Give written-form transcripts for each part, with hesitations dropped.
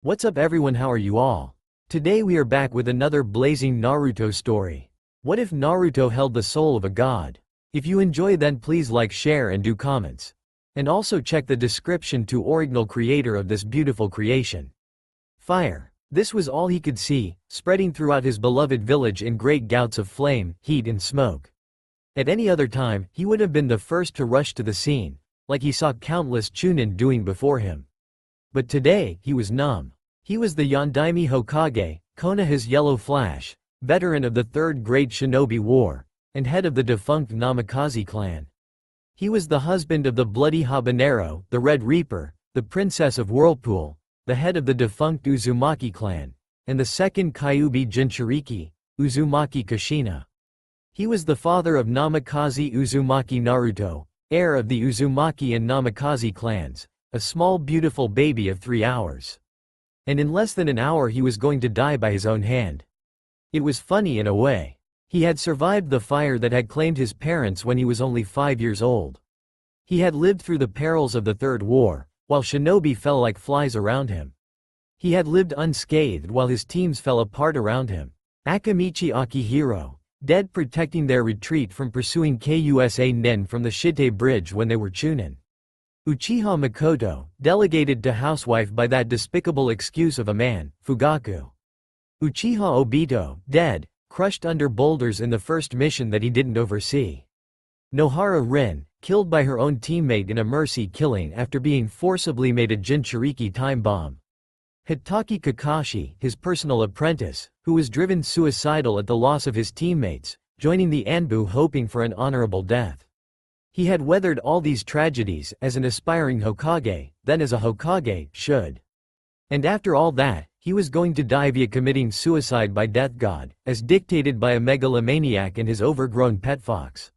What's up everyone, how are you all? Today we are back with another blazing Naruto story. What if Naruto held the soul of a god? If you enjoy, then please like, share and do comments. And also check the description to original creator of this beautiful creation. Fire. This was all he could see, spreading throughout his beloved village in great gouts of flame, heat and smoke. At any other time, he would have been the first to rush to the scene, like he saw countless Chunin doing before him. But today, he was numb. He was the Yondaime Hokage, Konoha's Yellow Flash, veteran of the Third Great Shinobi War, and head of the defunct Namikaze clan. He was the husband of the Bloody Habanero, the Red Reaper, the Princess of Whirlpool, the head of the defunct Uzumaki clan, and the second Kyuubi Jinchuriki, Uzumaki Kushina. He was the father of Namikaze Uzumaki Naruto, heir of the Uzumaki and Namikaze clans, a small beautiful baby of 3 hours. And in less than an hour he was going to die by his own hand. It was funny in a way. He had survived the fire that had claimed his parents when he was only 5 years old. He had lived through the perils of the Third War, while shinobi fell like flies around him. He had lived unscathed while his teams fell apart around him. Akamichi Akihiro, dead protecting their retreat from pursuing Kusa Nen from the Shite Bridge when they were Chunin. Uchiha Makoto, delegated to housewife by that despicable excuse of a man, Fugaku. Uchiha Obito, dead, crushed under boulders in the first mission that he didn't oversee. Nohara Rin, killed by her own teammate in a mercy killing after being forcibly made a Jinchuriki time bomb. Hitaki Kakashi, his personal apprentice, who was driven suicidal at the loss of his teammates, joining the Anbu hoping for an honorable death. He had weathered all these tragedies as an aspiring Hokage, then as a Hokage should. And after all that, he was going to die via committing suicide by death god, as dictated by a megalomaniac and his overgrown pet fox.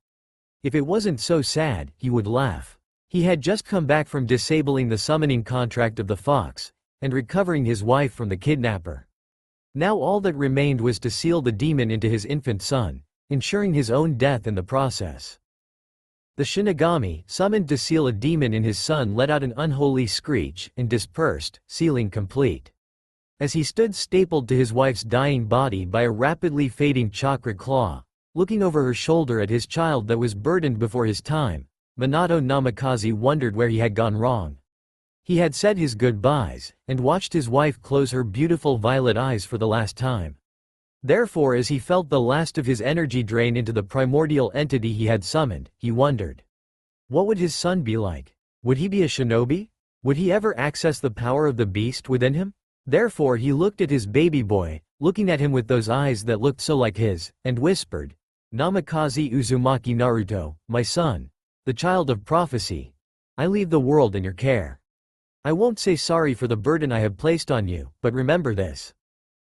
If it wasn't so sad, he would laugh. He had just come back from disabling the summoning contract of the fox, and recovering his wife from the kidnapper. Now all that remained was to seal the demon into his infant son, ensuring his own death in the process. The Shinigami, summoned to seal a demon in his son, let out an unholy screech and dispersed, sealing complete. As he stood stapled to his wife's dying body by a rapidly fading chakra claw, looking over her shoulder at his child that was burdened before his time, Minato Namikaze wondered where he had gone wrong. He had said his goodbyes, and watched his wife close her beautiful violet eyes for the last time. Therefore, as he felt the last of his energy drain into the primordial entity he had summoned, he wondered. What would his son be like? Would he be a shinobi? Would he ever access the power of the beast within him? Therefore he looked at his baby boy, looking at him with those eyes that looked so like his, and whispered, "Namikaze Uzumaki Naruto, my son, the child of prophecy. I leave the world in your care. I won't say sorry for the burden I have placed on you, but remember this.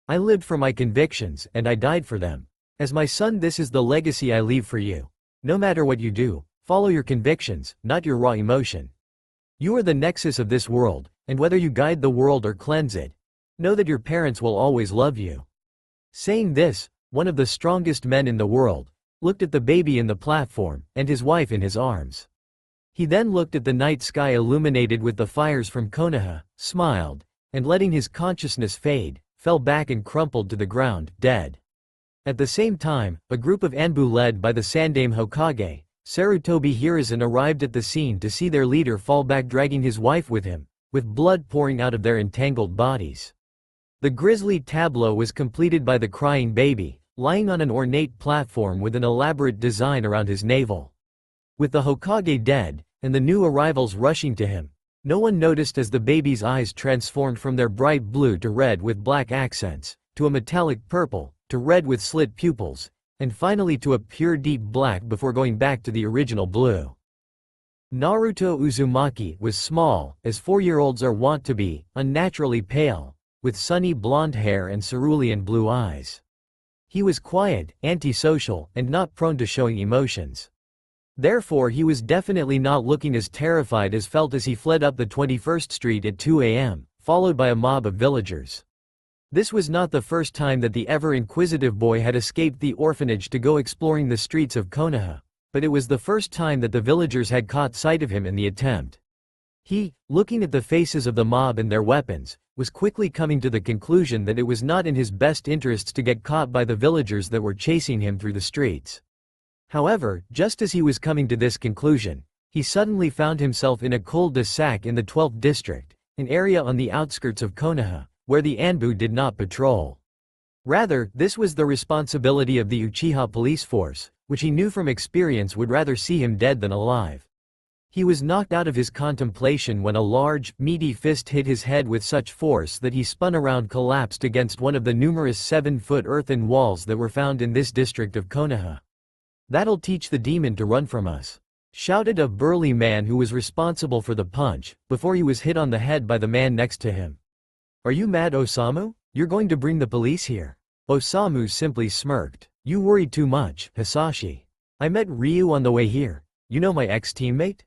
I lived for my convictions, and I died for them. As my son, this is the legacy I leave for you. No matter what you do, follow your convictions, not your raw emotion. You are the nexus of this world, and whether you guide the world or cleanse it, know that your parents will always love you." Saying this, one of the strongest men in the world looked at the baby in the platform, and his wife in his arms. He then looked at the night sky illuminated with the fires from Konoha, smiled, and letting his consciousness fade, fell back and crumpled to the ground, dead. At the same time, a group of Anbu led by the Sandaime Hokage, Sarutobi Hiruzen, arrived at the scene to see their leader fall back, dragging his wife with him, with blood pouring out of their entangled bodies. The grisly tableau was completed by the crying baby, lying on an ornate platform with an elaborate design around his navel. With the Hokage dead, and the new arrivals rushing to him, no one noticed as the baby's eyes transformed from their bright blue to red with black accents, to a metallic purple, to red with slit pupils, and finally to a pure deep black before going back to the original blue. Naruto Uzumaki was small, as 4-year-olds are wont to be, unnaturally pale, with sunny blonde hair and cerulean blue eyes. He was quiet, antisocial, and not prone to showing emotions. Therefore he was definitely not looking as terrified as felt as he fled up the 21st Street at 2 a.m., followed by a mob of villagers. This was not the first time that the ever-inquisitive boy had escaped the orphanage to go exploring the streets of Konoha, but it was the first time that the villagers had caught sight of him in the attempt. He, looking at the faces of the mob and their weapons, was quickly coming to the conclusion that it was not in his best interests to get caught by the villagers that were chasing him through the streets. However, just as he was coming to this conclusion, he suddenly found himself in a cul-de-sac in the 12th district, an area on the outskirts of Konoha, where the Anbu did not patrol. Rather, this was the responsibility of the Uchiha police force, which he knew from experience would rather see him dead than alive. He was knocked out of his contemplation when a large, meaty fist hit his head with such force that he spun around, collapsed against one of the numerous 7-foot earthen walls that were found in this district of Konoha. "That'll teach the demon to run from us," shouted a burly man who was responsible for the punch, before he was hit on the head by the man next to him. "Are you mad, Osamu? You're going to bring the police here?" Osamu simply smirked. "You worry too much, Hisashi. I met Ryu on the way here. You know my ex-teammate?"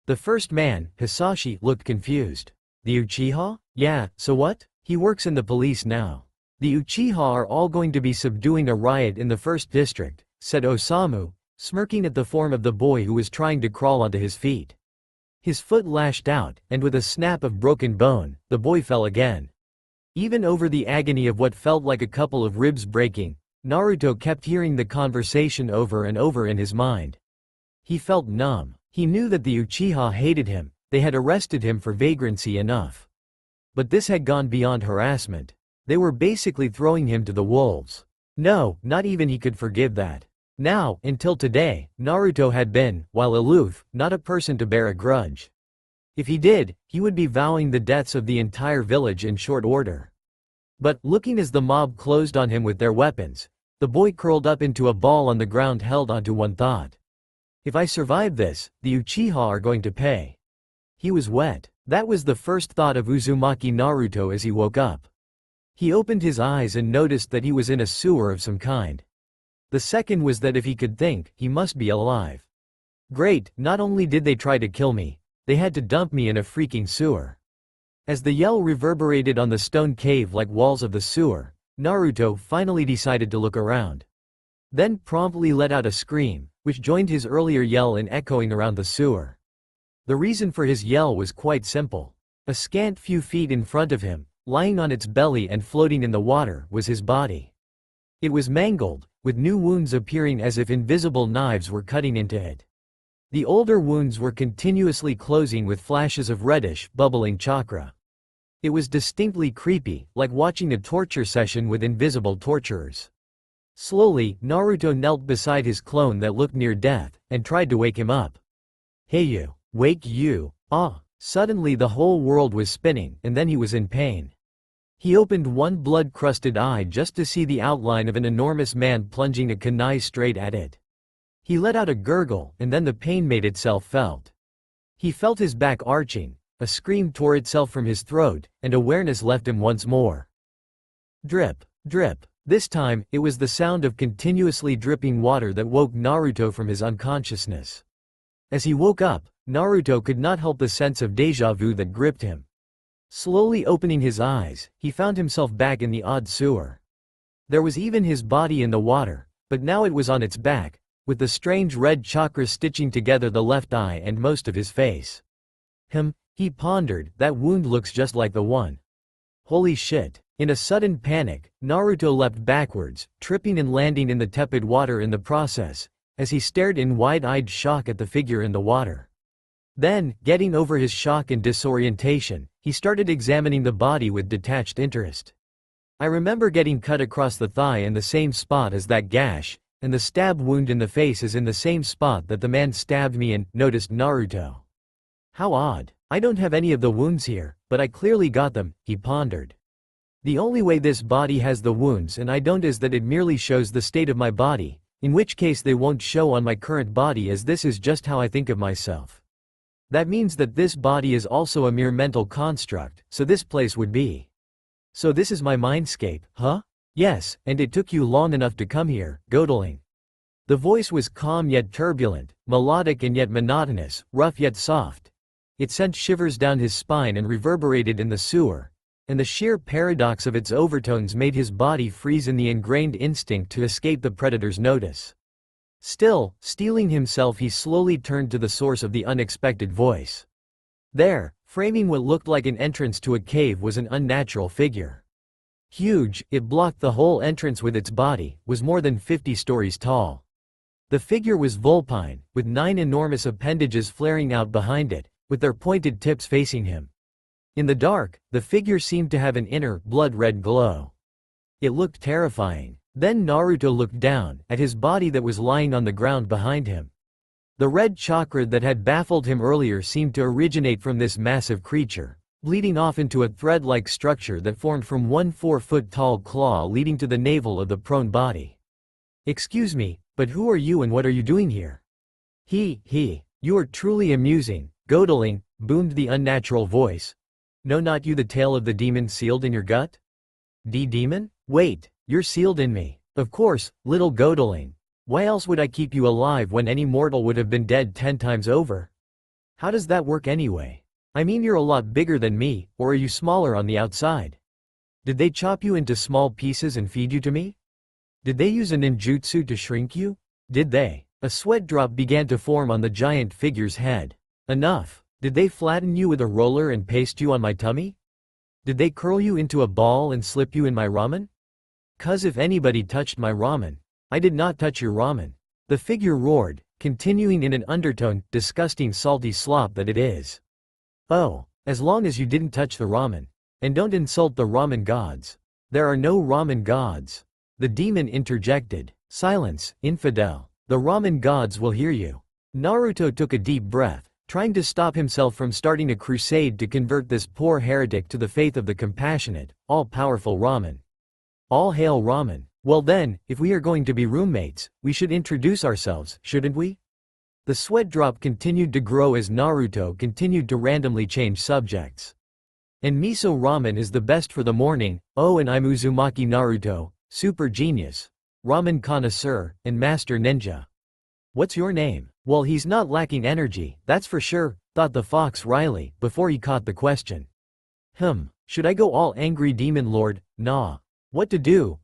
The first man, Hisashi, looked confused. "The Uchiha? Yeah, so what? He works in the police now. The Uchiha are all going to be subduing a riot in the 1st district," said Osamu, smirking at the form of the boy who was trying to crawl onto his feet. His foot lashed out, and with a snap of broken bone, the boy fell again. Even over the agony of what felt like a couple of ribs breaking, Naruto kept hearing the conversation over and over in his mind. He felt numb. He knew that the Uchiha hated him, they had arrested him for vagrancy enough. But this had gone beyond harassment. They were basically throwing him to the wolves. No, not even he could forgive that. Now, until today, Naruto had been, while aloof, not a person to bear a grudge. If he did, he would be vowing the deaths of the entire village in short order. But, looking as the mob closed on him with their weapons, the boy curled up into a ball on the ground, held onto one thought. "If I survive this, the Uchiha are going to pay." He was wet. That was the first thought of Uzumaki Naruto as he woke up. He opened his eyes and noticed that he was in a sewer of some kind. The second was that if he could think, he must be alive. Great, not only did they try to kill me, they had to dump me in a freaking sewer. As the yell reverberated on the stone cave-like walls of the sewer, Naruto finally decided to look around. Then promptly let out a scream, which joined his earlier yell in echoing around the sewer. The reason for his yell was quite simple. A scant few feet in front of him, lying on its belly and floating in the water, was his body. It was mangled, with new wounds appearing as if invisible knives were cutting into it. The older wounds were continuously closing with flashes of reddish, bubbling chakra. It was distinctly creepy, like watching a torture session with invisible torturers. Slowly, Naruto knelt beside his clone that looked near death, and tried to wake him up. "Hey you, wake you, ah!" Suddenly the whole world was spinning, and then he was in pain. He opened one blood-crusted eye just to see the outline of an enormous man plunging a kunai straight at it. He let out a gurgle, and then the pain made itself felt. He felt his back arching, a scream tore itself from his throat, and awareness left him once more. Drip, drip. This time, it was the sound of continuously dripping water that woke Naruto from his unconsciousness. As he woke up, Naruto could not help the sense of déjà vu that gripped him. Slowly opening his eyes, he found himself back in the odd sewer. There was even his body in the water, but now it was on its back, with the strange red chakra stitching together the left eye and most of his face. He pondered, that wound looks just like the one. Holy shit. In a sudden panic, Naruto leapt backwards, tripping and landing in the tepid water in the process, as he stared in wide-eyed shock at the figure in the water. Then, getting over his shock and disorientation, he started examining the body with detached interest. "I remember getting cut across the thigh in the same spot as that gash, and the stab wound in the face is in the same spot that the man stabbed me in," noticed Naruto. "How odd. I don't have any of the wounds here, but I clearly got them," he pondered. "The only way this body has the wounds and I don't is that it merely shows the state of my body, in which case they won't show on my current body as this is just how I think of myself. That means that this body is also a mere mental construct, so this place would be. So this is my mindscape, huh? Yes, and it took you long enough to come here, Godling." The voice was calm yet turbulent, melodic and yet monotonous, rough yet soft. It sent shivers down his spine and reverberated in the sewer, and the sheer paradox of its overtones made his body freeze in the ingrained instinct to escape the predator's notice. Still, steeling himself, he slowly turned to the source of the unexpected voice. There, Framing what looked like an entrance to a cave was an unnatural figure. Huge, it blocked the whole entrance with its body, was more than 50 stories tall. The figure was vulpine, with 9 enormous appendages flaring out behind it, with their pointed tips facing him. In the dark, the figure seemed to have an inner, blood-red glow. It looked terrifying. Then Naruto looked down, at his body that was lying on the ground behind him. The red chakra that had baffled him earlier seemed to originate from this massive creature, bleeding off into a thread-like structure that formed from one 4-foot-tall claw leading to the navel of the prone body. "Excuse me, but who are you and what are you doing here?" You are truly amusing, Godeling," boomed the unnatural voice. "No, not you, the tail of the demon sealed in your gut?" Demon? Wait, you're sealed in me. Of course, little Godeling. Why else would I keep you alive when any mortal would have been dead 10 times over? How does that work anyway? I mean, you're a lot bigger than me, or are you smaller on the outside? Did they chop you into small pieces and feed you to me? Did they use a ninjutsu to shrink you? Did they? A sweat drop began to form on the giant figure's head. Enough. Did they flatten you with a roller and paste you on my tummy? Did they curl you into a ball and slip you in my ramen? 'Cause if anybody touched my ramen, I did not touch your ramen. The figure roared, continuing in an undertone, disgusting salty slop that it is. Oh, as long as you didn't touch the ramen. And don't insult the ramen gods. There are no ramen gods. The demon interjected. Silence, infidel. The ramen gods will hear you. Naruto took a deep breath, trying to stop himself from starting a crusade to convert this poor heretic to the faith of the compassionate, all-powerful ramen. All hail ramen. Well then, if we are going to be roommates, we should introduce ourselves, shouldn't we? The sweat drop continued to grow as Naruto continued to randomly change subjects. And miso ramen is the best for the morning. Oh, and I'm Uzumaki Naruto, super genius, ramen connoisseur, and master ninja. What's your name? Well, he's not lacking energy, that's for sure, thought the fox wryly, before he caught the question. Should I go all angry demon lord? Nah. What to do?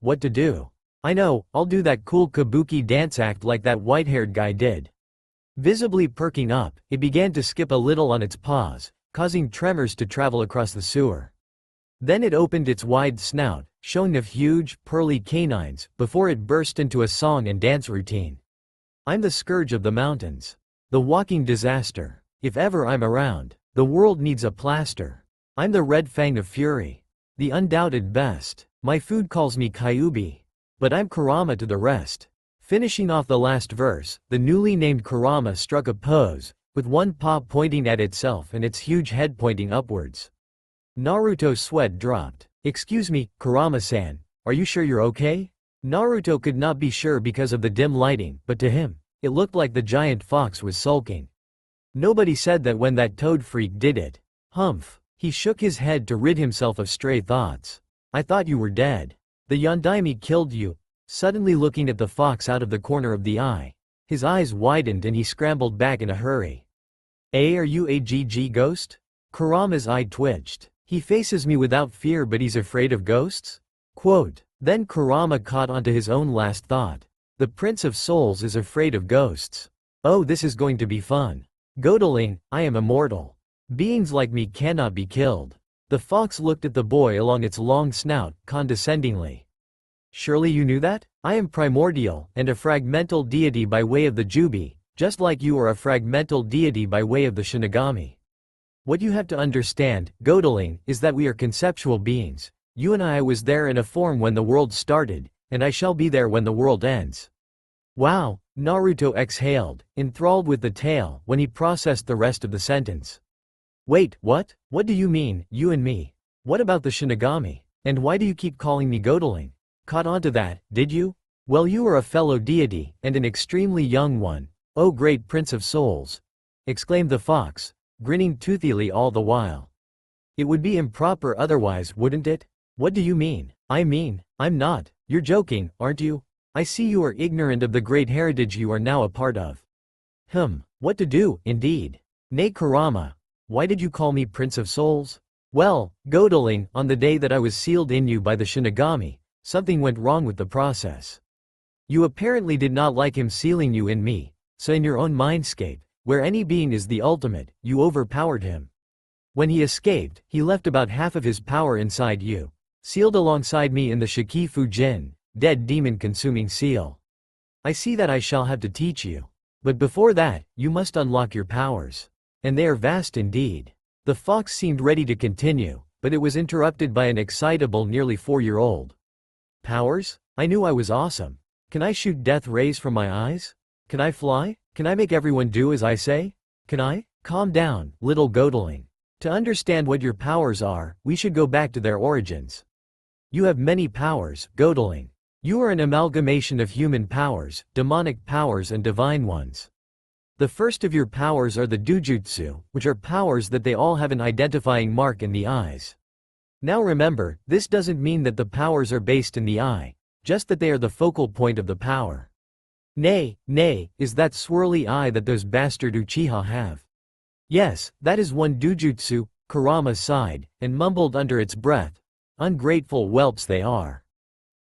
I know, I'll do that cool kabuki dance act like that white-haired guy did. Visibly perking up, it began to skip a little on its paws, causing tremors to travel across the sewer. Then it opened its wide snout, showing of huge, pearly canines, before it burst into a song and dance routine. I'm the scourge of the mountains. The walking disaster. If ever I'm around, the world needs a plaster. I'm the red fang of fury. The undoubted best. My food calls me Kyuubi. But I'm Kurama to the rest. Finishing off the last verse, the newly named Kurama struck a pose, with one paw pointing at itself and its huge head pointing upwards. Naruto's sweat dropped. Excuse me, Kurama-san, are you sure you're okay? Naruto could not be sure because of the dim lighting, but to him, it looked like the giant fox was sulking. Nobody said that when that toad freak did it. Humph. He shook his head to rid himself of stray thoughts. I thought you were dead. The Yondaime killed you. Suddenly looking at the fox out of the corner of the eye, his eyes widened and he scrambled back in a hurry. Are you a GG ghost? Kurama's eye twitched. He faces me without fear but he's afraid of ghosts? Quote. Then Kurama caught onto his own last thought. The Prince of Souls is afraid of ghosts. Oh, this is going to be fun. Godeling, I am immortal. Beings like me cannot be killed. The fox looked at the boy along its long snout, condescendingly. Surely you knew that? I am primordial, and a fragmental deity by way of the Jubi, just like you are a fragmental deity by way of the Shinigami. What you have to understand, Godeling, is that we are conceptual beings. You and I was there in a form when the world started, and I shall be there when the world ends. Wow, Naruto exhaled, enthralled with the tale, when he processed the rest of the sentence. Wait, what? What do you mean, you and me? What about the Shinigami? And why do you keep calling me Godeling? Caught onto that, did you? Well, you are a fellow deity, and an extremely young one. Oh great Prince of Souls! Exclaimed the fox, grinning toothily all the while. It would be improper otherwise, wouldn't it? What do you mean? I mean, I'm not. You're joking, aren't you? I see you are ignorant of the great heritage you are now a part of. What to do, indeed. Nay Kurama, why did you call me Prince of Souls? Well, Godeling, on the day that I was sealed in you by the Shinigami, something went wrong with the process. You apparently did not like him sealing you in me, so in your own mindscape, where any being is the ultimate, you overpowered him. When he escaped, he left about half of his power inside you, sealed alongside me in the Shikifu Jin, dead demon-consuming seal. I see that I shall have to teach you. But before that, you must unlock your powers. And they are vast indeed. The fox seemed ready to continue, but it was interrupted by an excitable nearly 4-year-old. Powers? I knew I was awesome. Can I shoot death rays from my eyes? Can I fly? Can I make everyone do as I say? Can I? Calm down, little Godeling. To understand what your powers are, we should go back to their origins. You have many powers, Godeling. You are an amalgamation of human powers, demonic powers and divine ones. The first of your powers are the Dujutsu, which are powers that they all have an identifying mark in the eyes. Now remember, this doesn't mean that the powers are based in the eye, just that they are the focal point of the power. Nay, is that swirly eye that those bastard Uchiha have. Yes, that is one Dujutsu, Kurama sighed, and mumbled under its breath. Ungrateful whelps they are.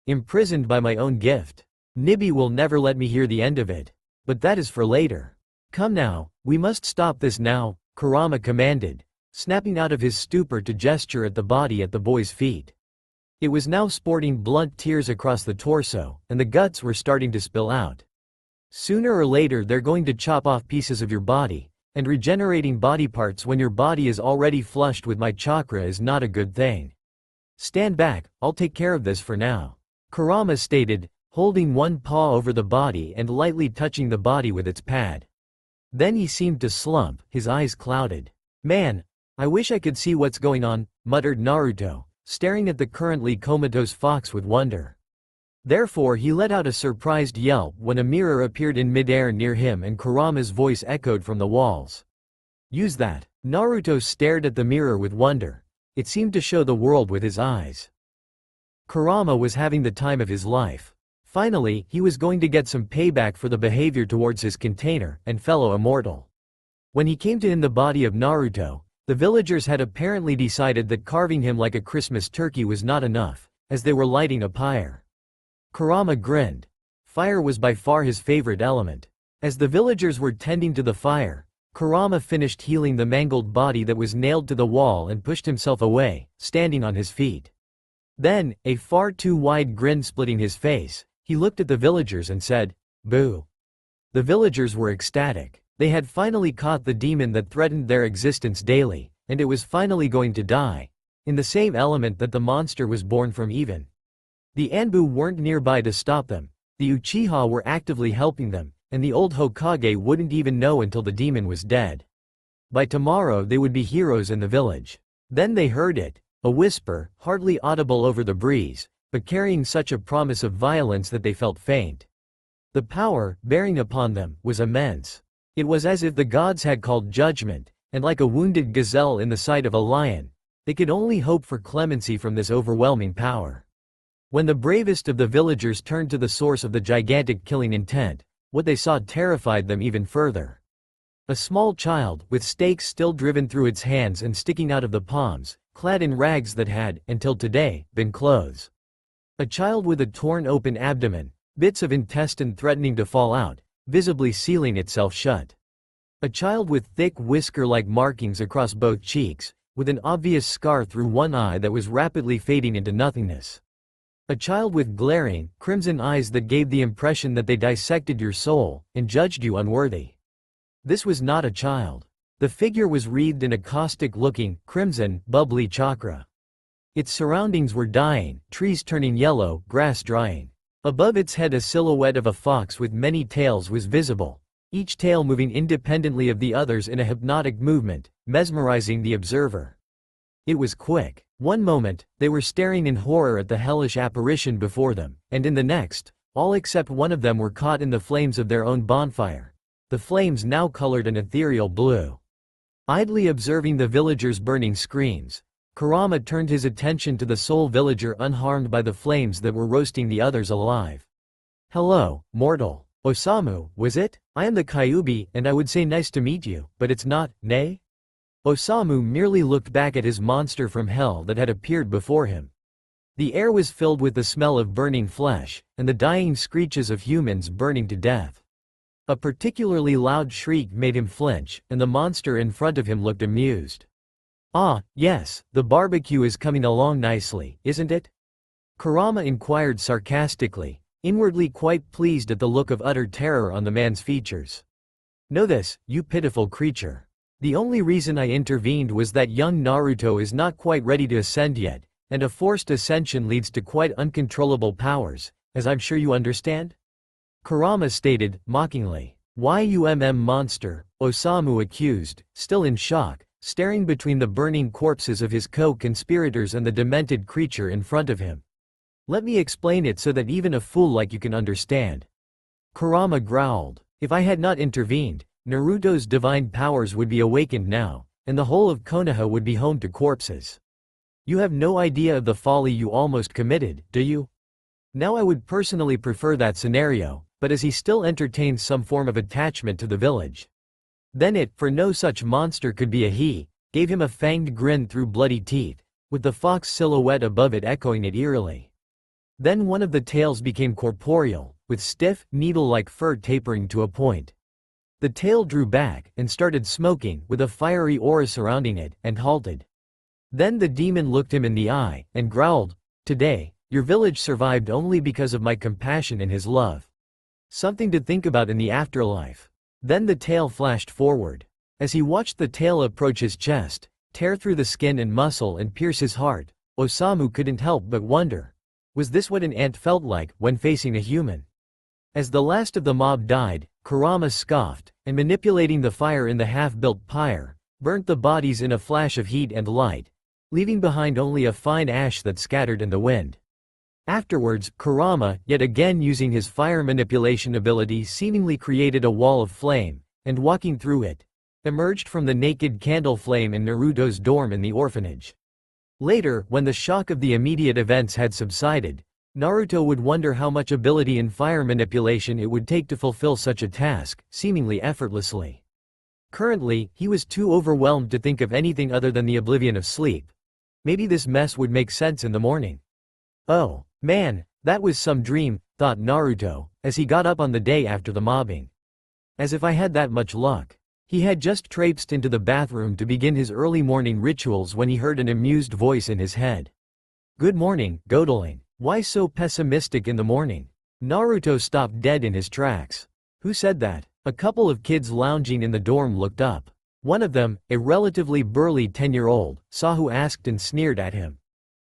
Imprisoned by my own gift. Nibby will never let me hear the end of it. But that is for later. Come now, we must stop this now, Kurama commanded, snapping out of his stupor to gesture at the body at the boy's feet. It was now sporting blunt tears across the torso, and the guts were starting to spill out. Sooner or later they're going to chop off pieces of your body, and regenerating body parts when your body is already flushed with my chakra is not a good thing. Stand back, I'll take care of this for now, Kurama stated, holding one paw over the body and lightly touching the body with its pad. Then he seemed to slump, his eyes clouded. Man, I wish I could see what's going on, muttered Naruto, staring at the currently comatose fox with wonder. Therefore he let out a surprised yelp when a mirror appeared in midair near him and Kurama's voice echoed from the walls. Use that. Naruto stared at the mirror with wonder. It seemed to show the world with his eyes. Kurama was having the time of his life. Finally, he was going to get some payback for the behavior towards his container and fellow immortal. When he came to in the body of Naruto, the villagers had apparently decided that carving him like a Christmas turkey was not enough, as they were lighting a pyre. Kurama grinned. Fire was by far his favorite element. As the villagers were tending to the fire, Kurama finished healing the mangled body that was nailed to the wall and pushed himself away, standing on his feet. Then, a far too wide grin splitting his face, he looked at the villagers and said, "Boo." The villagers were ecstatic. They had finally caught the demon that threatened their existence daily, and it was finally going to die, in the same element that the monster was born from even. The Anbu weren't nearby to stop them, the Uchiha were actively helping them, and the old Hokage wouldn't even know until the demon was dead. By tomorrow they would be heroes in the village. Then they heard it, a whisper, hardly audible over the breeze, but carrying such a promise of violence that they felt faint. The power, bearing upon them, was immense. It was as if the gods had called judgment, and like a wounded gazelle in the sight of a lion, they could only hope for clemency from this overwhelming power. When the bravest of the villagers turned to the source of the gigantic killing intent, what they saw terrified them even further. A small child, with stakes still driven through its hands and sticking out of the palms, clad in rags that had, until today, been clothes. A child with a torn open abdomen, bits of intestine threatening to fall out, visibly sealing itself shut. A child with thick whisker-like markings across both cheeks, with an obvious scar through one eye that was rapidly fading into nothingness. A child with glaring, crimson eyes that gave the impression that they dissected your soul, and judged you unworthy. This was not a child. The figure was wreathed in a caustic-looking, crimson, bubbly chakra. Its surroundings were dying, trees turning yellow, grass drying. Above its head a silhouette of a fox with many tails was visible, each tail moving independently of the others in a hypnotic movement, mesmerizing the observer. It was quick. One moment, they were staring in horror at the hellish apparition before them, and in the next, all except one of them were caught in the flames of their own bonfire. The flames now colored an ethereal blue. Idly observing the villagers' burning screams, Kurama turned his attention to the sole villager unharmed by the flames that were roasting the others alive. "Hello, mortal. Osamu, was it? I am the Kyuubi, and I would say nice to meet you, but it's not, nay?" Osamu merely looked back at his monster from hell that had appeared before him. The air was filled with the smell of burning flesh, and the dying screeches of humans burning to death. A particularly loud shriek made him flinch, and the monster in front of him looked amused. Ah, yes, the barbecue is coming along nicely, isn't it? Kurama inquired sarcastically, inwardly quite pleased at the look of utter terror on the man's features. Know this, you pitiful creature. The only reason I intervened was that young Naruto is not quite ready to ascend yet, and a forced ascension leads to quite uncontrollable powers, as I'm sure you understand? Kurama stated, mockingly. Monster, Osamu accused, still in shock, staring between the burning corpses of his co-conspirators and the demented creature in front of him. Let me explain it so that even a fool like you can understand. Kurama growled. If I had not intervened, Naruto's divine powers would be awakened now, and the whole of Konoha would be home to corpses. You have no idea of the folly you almost committed, do you? Now I would personally prefer that scenario, but as he still entertains some form of attachment to the village. Then it, for no such monster could be a he, gave him a fanged grin through bloody teeth, with the fox silhouette above it echoing it eerily. Then one of the tails became corporeal, with stiff, needle-like fur tapering to a point. The tail drew back, and started smoking, with a fiery aura surrounding it, and halted. Then the demon looked him in the eye, and growled, "Today, your village survived only because of my compassion and his love. Something to think about in the afterlife." Then the tail flashed forward. As he watched the tail approach his chest, tear through the skin and muscle and pierce his heart, Osamu couldn't help but wonder. Was this what an ant felt like when facing a human? As the last of the mob died, Kurama scoffed, and manipulating the fire in the half-built pyre, burnt the bodies in a flash of heat and light, leaving behind only a fine ash that scattered in the wind. Afterwards, Kurama, yet again using his fire manipulation ability, seemingly created a wall of flame, and walking through it, emerged from the naked candle flame in Naruto's dorm in the orphanage. Later, when the shock of the immediate events had subsided, Naruto would wonder how much ability in fire manipulation it would take to fulfill such a task, seemingly effortlessly. Currently, he was too overwhelmed to think of anything other than the oblivion of sleep. Maybe this mess would make sense in the morning. Oh, man, that was some dream, thought Naruto, as he got up on the day after the mobbing. As if I had that much luck. He had just traipsed into the bathroom to begin his early morning rituals when he heard an amused voice in his head. "Good morning, Godeling. Why so pessimistic in the morning?" Naruto stopped dead in his tracks. Who said that? A couple of kids lounging in the dorm looked up. One of them, a relatively burly 10-year-old, saw who asked and sneered at him.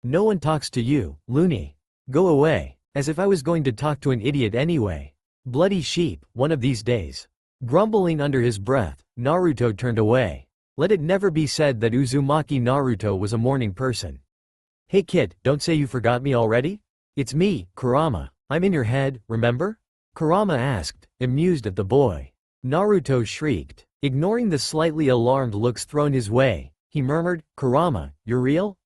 "No one talks to you, loony. Go away." As if I was going to talk to an idiot anyway. Bloody sheep, one of these days. Grumbling under his breath, Naruto turned away. Let it never be said that Uzumaki Naruto was a morning person. "Hey kid, don't say you forgot me already? It's me, Kurama. I'm in your head, remember?" Kurama asked, amused at the boy. Naruto shrieked. Ignoring the slightly alarmed looks thrown his way, he murmured, "Kurama, you're real?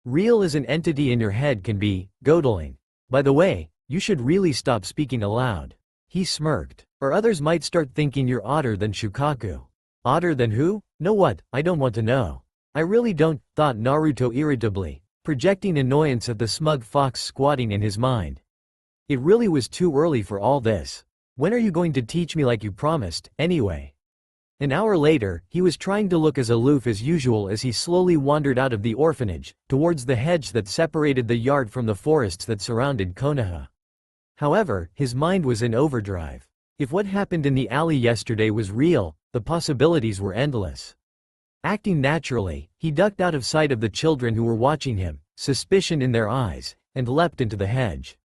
Real as an entity in your head can be, Godeling. By the way, you should really stop speaking aloud." He smirked. "Or others might start thinking you're odder than Shukaku." "Odder than who? Know what? I don't want to know." "I really don't," thought Naruto irritably, projecting annoyance at the smug fox squatting in his mind. It really was too early for all this. When are you going to teach me like you promised, anyway? An hour later, he was trying to look as aloof as usual as he slowly wandered out of the orphanage, towards the hedge that separated the yard from the forests that surrounded Konoha. However, his mind was in overdrive. If what happened in the alley yesterday was real, the possibilities were endless. Acting naturally, he ducked out of sight of the children who were watching him, suspicion in their eyes, and leapt into the hedge.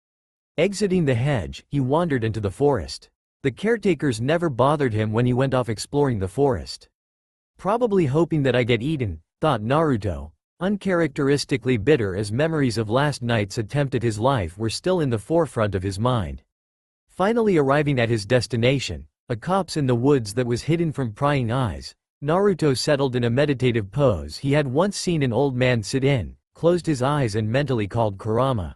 Exiting the hedge, he wandered into the forest. The caretakers never bothered him when he went off exploring the forest. Probably hoping that I get eaten, thought Naruto, uncharacteristically bitter as memories of last night's attempt at his life were still in the forefront of his mind. Finally arriving at his destination, a copse in the woods that was hidden from prying eyes, Naruto settled in a meditative pose he had once seen an old man sit in, closed his eyes and mentally called Kurama.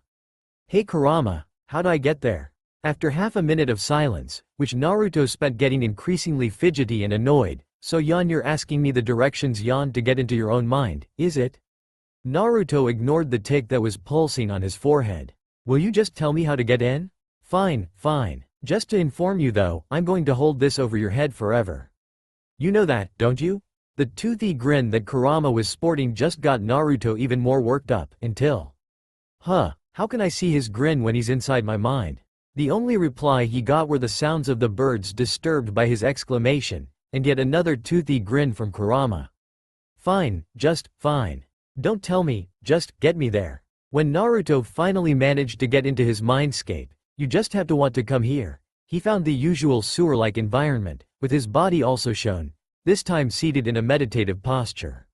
"Hey Kurama, how'd I get there?" After half a minute of silence, which Naruto spent getting increasingly fidgety and annoyed, "So you're asking me the directions to get into your own mind, is it?" Naruto ignored the tic that was pulsing on his forehead. "Will you just tell me how to get in?" Fine. Just to inform you though, I'm going to hold this over your head forever. You know that, don't you? The toothy grin that Kurama was sporting just got Naruto even more worked up, until… how can I see his grin when he's inside my mind? The only reply he got were the sounds of the birds disturbed by his exclamation, and yet another toothy grin from Kurama. Fine, just fine. Don't tell me, just get me there. When Naruto finally managed to get into his mindscape, you just have to want to come here. He found the usual sewer-like environment, with his body also shown, this time seated in a meditative posture.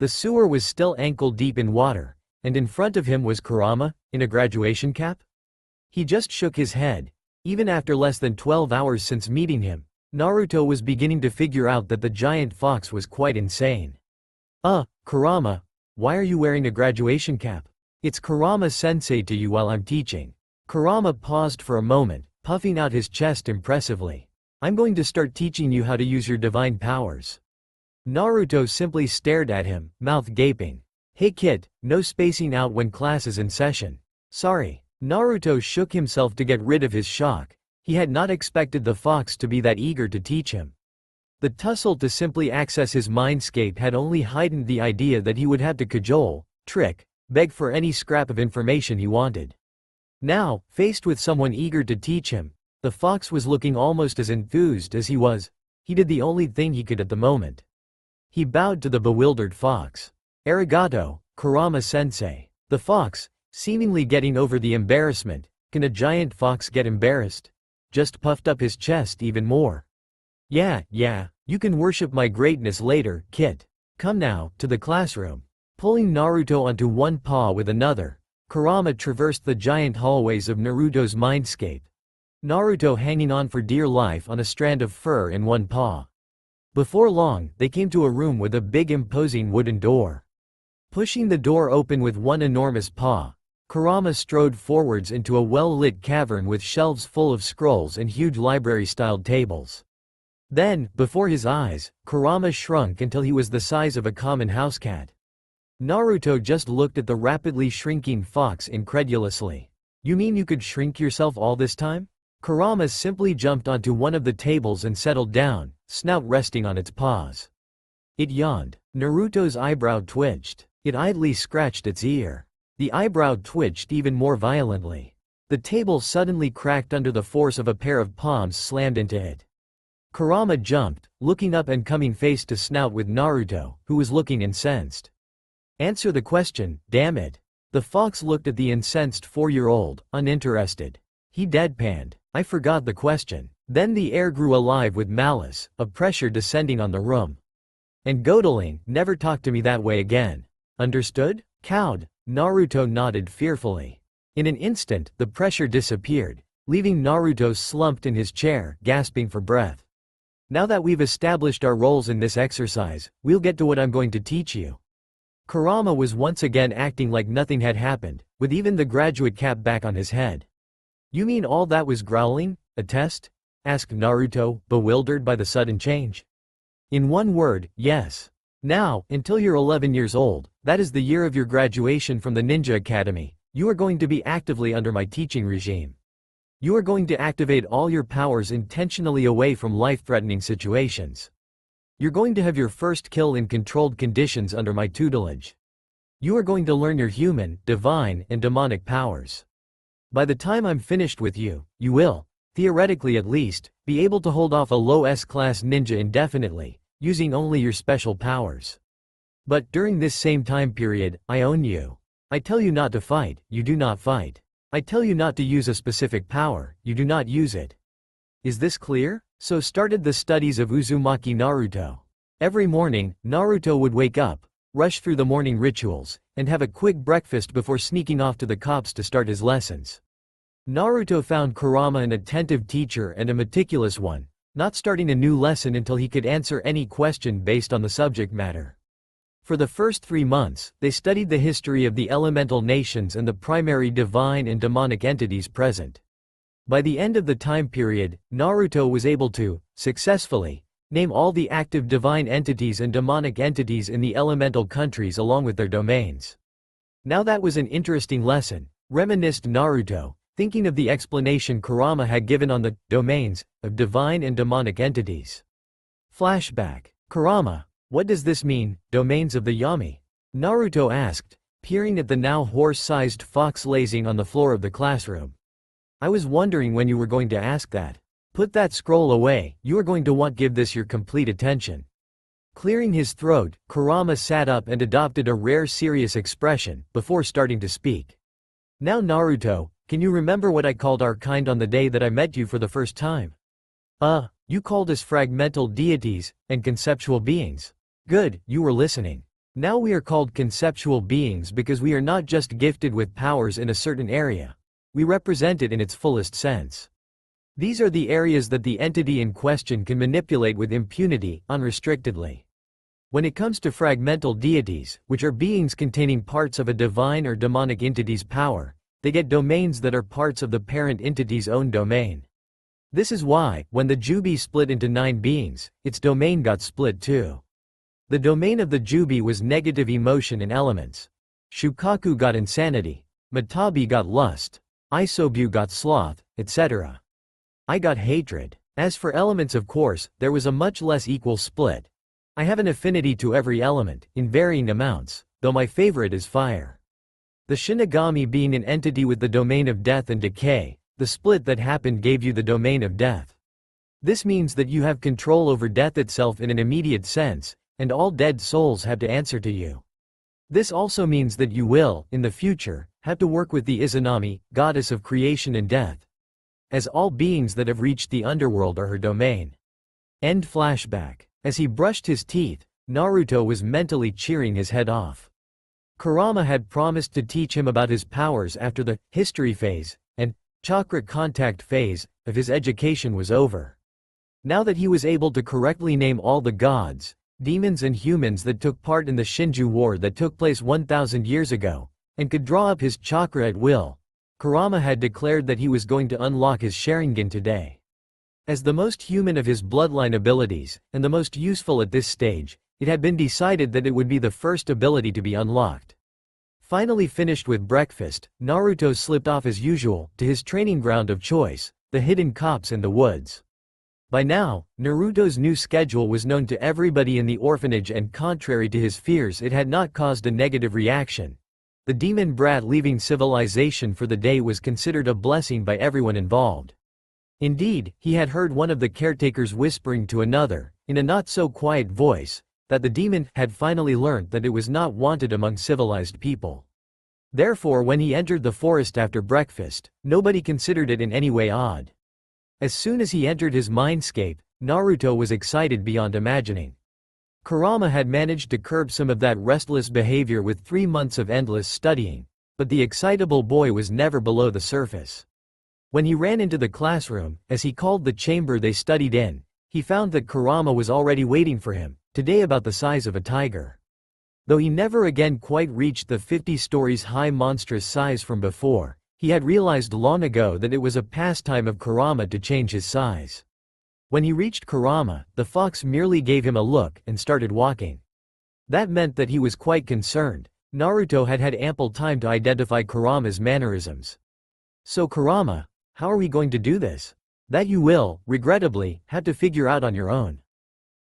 The sewer was still ankle-deep in water, and in front of him was Kurama, in a graduation cap? He just shook his head. Even after less than 12 hours since meeting him, Naruto was beginning to figure out that the giant fox was quite insane. Kurama, why are you wearing a graduation cap? It's Kurama-sensei to you while I'm teaching. Kurama paused for a moment, puffing out his chest impressively. I'm going to start teaching you how to use your divine powers. Naruto simply stared at him, mouth gaping. Hey kid, no spacing out when class is in session. Sorry. Naruto shook himself to get rid of his shock. He had not expected the fox to be that eager to teach him. The tussle to simply access his mindscape had only heightened the idea that he would have to cajole, trick, beg for any scrap of information he wanted. Now, faced with someone eager to teach him, the fox was looking almost as enthused as he was. He did the only thing he could at the moment. He bowed to the bewildered fox. Arigato, Kurama-sensei. The fox, seemingly getting over the embarrassment, can a giant fox get embarrassed? Just puffed up his chest even more. Yeah, you can worship my greatness later, kid. Come now, to the classroom. Pulling Naruto onto one paw with another, Kurama traversed the giant hallways of Naruto's mindscape. Naruto hanging on for dear life on a strand of fur in one paw. Before long, they came to a room with a big imposing wooden door. Pushing the door open with one enormous paw, Kurama strode forwards into a well-lit cavern with shelves full of scrolls and huge library-styled tables. Then, before his eyes, Kurama shrunk until he was the size of a common housecat. Naruto just looked at the rapidly shrinking fox incredulously. You mean you could shrink yourself all this time? Kurama simply jumped onto one of the tables and settled down, snout resting on its paws. It yawned. Naruto's eyebrow twitched. It idly scratched its ear. The eyebrow twitched even more violently. The table suddenly cracked under the force of a pair of palms slammed into it. Kurama jumped, looking up and coming face to snout with Naruto, who was looking incensed. Answer the question, damn it. The fox looked at the incensed 4-year-old, uninterested. He deadpanned. I forgot the question. Then the air grew alive with malice, a pressure descending on the room. And Godeling, never talk to me that way again. Understood? Cowed. Naruto nodded fearfully. In an instant, the pressure disappeared, leaving Naruto slumped in his chair, gasping for breath. Now that we've established our roles in this exercise, we'll get to what I'm going to teach you. Kurama was once again acting like nothing had happened, with even the graduate cap back on his head. You mean all that was growling? A test? Asked Naruto, bewildered by the sudden change. In one word, yes. Now, until you're 11 years old, that is the year of your graduation from the Ninja Academy, you are going to be actively under my teaching regime. You are going to activate all your powers intentionally away from life-threatening situations. You're going to have your first kill in controlled conditions under my tutelage. You are going to learn your human, divine, and demonic powers. By the time I'm finished with you, you will, theoretically at least, be able to hold off a low S-class ninja indefinitely, using only your special powers. But during this same time period, I own you. I tell you not to fight, you do not fight. I tell you not to use a specific power, you do not use it. Is this clear? So started the studies of Uzumaki Naruto. Every morning, Naruto would wake up, rush through the morning rituals, and have a quick breakfast before sneaking off to the cops to start his lessons. Naruto found Kurama an attentive teacher and a meticulous one, not starting a new lesson until he could answer any question based on the subject matter. For the first 3 months, they studied the history of the elemental nations and the primary divine and demonic entities present. By the end of the time period, Naruto was able to, successfully, name all the active divine entities and demonic entities in the elemental countries along with their domains. Now that was an interesting lesson, reminisced Naruto, thinking of the explanation Kurama had given on the domains of divine and demonic entities. Flashback. Kurama, What does this mean, domains of the Yami? Naruto asked, peering at the now horse-sized fox lazing on the floor of the classroom. I was wondering when you were going to ask that. Put that scroll away, you are going to want give this your complete attention. Clearing his throat, Kurama sat up and adopted a rare serious expression, before starting to speak. Now Naruto, can you remember what I called our kind on the day that I met you for the first time? You called us fragmental deities, and conceptual beings. Good, you were listening. Now we are called conceptual beings because we are not just gifted with powers in a certain area. We represent it in its fullest sense. These are the areas that the entity in question can manipulate with impunity, unrestrictedly. When it comes to fragmental deities, which are beings containing parts of a divine or demonic entity's power, they get domains that are parts of the parent entity's own domain. This is why, when the Jubi split into 9 beings, its domain got split too. The domain of the Jubi was negative emotion and elements. Shukaku got insanity. Matabi got lust. Isobu got sloth, etc. I got hatred. As for elements, of course, there was a much less equal split. I have an affinity to every element, in varying amounts, though my favorite is fire. The Shinigami being an entity with the domain of death and decay, the split that happened gave you the domain of death. This means that you have control over death itself in an immediate sense, and all dead souls have to answer to you. This also means that you will, in the future, have to work with the Izanami, goddess of creation and death, as all beings that have reached the underworld are her domain. End flashback. As he brushed his teeth, Naruto was mentally cheering his head off. Kurama had promised to teach him about his powers after the history phase and chakra contact phase of his education was over. Now that he was able to correctly name all the gods, demons and humans that took part in the Shinju War that took place 1,000 years ago, and could draw up his chakra at will, Kurama had declared that he was going to unlock his Sharingan today. As the most human of his bloodline abilities, and the most useful at this stage, it had been decided that it would be the first ability to be unlocked. Finally finished with breakfast, Naruto slipped off as usual, to his training ground of choice, the hidden copse in the woods. By now, Naruto's new schedule was known to everybody in the orphanage, and contrary to his fears, it had not caused a negative reaction. The demon brat leaving civilization for the day was considered a blessing by everyone involved. Indeed, he had heard one of the caretakers whispering to another, in a not-so-quiet voice, that the demon had finally learned that it was not wanted among civilized people. Therefore, when he entered the forest after breakfast, nobody considered it in any way odd. As soon as he entered his mindscape, Naruto was excited beyond imagining. Kurama had managed to curb some of that restless behavior with 3 months of endless studying, but the excitable boy was never below the surface. When he ran into the classroom, as he called the chamber they studied in, he found that Kurama was already waiting for him, today about the size of a tiger. Though he never again quite reached the 50 stories high monstrous size from before, he had realized long ago that it was a pastime of Kurama to change his size. When he reached Kurama, the fox merely gave him a look and started walking. That meant that he was quite concerned. Naruto had had ample time to identify Kurama's mannerisms. So Kurama, how are we going to do this? That you will, regrettably, have to figure out on your own.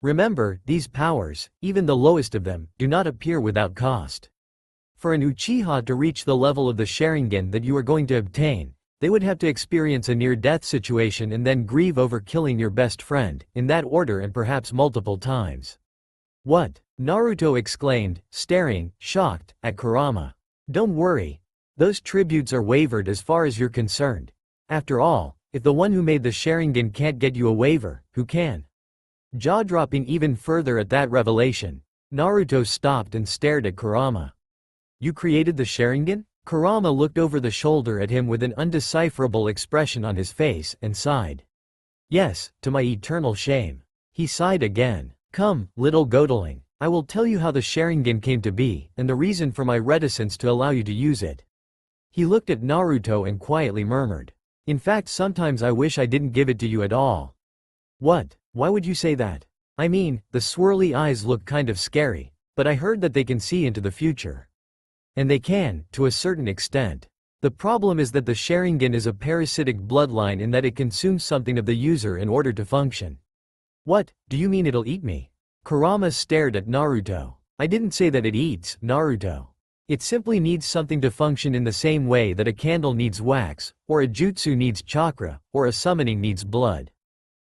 Remember, these powers, even the lowest of them, do not appear without cost. For an Uchiha to reach the level of the Sharingan that you are going to obtain, they would have to experience a near-death situation and then grieve over killing your best friend, in that order and perhaps multiple times. What? Naruto exclaimed, staring, shocked, at Kurama. Don't worry. Those tributes are waived as far as you're concerned. After all, if the one who made the Sharingan can't get you a waiver, who can? Jaw-dropping even further at that revelation, Naruto stopped and stared at Kurama. You created the Sharingan? Kurama looked over the shoulder at him with an undecipherable expression on his face and sighed. Yes, to my eternal shame. He sighed again. Come, little Godling, I will tell you how the Sharingan came to be, and the reason for my reticence to allow you to use it. He looked at Naruto and quietly murmured. In fact, sometimes I wish I didn't give it to you at all. What? Why would you say that? I mean, the swirly eyes look kind of scary, but I heard that they can see into the future. And they can, to a certain extent. The problem is that the Sharingan is a parasitic bloodline in that it consumes something of the user in order to function. What, do you mean it'll eat me? Kurama stared at Naruto. I didn't say that it eats, Naruto. It simply needs something to function in the same way that a candle needs wax, or a jutsu needs chakra, or a summoning needs blood.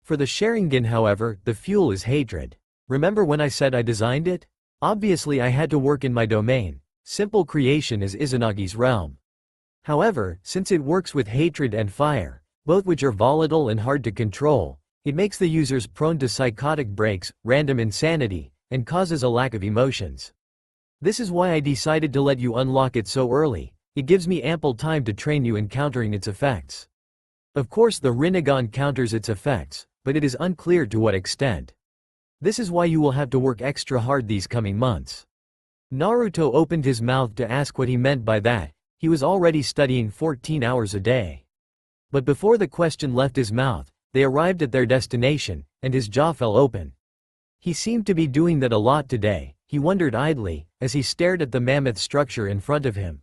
For the Sharingan, however, the fuel is hatred. Remember when I said I designed it? Obviously I had to work in my domain. Simple creation is Izanagi's realm. However, since it works with hatred and fire, both which are volatile and hard to control, it makes the users prone to psychotic breaks, random insanity, and causes a lack of emotions. This is why I decided to let you unlock it so early. It gives me ample time to train you in countering its effects. Of course the Rinnegan counters its effects, but it is unclear to what extent. This is why you will have to work extra hard these coming months. Naruto opened his mouth to ask what he meant by that. He was already studying 14 hours a day. But before the question left his mouth, they arrived at their destination, and his jaw fell open. He seemed to be doing that a lot today, he wondered idly, as he stared at the mammoth structure in front of him.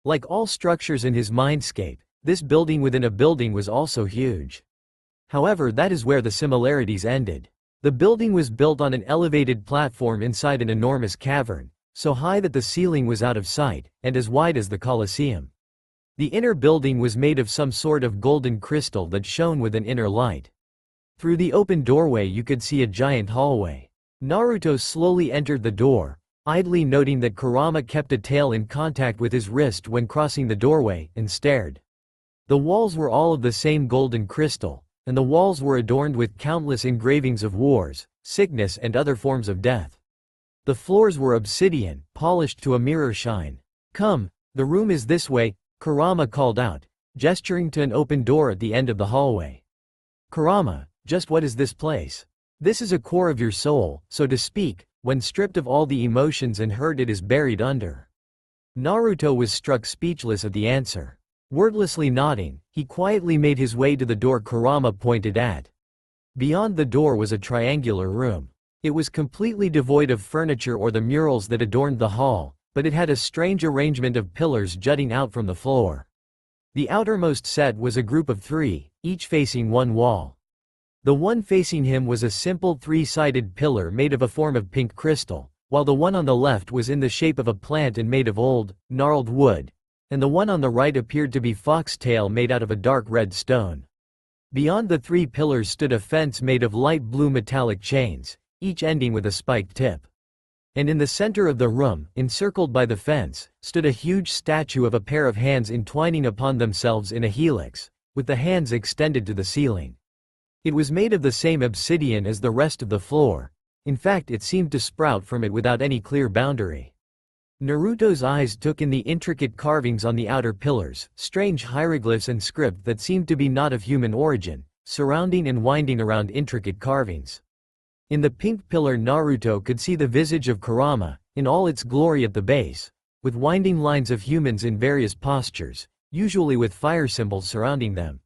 Like all structures in his mindscape, this building within a building was also huge. However, that is where the similarities ended. The building was built on an elevated platform inside an enormous cavern, so high that the ceiling was out of sight, and as wide as the Colosseum. The inner building was made of some sort of golden crystal that shone with an inner light. Through the open doorway you could see a giant hallway. Naruto slowly entered the door, idly noting that Kurama kept a tail in contact with his wrist when crossing the doorway, and stared. The walls were all of the same golden crystal, and the walls were adorned with countless engravings of wars, sickness and other forms of death. The floors were obsidian, polished to a mirror shine. Come, the room is this way, Kurama called out, gesturing to an open door at the end of the hallway. Kurama, just what is this place? This is a core of your soul, so to speak, when stripped of all the emotions and hurt it is buried under. Naruto was struck speechless at the answer. Wordlessly nodding, he quietly made his way to the door Kurama pointed at. Beyond the door was a triangular room. It was completely devoid of furniture or the murals that adorned the hall, but it had a strange arrangement of pillars jutting out from the floor. The outermost set was a group of 3, each facing one wall. The one facing him was a simple 3-sided pillar made of a form of pink crystal, while the one on the left was in the shape of a plant and made of old, gnarled wood, and the one on the right appeared to be foxtail made out of a dark red stone. Beyond the 3 pillars stood a fence made of light blue metallic chains, each ending with a spiked tip. And in the center of the room, encircled by the fence, stood a huge statue of a pair of hands entwining upon themselves in a helix, with the hands extended to the ceiling. It was made of the same obsidian as the rest of the floor. In fact, it seemed to sprout from it without any clear boundary. Naruto's eyes took in the intricate carvings on the outer pillars, strange hieroglyphs and script that seemed to be not of human origin, surrounding and winding around intricate carvings. In the pink pillar Naruto could see the visage of Kurama, in all its glory at the base, with winding lines of humans in various postures, usually with fire symbols surrounding them.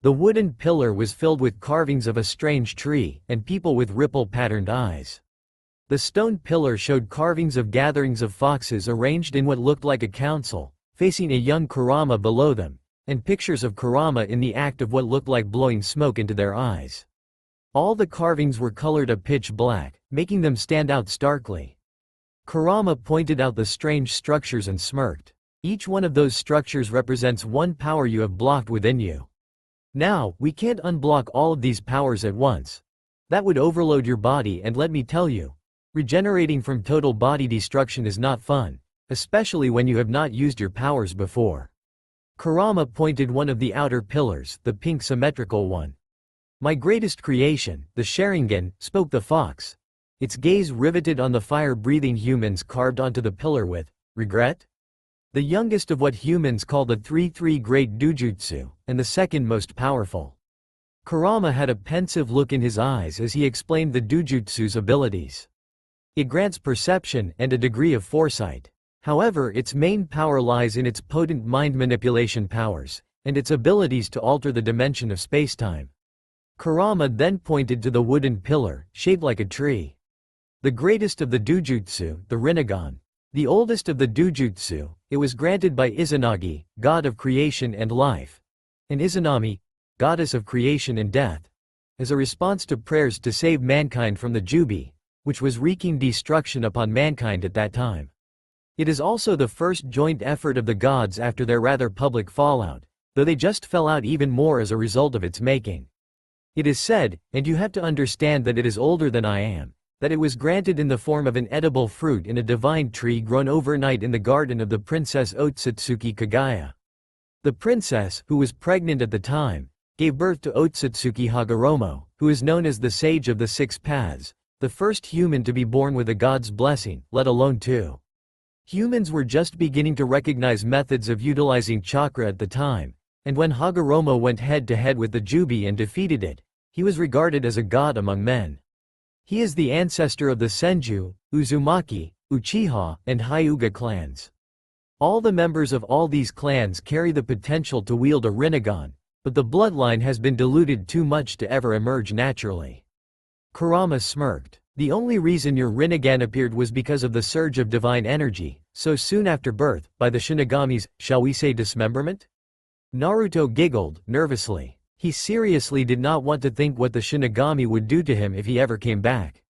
The wooden pillar was filled with carvings of a strange tree, and people with ripple-patterned eyes. The stone pillar showed carvings of gatherings of foxes arranged in what looked like a council, facing a young Kurama below them, and pictures of Kurama in the act of what looked like blowing smoke into their eyes. All the carvings were colored a pitch black, making them stand out starkly. Kurama pointed out the strange structures and smirked. Each one of those structures represents one power you have blocked within you. Now, we can't unblock all of these powers at once. That would overload your body, and let me tell you, regenerating from total body destruction is not fun, especially when you have not used your powers before. Kurama pointed one of the outer pillars, the pink symmetrical one. My greatest creation, the Sharingan, spoke the fox. Its gaze riveted on the fire-breathing humans carved onto the pillar with regret. The youngest of what humans call the 3 great dujutsu, and the second most powerful. Kurama had a pensive look in his eyes as he explained the dujutsu's abilities. It grants perception and a degree of foresight. However, its main power lies in its potent mind manipulation powers, and its abilities to alter the dimension of spacetime. Kurama then pointed to the wooden pillar, shaped like a tree. The greatest of the dujutsu, the Rinnegan. The oldest of the dujutsu, it was granted by Izanagi, god of creation and life, and Izanami, goddess of creation and death, as a response to prayers to save mankind from the Jubi, which was wreaking destruction upon mankind at that time. It is also the first joint effort of the gods after their rather public fallout, though they just fell out even more as a result of its making. It is said, and you have to understand that it is older than I am, that it was granted in the form of an edible fruit in a divine tree grown overnight in the garden of the princess Otsutsuki Kagaya. The princess, who was pregnant at the time, gave birth to Otsutsuki Hagoromo, who is known as the Sage of the Six Paths, the first human to be born with a god's blessing, let alone two. Humans were just beginning to recognize methods of utilizing chakra at the time, and when Hagoromo went head-to-head with the Jubi and defeated it, he was regarded as a god among men. He is the ancestor of the Senju, Uzumaki, Uchiha, and Hyuga clans. All the members of all these clans carry the potential to wield a Rinnegan, but the bloodline has been diluted too much to ever emerge naturally. Kurama smirked. The only reason your Rinnegan appeared was because of the surge of divine energy, so soon after birth, by the Shinigami's, shall we say dismemberment? Naruto giggled, nervously. He seriously did not want to think what the Shinigami would do to him if he ever came back.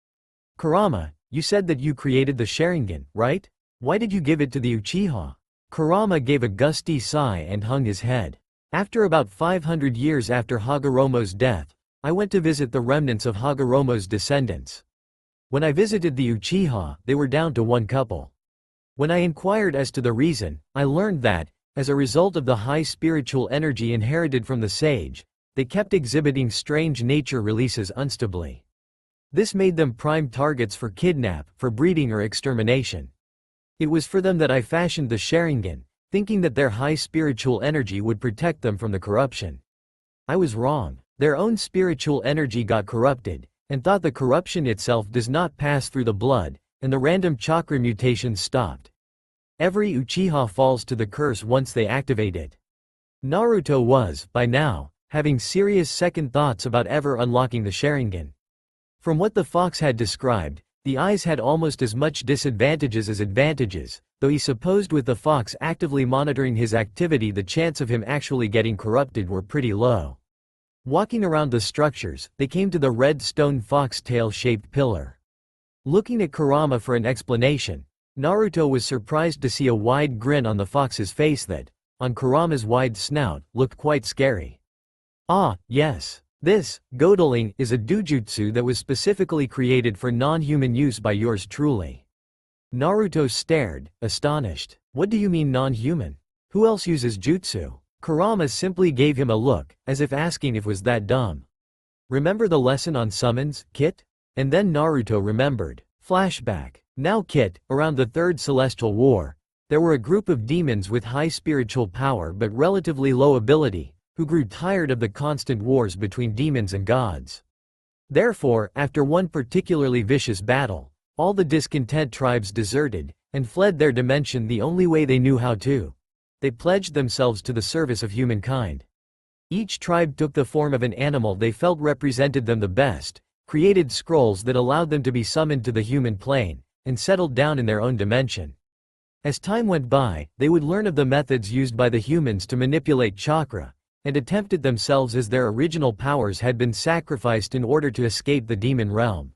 Kurama, you said that you created the Sharingan, right? Why did you give it to the Uchiha? Kurama gave a gusty sigh and hung his head. After about 500 years after Hagoromo's death, I went to visit the remnants of Hagoromo's descendants. When I visited the Uchiha, they were down to one couple. When I inquired as to the reason, I learned that, as a result of the high spiritual energy inherited from the sage, they kept exhibiting strange nature releases unstably. This made them prime targets for kidnap, for breeding or extermination. It was for them that I fashioned the Sharingan, thinking that their high spiritual energy would protect them from the corruption. I was wrong. Their own spiritual energy got corrupted, and thought the corruption itself does not pass through the blood, and the random chakra mutations stopped. Every Uchiha falls to the curse once they activate it. Naruto was, by now, having serious second thoughts about ever unlocking the Sharingan. From what the fox had described, the eyes had almost as much disadvantages as advantages, though he supposed with the fox actively monitoring his activity the chance of him actually getting corrupted were pretty low. Walking around the structures, they came to the red stone foxtail-shaped pillar. Looking at Kurama for an explanation, Naruto was surprised to see a wide grin on the fox's face that, on Kurama's wide snout, looked quite scary. Ah, yes. This, Godeling, is a dojutsu that was specifically created for non-human use by yours truly. Naruto stared, astonished. What do you mean non-human? Who else uses jutsu? Kurama simply gave him a look, as if asking if was that dumb. Remember the lesson on summons, Kit? And then Naruto remembered. Flashback. Now Kit, around the Third Celestial War, there were a group of demons with high spiritual power but relatively low ability, who grew tired of the constant wars between demons and gods. Therefore, after one particularly vicious battle, all the discontent tribes deserted, and fled their dimension the only way they knew how to. They pledged themselves to the service of humankind. Each tribe took the form of an animal they felt represented them the best, created scrolls that allowed them to be summoned to the human plane, and settled down in their own dimension. As time went by, they would learn of the methods used by the humans to manipulate chakra, and attempt it themselves as their original powers had been sacrificed in order to escape the demon realm.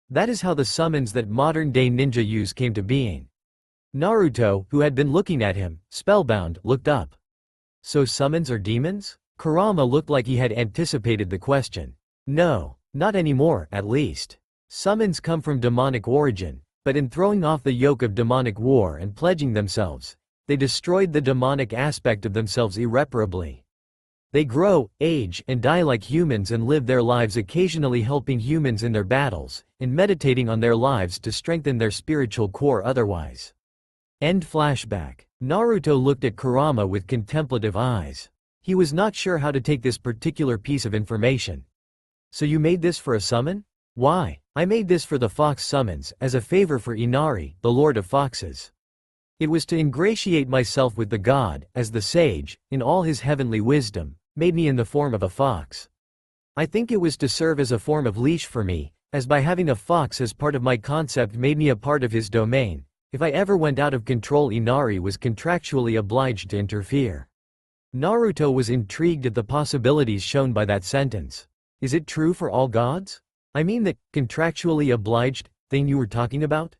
That is how the summons that modern-day ninja use came to being. Naruto, who had been looking at him, spellbound, looked up. So summons are demons? Kurama looked like he had anticipated the question. No, not anymore, at least. Summons come from demonic origin, but in throwing off the yoke of demonic war and pledging themselves, they destroyed the demonic aspect of themselves irreparably. They grow, age, and die like humans and live their lives occasionally helping humans in their battles, and meditating on their lives to strengthen their spiritual core otherwise. End flashback. Naruto looked at Kurama with contemplative eyes. He was not sure how to take this particular piece of information. So you made this for a summon? Why? I made this for the fox summons, as a favor for Inari, the lord of foxes. It was to ingratiate myself with the god, as the sage, in all his heavenly wisdom, made me in the form of a fox. I think it was to serve as a form of leash for me, as by having a fox as part of my concept made me a part of his domain. If I ever went out of control, Inari was contractually obliged to interfere. Naruto was intrigued at the possibilities shown by that sentence. Is it true for all gods? I mean that, contractually obliged, thing you were talking about?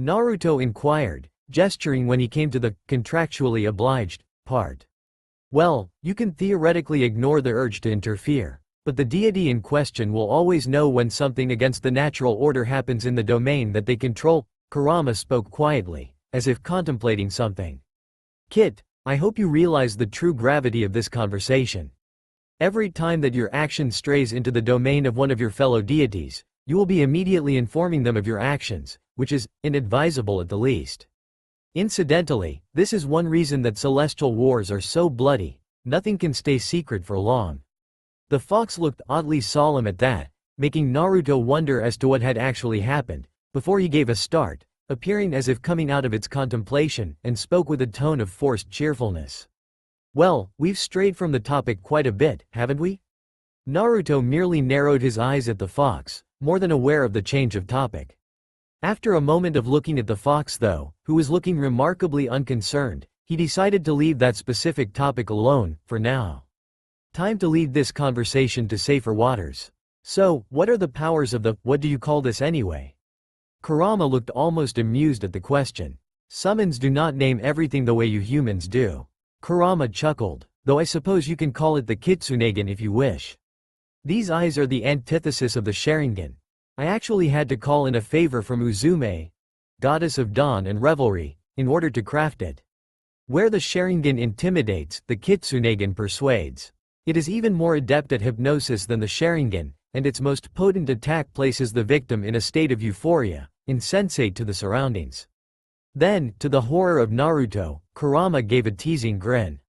Naruto inquired, gesturing when he came to the contractually obliged part. Well, you can theoretically ignore the urge to interfere, but the deity in question will always know when something against the natural order happens in the domain that they control. Kurama spoke quietly, as if contemplating something. Kit, I hope you realize the true gravity of this conversation. Every time that your action strays into the domain of one of your fellow deities, you will be immediately informing them of your actions, which is inadvisable at the least. Incidentally, this is one reason that celestial wars are so bloody. Nothing can stay secret for long. The fox looked oddly solemn at that, making Naruto wonder as to what had actually happened, before he gave a start, appearing as if coming out of its contemplation, and spoke with a tone of forced cheerfulness. Well, we've strayed from the topic quite a bit, haven't we? Naruto merely narrowed his eyes at the fox, more than aware of the change of topic. After a moment of looking at the fox though, who was looking remarkably unconcerned, he decided to leave that specific topic alone, for now. Time to lead this conversation to safer waters. So, what are the powers of the, what do you call this anyway? Kurama looked almost amused at the question. Summons do not name everything the way you humans do. Kurama chuckled, though I suppose you can call it the Kitsunegan if you wish. These eyes are the antithesis of the Sharingan. I actually had to call in a favor from Uzume, goddess of dawn and revelry, in order to craft it. Where the Sharingan intimidates, the Kitsunegan persuades. It is even more adept at hypnosis than the Sharingan, and its most potent attack places the victim in a state of euphoria, insensate to the surroundings. Then, to the horror of Naruto, Kurama gave a teasing grin.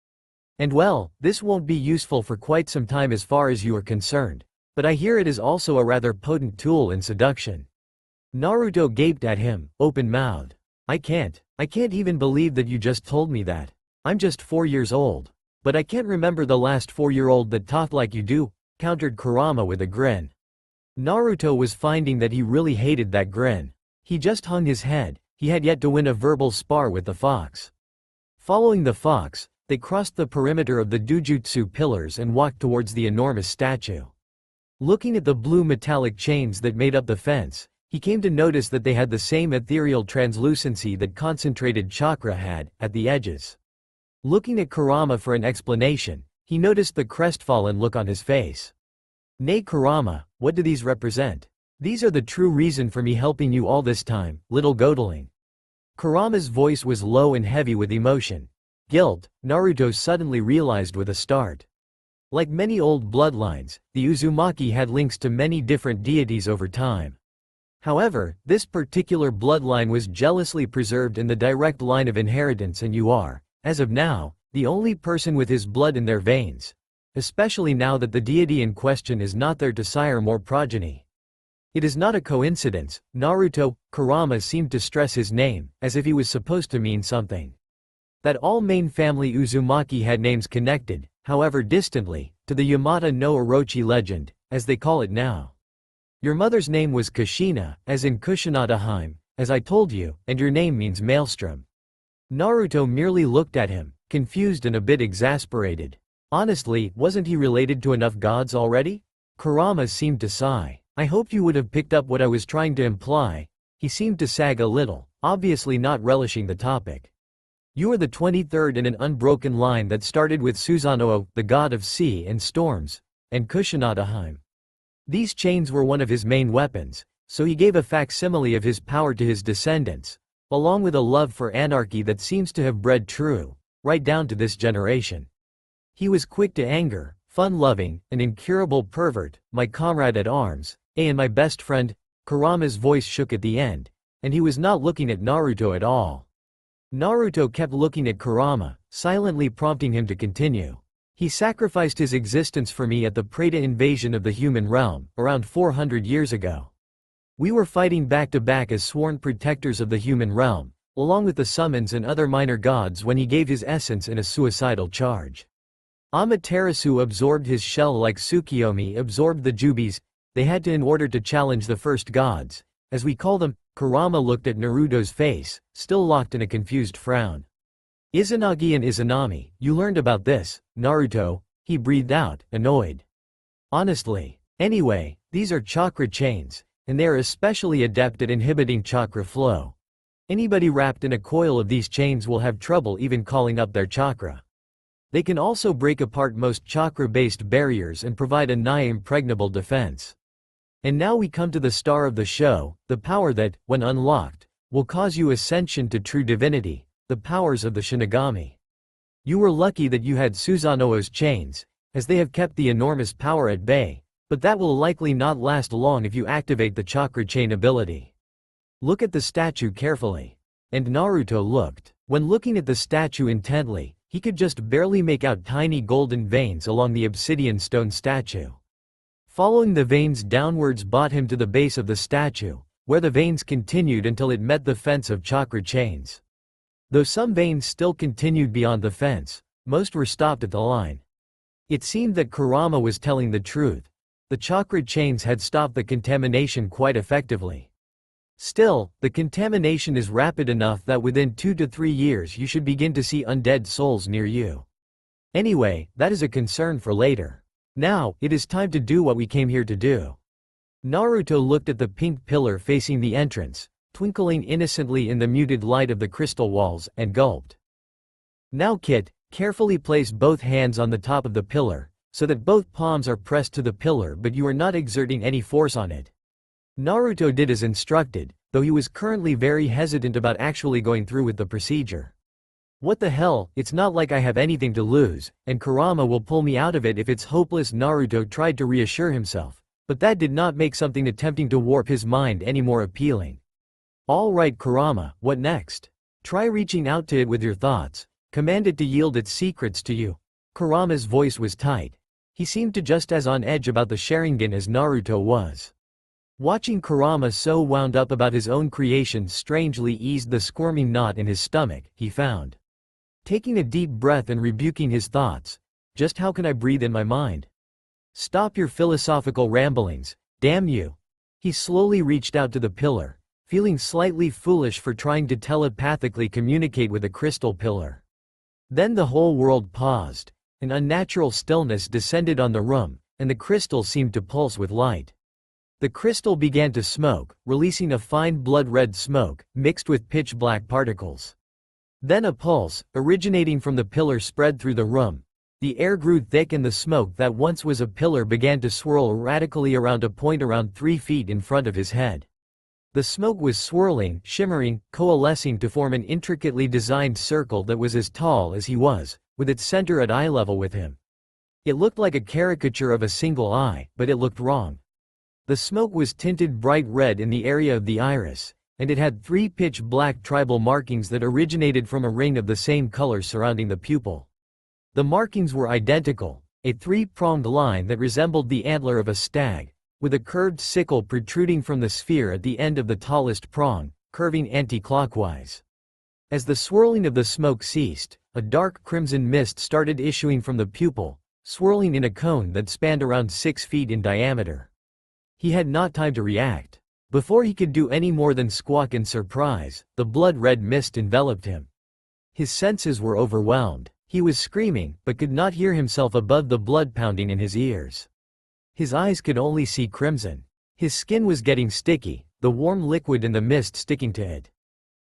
And well, this won't be useful for quite some time as far as you are concerned, but I hear it is also a rather potent tool in seduction. Naruto gaped at him, open-mouthed. I can't even believe that you just told me that. I'm just 4 years old. But I can't remember the last 4-year-old that talked like you do, countered Kurama with a grin. Naruto was finding that he really hated that grin. He just hung his head, he had yet to win a verbal spar with the fox. Following the fox, they crossed the perimeter of the Dujutsu pillars and walked towards the enormous statue. Looking at the blue metallic chains that made up the fence, he came to notice that they had the same ethereal translucency that concentrated chakra had, at the edges. Looking at Kurama for an explanation, he noticed the crestfallen look on his face. Nay Kurama, what do these represent? These are the true reason for me helping you all this time, little Godeling. Kurama's voice was low and heavy with emotion. Guilt, Naruto suddenly realized with a start. Like many old bloodlines, the Uzumaki had links to many different deities over time. However, this particular bloodline was jealously preserved in the direct line of inheritance, and you are, as of now, the only person with his blood in their veins. Especially now that the deity in question is not there to sire more progeny. It is not a coincidence, Naruto. Kurama seemed to stress his name, as if he was supposed to mean something. That all main family Uzumaki had names connected, however distantly, to the Yamata no Orochi legend, as they call it now. Your mother's name was Kushina, as in Kushinadaheim, as I told you, and your name means maelstrom. Naruto merely looked at him, confused and a bit exasperated. Honestly, wasn't he related to enough gods already? Kurama seemed to sigh. I hoped you would have picked up what I was trying to imply. He seemed to sag a little, obviously not relishing the topic. You are the 23rd in an unbroken line that started with Susanoo, the god of sea and storms, and Kushinadaheim. These chains were one of his main weapons, so he gave a facsimile of his power to his descendants, along with a love for anarchy that seems to have bred true, right down to this generation. He was quick to anger, fun-loving, an incurable pervert, my comrade at arms, and my best friend. Kurama's voice shook at the end, and he was not looking at Naruto at all. Naruto kept looking at Kurama, silently prompting him to continue. He sacrificed his existence for me at the Preta invasion of the human realm, around 400 years ago. We were fighting back to back as sworn protectors of the human realm, along with the summons and other minor gods, when he gave his essence in a suicidal charge. Amaterasu absorbed his shell like Tsukiyomi absorbed the Jubis. They had to in order to challenge the first gods, as we call them. Kurama looked at Naruto's face, still locked in a confused frown. Izanagi and Izanami, you learned about this, Naruto, he breathed out, annoyed. Honestly. Anyway, these are chakra chains, and they are especially adept at inhibiting chakra flow. Anybody wrapped in a coil of these chains will have trouble even calling up their chakra. They can also break apart most chakra-based barriers and provide a nigh impregnable defense. And now we come to the star of the show, the power that, when unlocked, will cause you ascension to true divinity, the powers of the Shinigami. You were lucky that you had Susanoo's chains, as they have kept the enormous power at bay, but that will likely not last long if you activate the chakra chain ability. Look at the statue carefully. And Naruto looked. When looking at the statue intently, he could just barely make out tiny golden veins along the obsidian stone statue. Following the veins downwards brought him to the base of the statue, where the veins continued until it met the fence of chakra chains. Though some veins still continued beyond the fence, most were stopped at the line. It seemed that Kurama was telling the truth. The chakra chains had stopped the contamination quite effectively. Still, the contamination is rapid enough that within 2 to 3 years you should begin to see undead souls near you. Anyway, that is a concern for later. Now, it is time to do what we came here to do. Naruto looked at the pink pillar facing the entrance, twinkling innocently in the muted light of the crystal walls, and gulped. Now Kit, carefully place both hands on the top of the pillar, so that both palms are pressed to the pillar but you are not exerting any force on it. Naruto did as instructed, though he was currently very hesitant about actually going through with the procedure. What the hell, it's not like I have anything to lose, and Kurama will pull me out of it if it's hopeless. Naruto tried to reassure himself, but that did not make something attempting to warp his mind any more appealing. Alright Kurama, what next? Try reaching out to it with your thoughts. Command it to yield its secrets to you. Kurama's voice was tight. He seemed to just as on edge about the Sharingan as Naruto was. Watching Kurama so wound up about his own creations strangely eased the squirming knot in his stomach, he found. Taking a deep breath and rebuking his thoughts. Just how can I breathe in my mind? Stop your philosophical ramblings, damn you. He slowly reached out to the pillar, feeling slightly foolish for trying to telepathically communicate with a crystal pillar. Then the whole world paused. An unnatural stillness descended on the room, and the crystal seemed to pulse with light. The crystal began to smoke, releasing a fine blood-red smoke, mixed with pitch-black particles. Then a pulse, originating from the pillar, spread through the room. The air grew thick and the smoke that once was a pillar began to swirl erratically around a point around 3 feet in front of his head. The smoke was swirling, shimmering, coalescing to form an intricately designed circle that was as tall as he was, with its center at eye level with him. It looked like a caricature of a single eye, but it looked wrong. The smoke was tinted bright red in the area of the iris, and it had 3 pitch-black tribal markings that originated from a ring of the same color surrounding the pupil. The markings were identical, a 3-pronged line that resembled the antler of a stag, with a curved sickle protruding from the sphere at the end of the tallest prong, curving anti-clockwise. As the swirling of the smoke ceased, a dark crimson mist started issuing from the pupil, swirling in a cone that spanned around 6 feet in diameter. He had not time to react. Before he could do any more than squawk in surprise, the blood-red mist enveloped him. His senses were overwhelmed. He was screaming, but could not hear himself above the blood pounding in his ears. His eyes could only see crimson. His skin was getting sticky, the warm liquid in the mist sticking to it.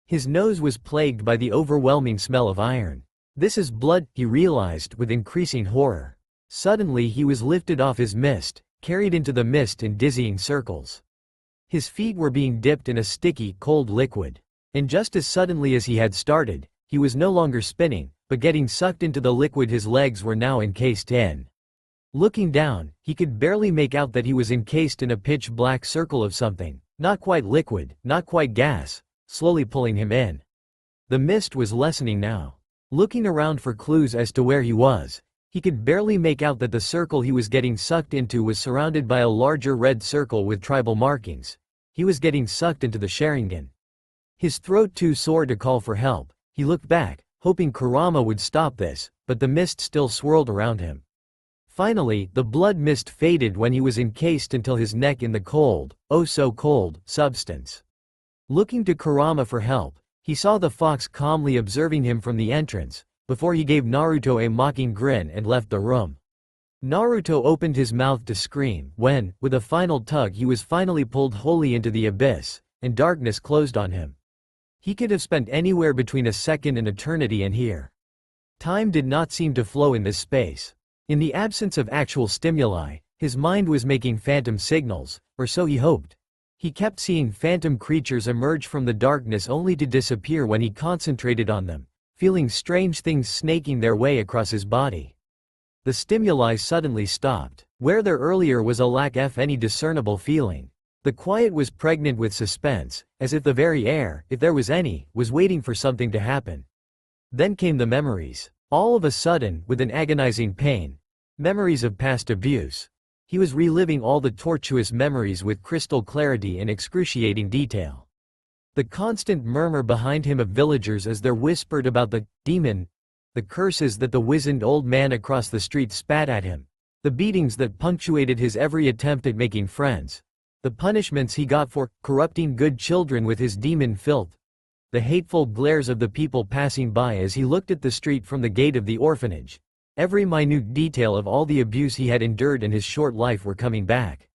His nose was plagued by the overwhelming smell of iron. This is blood, he realized with increasing horror. Suddenly he was lifted off his mist, carried into the mist in dizzying circles. His feet were being dipped in a sticky, cold liquid. And just as suddenly as he had started, he was no longer spinning, but getting sucked into the liquid his legs were now encased in. Looking down, he could barely make out that he was encased in a pitch-black circle of something, not quite liquid, not quite gas, slowly pulling him in. The mist was lessening now. Looking around for clues as to where he was, he could barely make out that the circle he was getting sucked into was surrounded by a larger red circle with tribal markings. He was getting sucked into the Sharingan. His throat too sore to call for help, he looked back, hoping Kurama would stop this, but the mist still swirled around him. Finally, the blood mist faded when he was encased until his neck in the cold, oh so cold, substance. Looking to Kurama for help, he saw the fox calmly observing him from the entrance, before he gave Naruto a mocking grin and left the room. Naruto opened his mouth to scream when, with a final tug, he was finally pulled wholly into the abyss, and darkness closed on him. He could have spent anywhere between a second and eternity, and here. Time did not seem to flow in this space. In the absence of actual stimuli, his mind was making phantom signals, or so he hoped. He kept seeing phantom creatures emerge from the darkness only to disappear when he concentrated on them, feeling strange things snaking their way across his body. The stimuli suddenly stopped. Where there earlier was a lack of any discernible feeling, the quiet was pregnant with suspense, as if the very air, if there was any, was waiting for something to happen. Then came the memories. All of a sudden, with an agonizing pain. Memories of past abuse. He was reliving all the tortuous memories with crystal clarity and excruciating detail. The constant murmur behind him of villagers as they're whispered about the demon, the curses that the wizened old man across the street spat at him, the beatings that punctuated his every attempt at making friends, the punishments he got for corrupting good children with his demon filth, the hateful glares of the people passing by as he looked at the street from the gate of the orphanage. Every minute detail of all the abuse he had endured in his short life were coming back.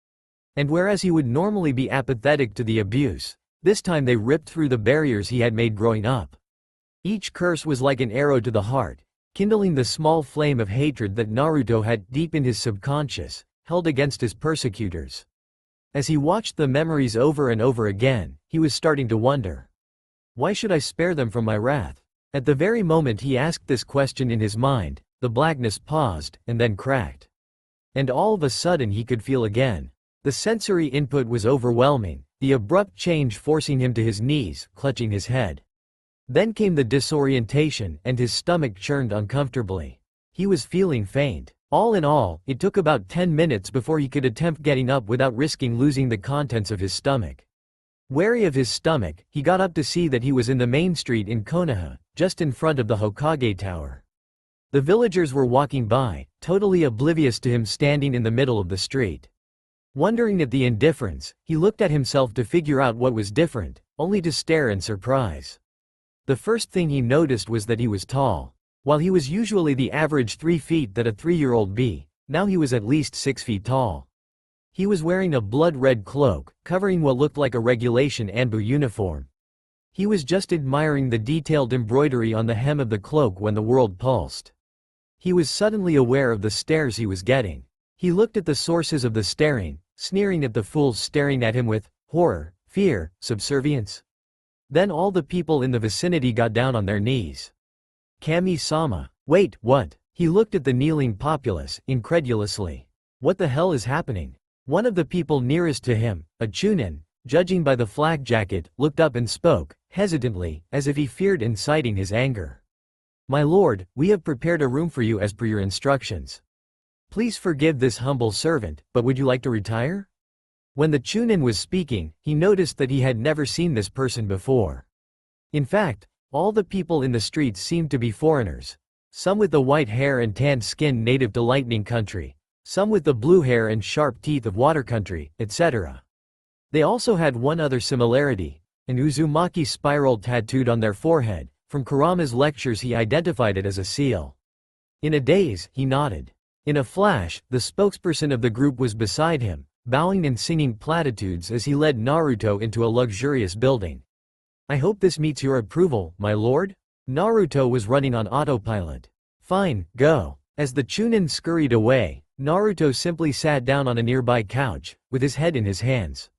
And whereas he would normally be apathetic to the abuse, this time they ripped through the barriers he had made growing up. Each curse was like an arrow to the heart, kindling the small flame of hatred that Naruto had, deep in his subconscious, held against his persecutors. As he watched the memories over and over again, he was starting to wonder. Why should I spare them from my wrath? At the very moment he asked this question in his mind, the blackness paused, and then cracked. And all of a sudden he could feel again. The sensory input was overwhelming, the abrupt change forcing him to his knees, clutching his head. Then came the disorientation, and his stomach churned uncomfortably. He was feeling faint. All in all, it took about 10 minutes before he could attempt getting up without risking losing the contents of his stomach. Wary of his stomach, he got up to see that he was in the main street in Konoha, just in front of the Hokage Tower. The villagers were walking by, totally oblivious to him standing in the middle of the street. Wondering at the indifference, he looked at himself to figure out what was different, only to stare in surprise. The first thing he noticed was that he was tall. While he was usually the average 3 feet that a 3-year-old be, now he was at least 6 feet tall. He was wearing a blood-red cloak, covering what looked like a regulation Anbu uniform. He was just admiring the detailed embroidery on the hem of the cloak when the world pulsed. He was suddenly aware of the stares he was getting. He looked at the sources of the staring, sneering at the fools staring at him with horror, fear, subservience. Then all the people in the vicinity got down on their knees. Kami-sama. Wait, what? He looked at the kneeling populace, incredulously. What the hell is happening? One of the people nearest to him, a Chunin, judging by the flak jacket, looked up and spoke, hesitantly, as if he feared inciting his anger. My lord, we have prepared a room for you as per your instructions. Please forgive this humble servant, but would you like to retire? When the Chunin was speaking, he noticed that he had never seen this person before. In fact, all the people in the streets seemed to be foreigners. Some with the white hair and tanned skin native to Lightning Country, some with the blue hair and sharp teeth of Water Country, etc. They also had one other similarity, an Uzumaki spiral tattooed on their forehead. From Kurama's lectures he identified it as a seal. In a daze, he nodded. In a flash, the spokesperson of the group was beside him, bowing and singing platitudes as he led Naruto into a luxurious building. I hope this meets your approval, my lord? Naruto was running on autopilot. Fine, go. As the Chunin scurried away, Naruto simply sat down on a nearby couch, with his head in his hands.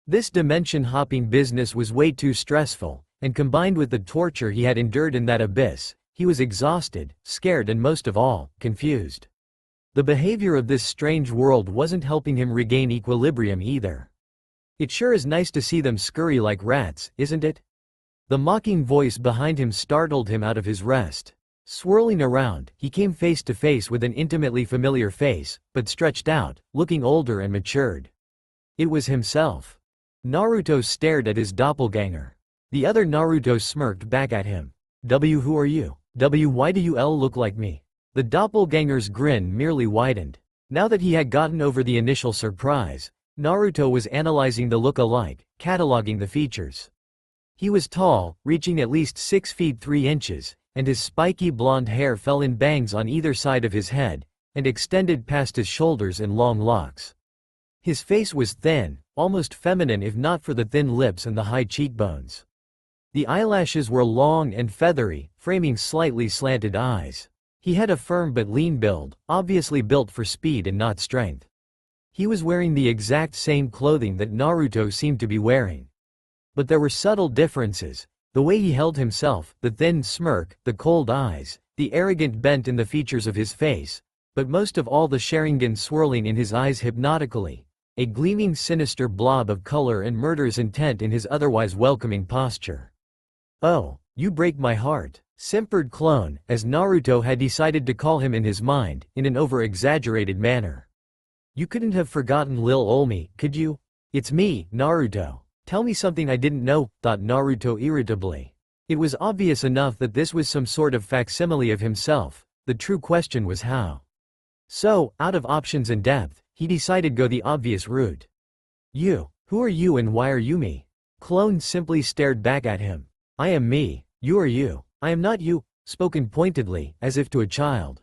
This dimension-hopping business was way too stressful, and combined with the torture he had endured in that abyss, he was exhausted, scared and most of all, confused. The behavior of this strange world wasn't helping him regain equilibrium either. It sure is nice to see them scurry like rats, isn't it? The mocking voice behind him startled him out of his rest. Swirling around, he came face to face with an intimately familiar face, but stretched out, looking older and matured. It was himself. Naruto stared at his doppelganger. The other Naruto smirked back at him. Who are you? Why do you look like me? The doppelganger's grin merely widened. Now that he had gotten over the initial surprise, Naruto was analyzing the look-alike, cataloging the features. He was tall, reaching at least 6 feet 3 inches, and his spiky blonde hair fell in bangs on either side of his head, and extended past his shoulders in long locks. His face was thin, almost feminine if not for the thin lips and the high cheekbones. The eyelashes were long and feathery, framing slightly slanted eyes. He had a firm but lean build, obviously built for speed and not strength. He was wearing the exact same clothing that Naruto seemed to be wearing. But there were subtle differences: the way he held himself, the thin smirk, the cold eyes, the arrogant bent in the features of his face, but most of all the Sharingan swirling in his eyes hypnotically, a gleaming sinister blob of color and murderous intent in his otherwise welcoming posture. "Oh, you break my heart," simpered Clone, as Naruto had decided to call him in his mind, in an over-exaggerated manner. "You couldn't have forgotten Lil Olmi, could you?" "It's me, Naruto. Tell me something I didn't know," thought Naruto irritably. It was obvious enough that this was some sort of facsimile of himself. The true question was how. So, out of options and depth, he decided go the obvious route. "You, who are you and why are you me?" Clone simply stared back at him. "I am me, you are you. I am not you," spoken pointedly, as if to a child.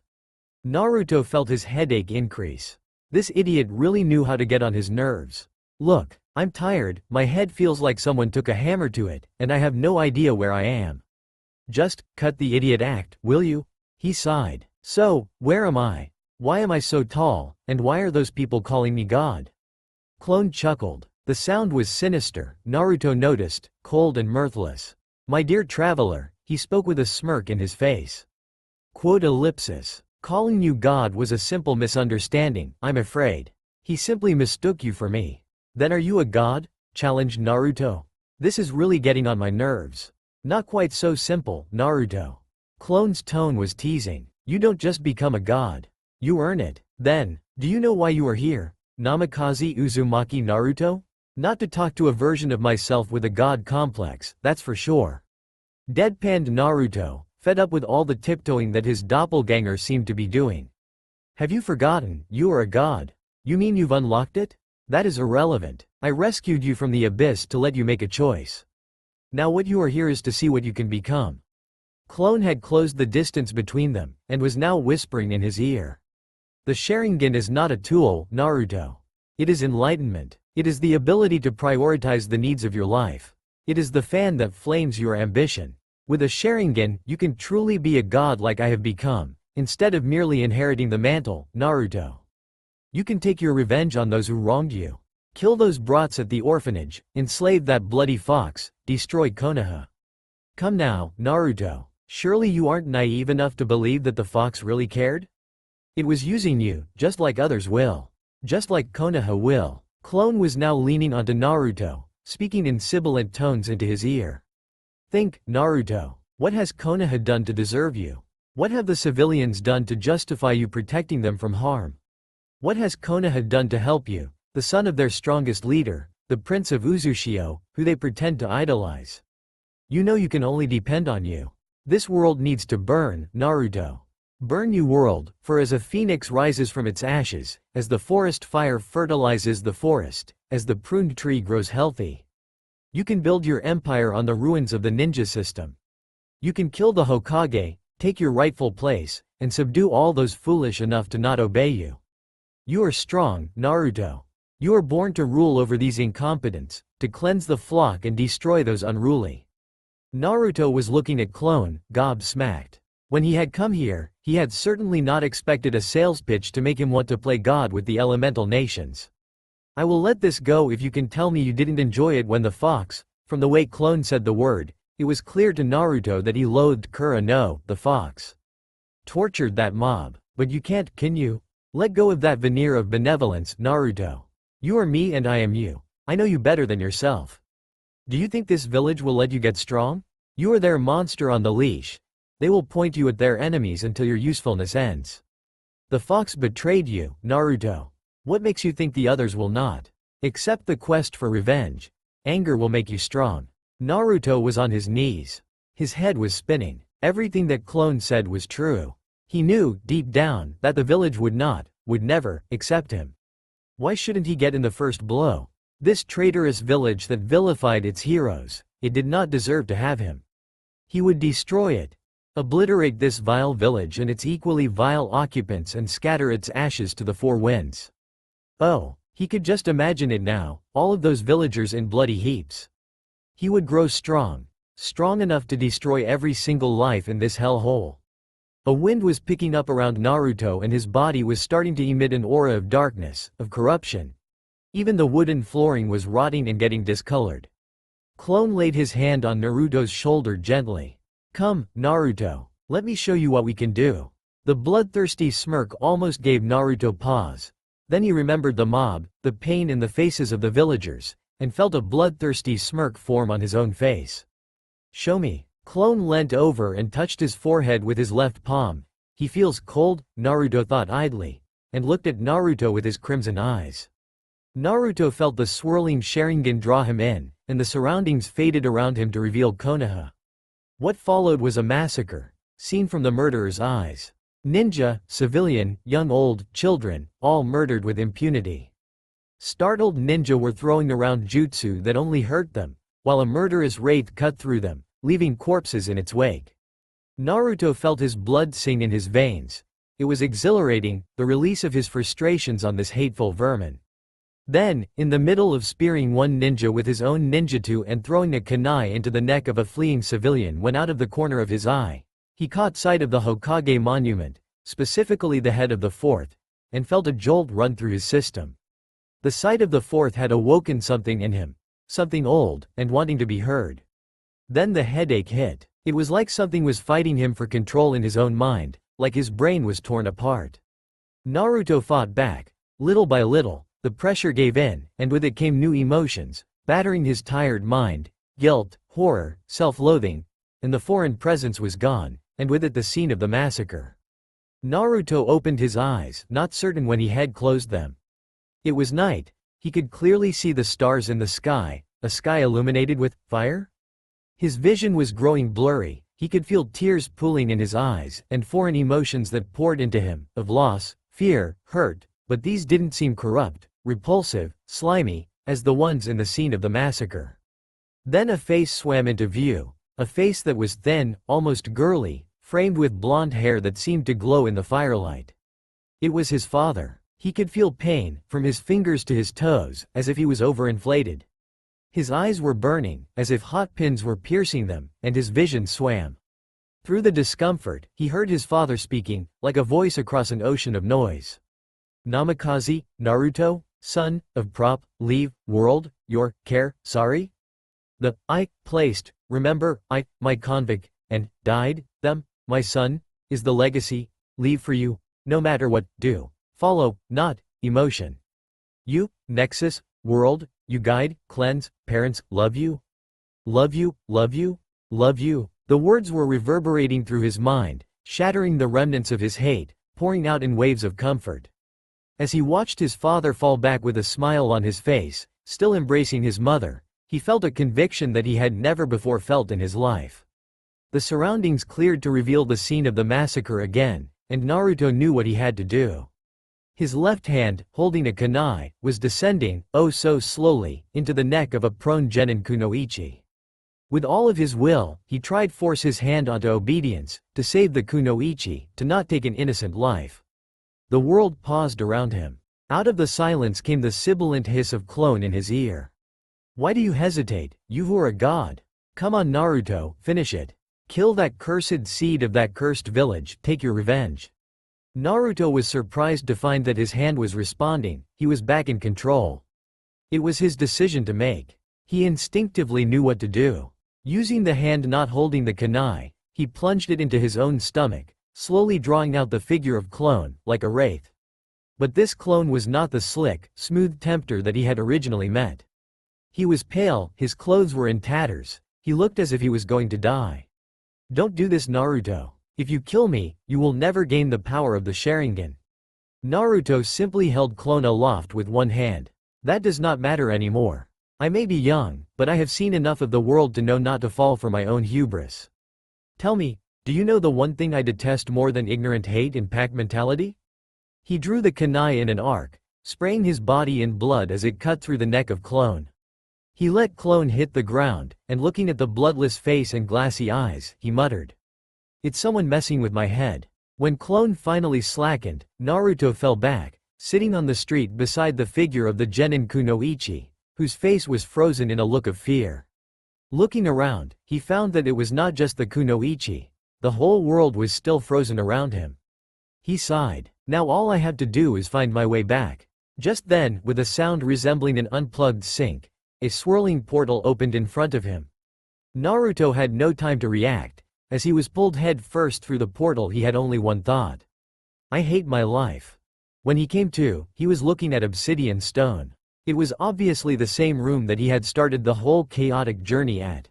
Naruto felt his headache increase. This idiot really knew how to get on his nerves. "Look, I'm tired, my head feels like someone took a hammer to it, and I have no idea where I am." "Just cut the idiot act, will you?" He sighed. "So, where am I? Why am I so tall, and why are those people calling me God?" Clone chuckled. The sound was sinister, Naruto noticed, cold and mirthless. "My dear traveler," he spoke with a smirk in his face. Quote ellipsis. "Calling you God was a simple misunderstanding, I'm afraid. He simply mistook you for me." "Then are you a god?" challenged Naruto. "This is really getting on my nerves." "Not quite so simple, Naruto." Clone's tone was teasing. "You don't just become a god. You earn it. Then, do you know why you are here? Namikaze Uzumaki Naruto? Not to talk to a version of myself with a god complex, that's for sure." Deadpanned Naruto, fed up with all the tiptoeing that his doppelganger seemed to be doing. "Have you forgotten, you are a god? You mean you've unlocked it? That is irrelevant. I rescued you from the abyss to let you make a choice. Now what you are here is to see what you can become." Clone had closed the distance between them, and was now whispering in his ear. "The Sharingan is not a tool, Naruto. It is enlightenment. It is the ability to prioritize the needs of your life. It is the fan that flames your ambition. With a Sharingan, you can truly be a god like I have become, instead of merely inheriting the mantle, Naruto. You can take your revenge on those who wronged you. Kill those brats at the orphanage, enslave that bloody fox, destroy Konoha. Come now, Naruto. Surely you aren't naive enough to believe that the fox really cared? It was using you, just like others will. Just like Konoha will." Clone was now leaning onto Naruto, speaking in sibilant tones into his ear. "Think, Naruto. What has Konoha done to deserve you? What have the civilians done to justify you protecting them from harm? What has Konoha done to help you, the son of their strongest leader, the Prince of Uzushio, who they pretend to idolize? You know you can only depend on you. This world needs to burn, Naruto. Burn you world, for as a phoenix rises from its ashes, as the forest fire fertilizes the forest, as the pruned tree grows healthy. You can build your empire on the ruins of the ninja system. You can kill the Hokage, take your rightful place, and subdue all those foolish enough to not obey you. You are strong, Naruto. You are born to rule over these incompetents, to cleanse the flock and destroy those unruly." Naruto was looking at Clone, gobsmacked. When he had come here, he had certainly not expected a sales pitch to make him want to play God with the elemental nations. "I will let this go if you can tell me you didn't enjoy it when the fox," from the way Clone said the word, it was clear to Naruto that he loathed Kurano, the fox. "Tortured that mob, but you can't, can you? Let go of that veneer of benevolence, Naruto. You are me and I am you. I know you better than yourself. Do you think this village will let you get strong? You are their monster on the leash. They will point you at their enemies until your usefulness ends. The fox betrayed you, Naruto. What makes you think the others will not? Accept the quest for revenge. Anger will make you strong." Naruto was on his knees. His head was spinning. Everything that Clone said was true. He knew, deep down, that the village would never, accept him. Why shouldn't he get in the first blow? This traitorous village that vilified its heroes, it did not deserve to have him. He would destroy it. Obliterate this vile village and its equally vile occupants and scatter its ashes to the four winds. Oh, he could just imagine it now, all of those villagers in bloody heaps. He would grow strong, strong enough to destroy every single life in this hellhole. A wind was picking up around Naruto and his body was starting to emit an aura of darkness, of corruption. Even the wooden flooring was rotting and getting discolored. Clone laid his hand on Naruto's shoulder gently. "Come, Naruto, let me show you what we can do." The bloodthirsty smirk almost gave Naruto pause. Then he remembered the mob, the pain in the faces of the villagers, and felt a bloodthirsty smirk form on his own face. "Show me." Clone leant over and touched his forehead with his left palm. "He feels cold," Naruto thought idly, and looked at Naruto with his crimson eyes. Naruto felt the swirling Sharingan draw him in, and the surroundings faded around him to reveal Konoha. What followed was a massacre, seen from the murderer's eyes. Ninja, civilian, young old, children, all murdered with impunity. Startled ninja were throwing around jutsu that only hurt them, while a murderous wraith cut through them, leaving corpses in its wake. Naruto felt his blood sing in his veins. It was exhilarating, the release of his frustrations on this hateful vermin. Then, in the middle of spearing one ninja with his own ninjutsu and throwing a kunai into the neck of a fleeing civilian when out of the corner of his eye, he caught sight of the Hokage monument, specifically the head of the fourth, and felt a jolt run through his system. The sight of the fourth had awoken something in him, something old, and wanting to be heard. Then the headache hit. It was like something was fighting him for control in his own mind, like his brain was torn apart. Naruto fought back. Little by little, the pressure gave in, and with it came new emotions, battering his tired mind: guilt, horror, self-loathing, and the foreign presence was gone, and with it the scene of the massacre. Naruto opened his eyes, not certain when he had closed them. It was night. He could clearly see the stars in the sky, a sky illuminated with fire? His vision was growing blurry. He could feel tears pooling in his eyes, and foreign emotions that poured into him, of loss, fear, hurt, but these didn't seem corrupt, repulsive, slimy, as the ones in the scene of the massacre. Then a face swam into view, a face that was thin, almost girly, framed with blonde hair that seemed to glow in the firelight. It was his father. He could feel pain, from his fingers to his toes, as if he was overinflated. His eyes were burning, as if hot pins were piercing them, and his vision swam. Through the discomfort, he heard his father speaking, like a voice across an ocean of noise. "Namikaze, Naruto, son, of leave, world, your, care, sorry? The, I, placed, remember, my convict, and, died, them, my son, is the legacy, leave for you, no matter what, do, follow, not, emotion. You, nexus, world, you guide, cleanse, parents, love you. Love you, love you, love you." The words were reverberating through his mind, shattering the remnants of his hate, pouring out in waves of comfort. As he watched his father fall back with a smile on his face, still embracing his mother, he felt a conviction that he had never before felt in his life. The surroundings cleared to reveal the scene of the massacre again, and Naruto knew what he had to do. His left hand, holding a kunai, was descending, oh so slowly, into the neck of a prone genin kunoichi. With all of his will, he tried force his hand onto obedience, to save the kunoichi, to not take an innocent life. The world paused around him. Out of the silence came the sibilant hiss of Clone in his ear. "Why do you hesitate, you who are a god? Come on Naruto, finish it. Kill that cursed seed of that cursed village, take your revenge." Naruto was surprised to find that his hand was responding. He was back in control. It was his decision to make. He instinctively knew what to do. Using the hand not holding the kunai, he plunged it into his own stomach, slowly drawing out the figure of Clone, like a wraith. But this Clone was not the slick, smooth tempter that he had originally met. He was pale, his clothes were in tatters, he looked as if he was going to die. "Don't do this Naruto. If you kill me, you will never gain the power of the Sharingan." Naruto simply held Clone aloft with one hand. "That does not matter anymore. I may be young, but I have seen enough of the world to know not to fall for my own hubris. Tell me, do you know the one thing I detest more than ignorant hate and pack mentality?" He drew the kunai in an arc, spraying his body in blood as it cut through the neck of Clone. He let Clone hit the ground, and looking at the bloodless face and glassy eyes, he muttered, It's someone messing with my head. When Clone finally slackened, Naruto fell back, sitting on the street beside the figure of the genin Kunoichi, whose face was frozen in a look of fear. Looking around, he found that it was not just the Kunoichi. The whole world was still frozen around him. He sighed. Now all I have to do is find my way back. Just then, with a sound resembling an unplugged sink, a swirling portal opened in front of him. Naruto had no time to react. As he was pulled head first through the portal, he had only one thought. I hate my life. When he came to, he was looking at obsidian stone. It was obviously the same room that he had started the whole chaotic journey at.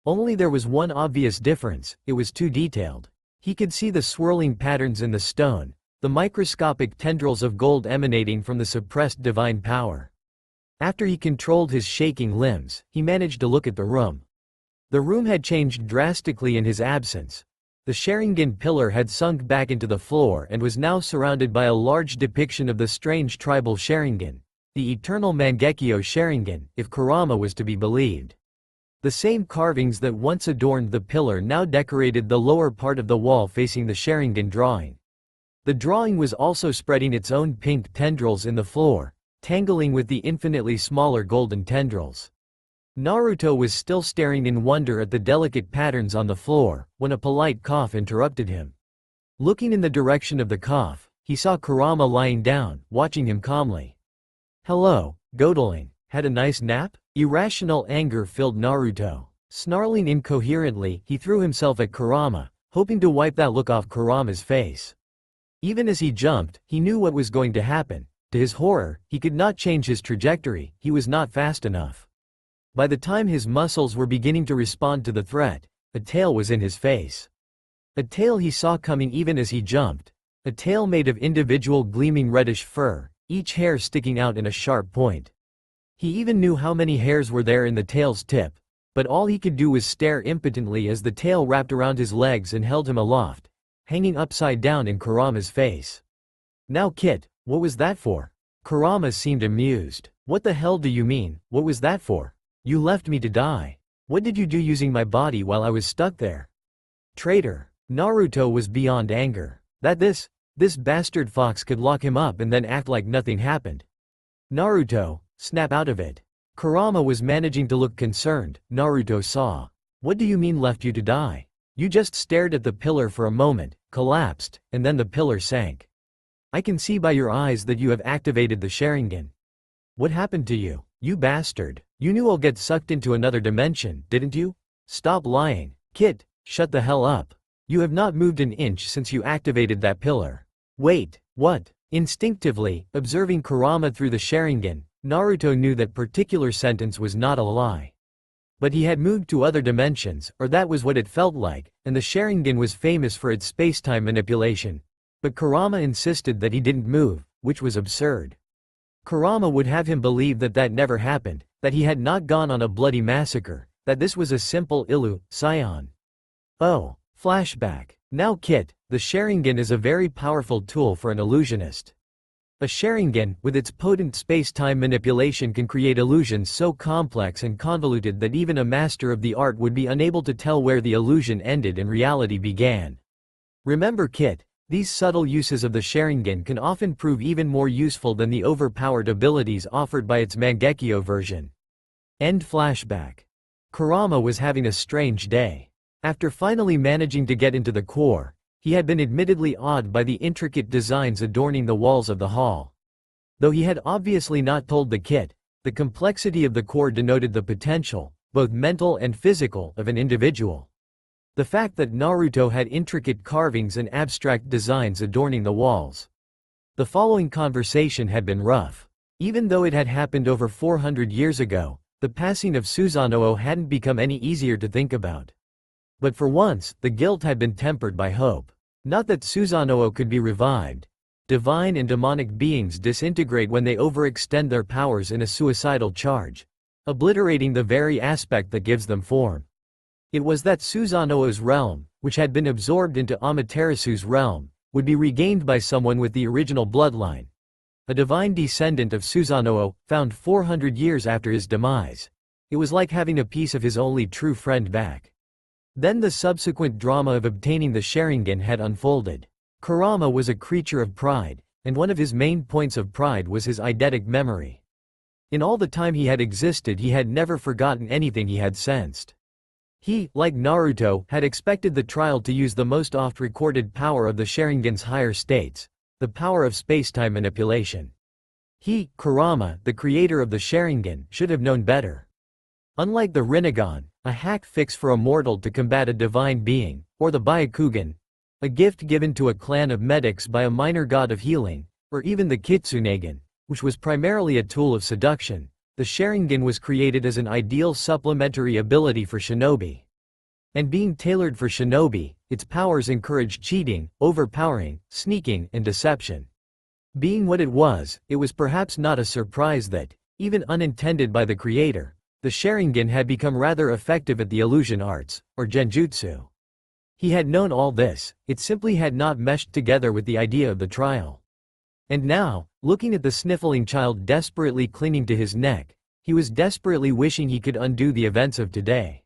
Only there was one obvious difference: it was too detailed. He could see the swirling patterns in the stone, the microscopic tendrils of gold emanating from the suppressed divine power. After he controlled his shaking limbs, he managed to look at the room. The room had changed drastically in his absence. The Sharingan pillar had sunk back into the floor and was now surrounded by a large depiction of the strange tribal Sharingan, the eternal Mangekyo Sharingan, if Kurama was to be believed. The same carvings that once adorned the pillar now decorated the lower part of the wall facing the Sharingan drawing. The drawing was also spreading its own pink tendrils in the floor, tangling with the infinitely smaller golden tendrils. Naruto was still staring in wonder at the delicate patterns on the floor, when a polite cough interrupted him. Looking in the direction of the cough, he saw Kurama lying down, watching him calmly. Hello, Godeling. Had a nice nap? Irrational anger filled Naruto. Snarling incoherently, he threw himself at Kurama, hoping to wipe that look off Kurama's face. Even as he jumped, he knew what was going to happen. To his horror, he could not change his trajectory. He was not fast enough. By the time his muscles were beginning to respond to the threat, a tail was in his face. A tail he saw coming even as he jumped. A tail made of individual gleaming reddish fur, each hair sticking out in a sharp point. He even knew how many hairs were there in the tail's tip, but all he could do was stare impotently as the tail wrapped around his legs and held him aloft, hanging upside down in Kurama's face. Now Kit, what was that for? Kurama seemed amused. What the hell do you mean, what was that for? You left me to die. What did you do using my body while I was stuck there? Traitor. Naruto was beyond anger. That this bastard fox could lock him up and then act like nothing happened. Naruto, snap out of it. Kurama was managing to look concerned. Naruto saw. What do you mean left you to die? You just stared at the pillar for a moment, collapsed, and then the pillar sank. I can see by your eyes that you have activated the Sharingan. What happened to you? You bastard. You knew I'll get sucked into another dimension, didn't you? Stop lying. Kit, shut the hell up. You have not moved an inch since you activated that pillar. Wait, what? Instinctively, observing Kurama through the Sharingan, Naruto knew that particular sentence was not a lie. But he had moved to other dimensions, or that was what it felt like, and the Sharingan was famous for its spacetime manipulation. But Kurama insisted that he didn't move, which was absurd. Kurama would have him believe that that never happened, that he had not gone on a bloody massacre, that this was a simple illusion. Oh, flashback. Now Kit, the Sharingan is a very powerful tool for an illusionist. A Sharingan, with its potent space-time manipulation, can create illusions so complex and convoluted that even a master of the art would be unable to tell where the illusion ended and reality began. Remember Kit, these subtle uses of the Sharingan can often prove even more useful than the overpowered abilities offered by its Mangekyo version. End flashback. Kurama was having a strange day. After finally managing to get into the core, he had been admittedly awed by the intricate designs adorning the walls of the hall. Though he had obviously not told the Kit, the complexity of the core denoted the potential, both mental and physical, of an individual. The fact that Naruto had intricate carvings and abstract designs adorning the walls. The following conversation had been rough. Even though it had happened over 400 years ago, the passing of Susanoo hadn't become any easier to think about. But for once, the guilt had been tempered by hope. Not that Susanoo could be revived. Divine and demonic beings disintegrate when they overextend their powers in a suicidal charge, obliterating the very aspect that gives them form. It was that Susanoo's realm, which had been absorbed into Amaterasu's realm, would be regained by someone with the original bloodline. A divine descendant of Susanoo, found 400 years after his demise. It was like having a piece of his only true friend back. Then the subsequent drama of obtaining the Sharingan had unfolded. Kurama was a creature of pride, and one of his main points of pride was his eidetic memory. In all the time he had existed, he had never forgotten anything he had sensed. He, like Naruto, had expected the trial to use the most oft-recorded power of the Sharingan's higher states, the power of space-time manipulation. He, Kurama, the creator of the Sharingan, should have known better. Unlike the Rinnegan, a hack fix for a mortal to combat a divine being, or the Byakugan, a gift given to a clan of medics by a minor god of healing, or even the Kitsunegan, which was primarily a tool of seduction, the Sharingan was created as an ideal supplementary ability for shinobi. And being tailored for shinobi, its powers encouraged cheating, overpowering, sneaking, and deception. Being what it was perhaps not a surprise that, even unintended by the creator, the Sharingan had become rather effective at the illusion arts, or genjutsu. He had known all this, it simply had not meshed together with the idea of the trial. And now, looking at the sniffling child desperately clinging to his neck, he was desperately wishing he could undo the events of today.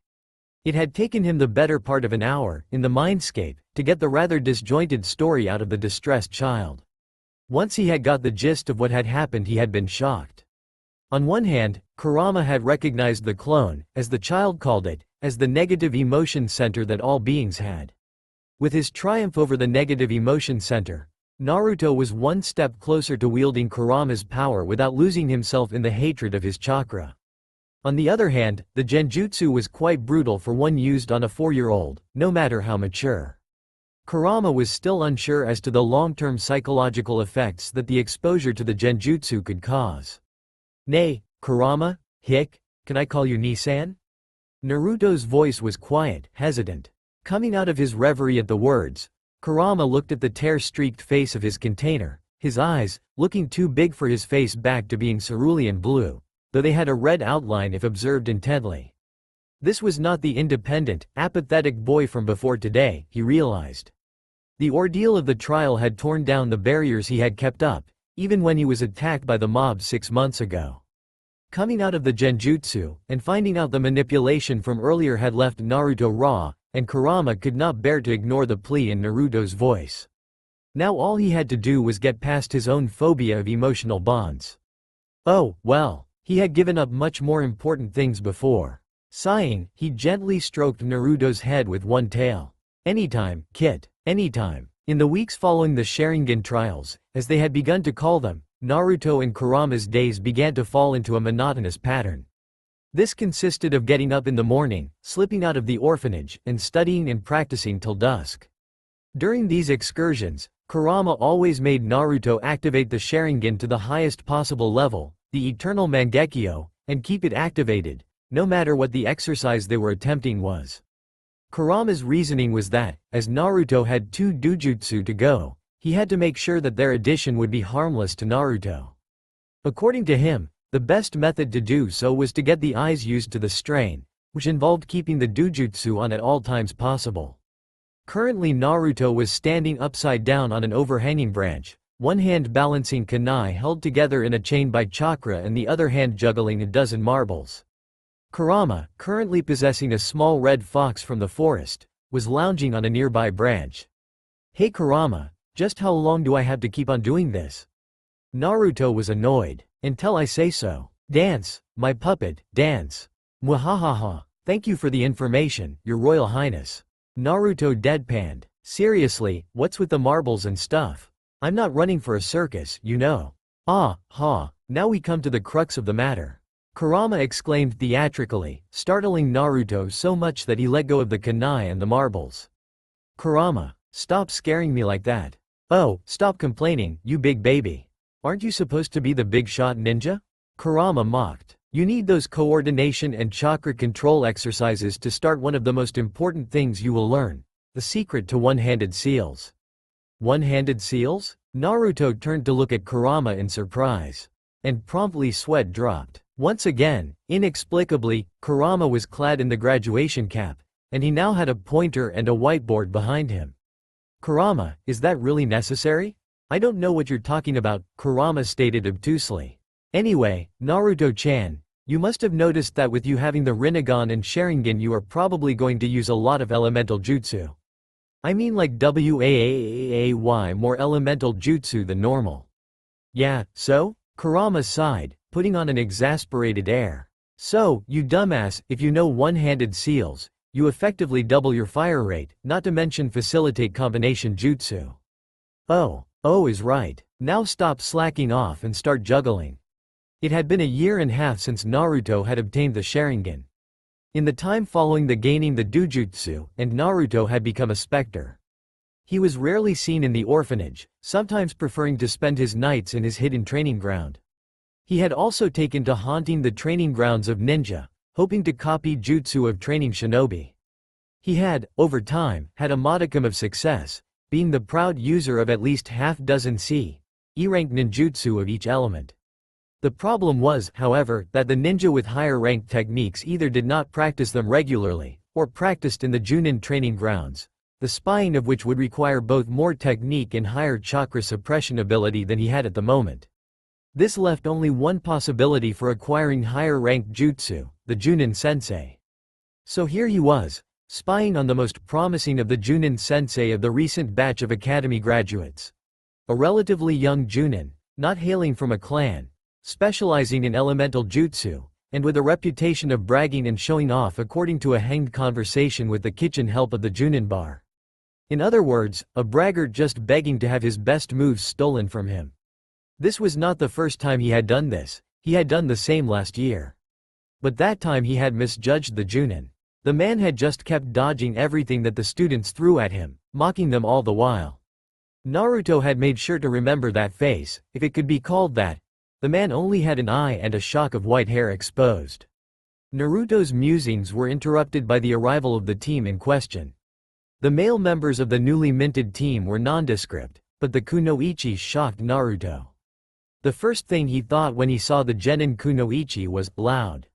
It had taken him the better part of an hour, in the mindscape, to get the rather disjointed story out of the distressed child. Once he had got the gist of what had happened, he had been shocked. On one hand, Kurama had recognized the clone, as the child called it, as the negative emotion center that all beings had. With his triumph over the negative emotion center, Naruto was one step closer to wielding Kurama's power without losing himself in the hatred of his chakra. On the other hand, the genjutsu was quite brutal for one used on a 4-year-old, no matter how mature. Kurama was still unsure as to the long-term psychological effects that the exposure to the genjutsu could cause. "Nay, Kurama, can I call you Nisan?" Naruto's voice was quiet, hesitant. Coming out of his reverie at the words, Kurama looked at the tear-streaked face of his container, his eyes, looking too big for his face back to being cerulean blue, though they had a red outline if observed intently. This was not the independent, apathetic boy from before today, he realized. The ordeal of the trial had torn down the barriers he had kept up, even when he was attacked by the mob 6 months ago. Coming out of the genjutsu, and finding out the manipulation from earlier had left Naruto raw, and Kurama could not bear to ignore the plea in Naruto's voice. Now all he had to do was get past his own phobia of emotional bonds. Oh, well, he had given up much more important things before. Sighing, he gently stroked Naruto's head with one tail. "Anytime, Kit, anytime." In the weeks following the Sharingan trials, as they had begun to call them, Naruto and Kurama's days began to fall into a monotonous pattern. This consisted of getting up in the morning, slipping out of the orphanage, and studying and practicing till dusk. During these excursions, Kurama always made Naruto activate the Sharingan to the highest possible level, the eternal Mangekyo, and keep it activated, no matter what the exercise they were attempting was. Kurama's reasoning was that, as Naruto had 2 dojutsu to go, he had to make sure that their addition would be harmless to Naruto. According to him, the best method to do so was to get the eyes used to the strain, which involved keeping the dojutsu on at all times possible. Currently Naruto was standing upside down on an overhanging branch, one hand balancing kunai held together in a chain by chakra and the other hand juggling a dozen marbles. Kurama, currently possessing a small red fox from the forest, was lounging on a nearby branch. "Hey Kurama, just how long do I have to keep on doing this?" Naruto was annoyed. "Until I say so. Dance, my puppet, dance." "Mwahahaha, thank you for the information, Your Royal Highness." Naruto deadpanned. "Seriously, what's with the marbles and stuff? I'm not running for a circus, you know." Now we come to the crux of the matter," Kurama exclaimed theatrically, startling Naruto so much that he let go of the kunai and the marbles. "Kurama, stop scaring me like that. Oh, stop complaining, you big baby. Aren't you supposed to be the big shot ninja?" Kurama mocked. "You need those coordination and chakra control exercises to start one of the most important things you will learn, the secret to one-handed seals." "One-handed seals?" Naruto turned to look at Kurama in surprise. And promptly sweat dropped. Once again, inexplicably, Kurama was clad in the graduation cap, and he now had a pointer and a whiteboard behind him. "Kurama, is that really necessary?" "I don't know what you're talking about," Kurama stated obtusely. "Anyway, Naruto-chan, You must have noticed that with you having the Rinnegan and Sharingan you are probably going to use a lot of elemental jutsu. I mean like WAAAY more elemental jutsu than normal. Yeah, so? Kurama sighed, putting on an exasperated air. So, you dumbass, if you know one-handed seals, you effectively double your fire rate, not to mention facilitate combination jutsu. Oh is right. Now stop slacking off and start juggling. It had been a year and a half since Naruto had obtained the Sharingan. In the time following the gaining the Dojutsu, and Naruto had become a specter. He was rarely seen in the orphanage, sometimes preferring to spend his nights in his hidden training ground. He had also taken to haunting the training grounds of ninja, hoping to copy jutsu of training shinobi. He had, over time, had a modicum of success, being the proud user of at least half-dozen E-rank ninjutsu of each element. The problem was, however, that the ninja with higher-ranked techniques either did not practice them regularly, or practiced in the Junin training grounds, the spying of which would require both more technique and higher chakra suppression ability than he had at the moment. This left only one possibility for acquiring higher-ranked jutsu, the Junin sensei. So here he was, spying on the most promising of the Junin sensei of the recent batch of academy graduates. A relatively young Junin, not hailing from a clan, specializing in elemental jutsu, and with a reputation of bragging and showing off according to a hanged conversation with the kitchen help of the Junin bar. In other words, a braggart just begging to have his best moves stolen from him. This was not the first time he had done this, he had done the same last year. But that time he had misjudged the Junin. The man had just kept dodging everything that the students threw at him, mocking them all the while. Naruto had made sure to remember that face, if it could be called that. The man only had an eye and a shock of white hair exposed. Naruto's musings were interrupted by the arrival of the team in question. The male members of the newly minted team were nondescript, but the kunoichi shocked Naruto. The first thing he thought when he saw the genin kunoichi was loud.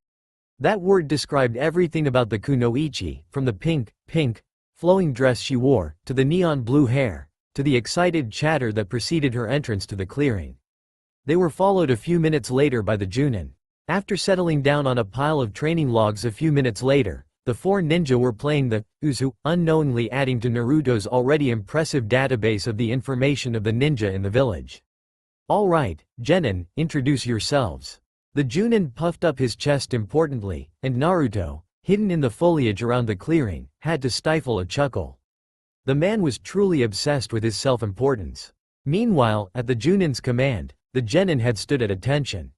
That word described everything about the kunoichi, from the pink, flowing dress she wore, to the neon blue hair, to the excited chatter that preceded her entrance to the clearing. They were followed a few minutes later by the Junin. After settling down on a pile of training logs a few minutes later, the four ninja were playing the Uzu, unknowingly adding to Naruto's already impressive database of the information of the ninja in the village. All right, Genin, introduce yourselves. The Junin puffed up his chest importantly, and Naruto, hidden in the foliage around the clearing, had to stifle a chuckle. The man was truly obsessed with his self-importance. Meanwhile, at the Junin's command, the genin had stood at attention.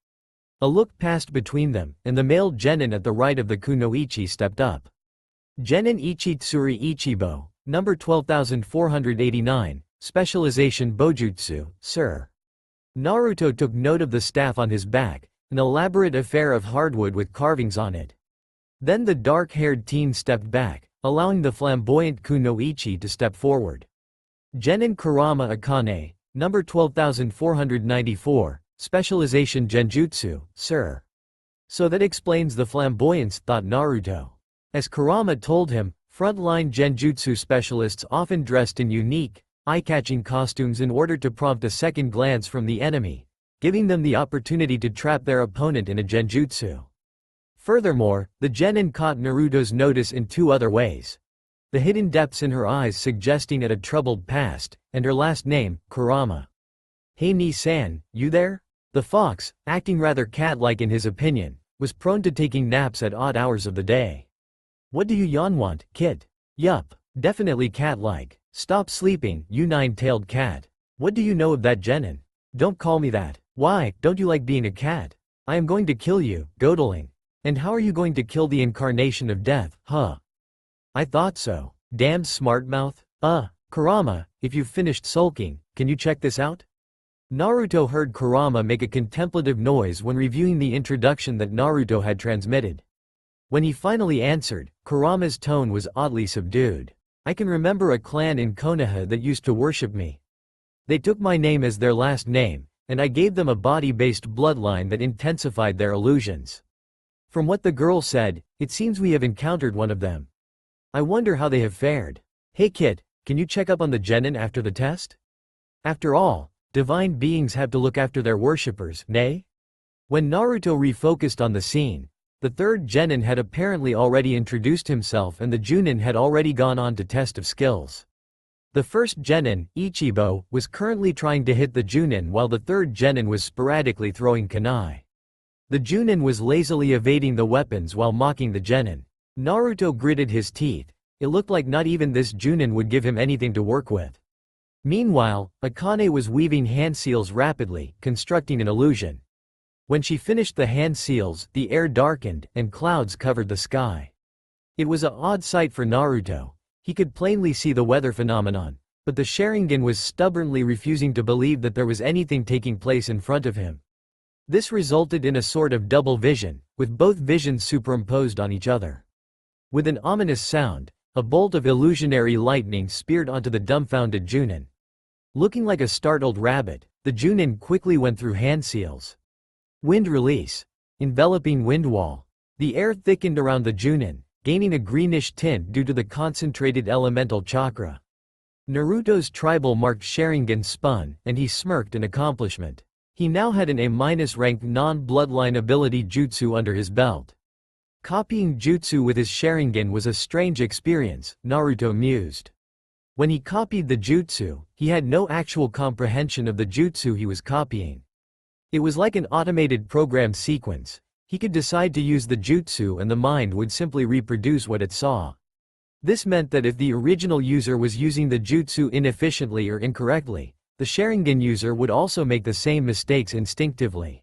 A look passed between them, and the male genin at the right of the kunoichi stepped up. Genin Ichitsuri Ichibo, number 12489, specialization Bojutsu, sir. Naruto took note of the staff on his back, an elaborate affair of hardwood with carvings on it. Then the dark-haired teen stepped back, allowing the flamboyant kunoichi to step forward. Genin Kurama Akane, number 12494, specialization Genjutsu, sir. So that explains the flamboyance, thought Naruto. As Kurama told him, frontline Genjutsu specialists often dressed in unique, eye-catching costumes in order to prompt a second glance from the enemy, giving them the opportunity to trap their opponent in a Genjutsu. Furthermore, the genin caught Naruto's notice in two other ways. The hidden depths in her eyes suggesting a troubled past, and her last name, Kurama. Hey Ni-san, you there? The fox, acting rather cat-like in his opinion, was prone to taking naps at odd hours of the day. What do you yawn want, kid? Yup, definitely cat-like. Stop sleeping, you nine-tailed cat. What do you know of that genin? Don't call me that. Why, don't you like being a cat? I am going to kill you, Godling. And how are you going to kill the incarnation of death, huh? I thought so. Damned smartmouth. Kurama, if you've finished sulking, can you check this out? Naruto heard Kurama make a contemplative noise when reviewing the introduction that Naruto had transmitted. When he finally answered, Kurama's tone was oddly subdued. I can remember a clan in Konoha that used to worship me. They took my name as their last name, and I gave them a body-based bloodline that intensified their illusions. From what the girl said, it seems we have encountered one of them. I wonder how they have fared. Hey kid, can you check up on the genin after the test? After all, divine beings have to look after their worshippers, nay? When Naruto refocused on the scene, the third genin had apparently already introduced himself and the Junin had already gone on to test of skills. The first genin, Ichibo, was currently trying to hit the Junin while the third genin was sporadically throwing kunai. The Junin was lazily evading the weapons while mocking the genin. Naruto gritted his teeth. It looked like not even this Junin would give him anything to work with. Meanwhile, Akane was weaving hand seals rapidly, constructing an illusion. When she finished the hand seals, the air darkened, and clouds covered the sky. It was an odd sight for Naruto. He could plainly see the weather phenomenon, but the Sharingan was stubbornly refusing to believe that there was anything taking place in front of him. This resulted in a sort of double vision, with both visions superimposed on each other. With an ominous sound, a bolt of illusionary lightning speared onto the dumbfounded Junin. Looking like a startled rabbit, the Junin quickly went through hand seals. Wind release. Enveloping wind wall. The air thickened around the Junin, gaining a greenish tint due to the concentrated elemental chakra. Naruto's tribal marked Sharingan spun, and he smirked in accomplishment. He now had an A-ranked non-bloodline ability jutsu under his belt. Copying jutsu with his Sharingan was a strange experience, Naruto mused. When he copied the jutsu, he had no actual comprehension of the jutsu he was copying. It was like an automated programmed sequence. He could decide to use the jutsu and the mind would simply reproduce what it saw. This meant that if the original user was using the jutsu inefficiently or incorrectly, the Sharingan user would also make the same mistakes instinctively.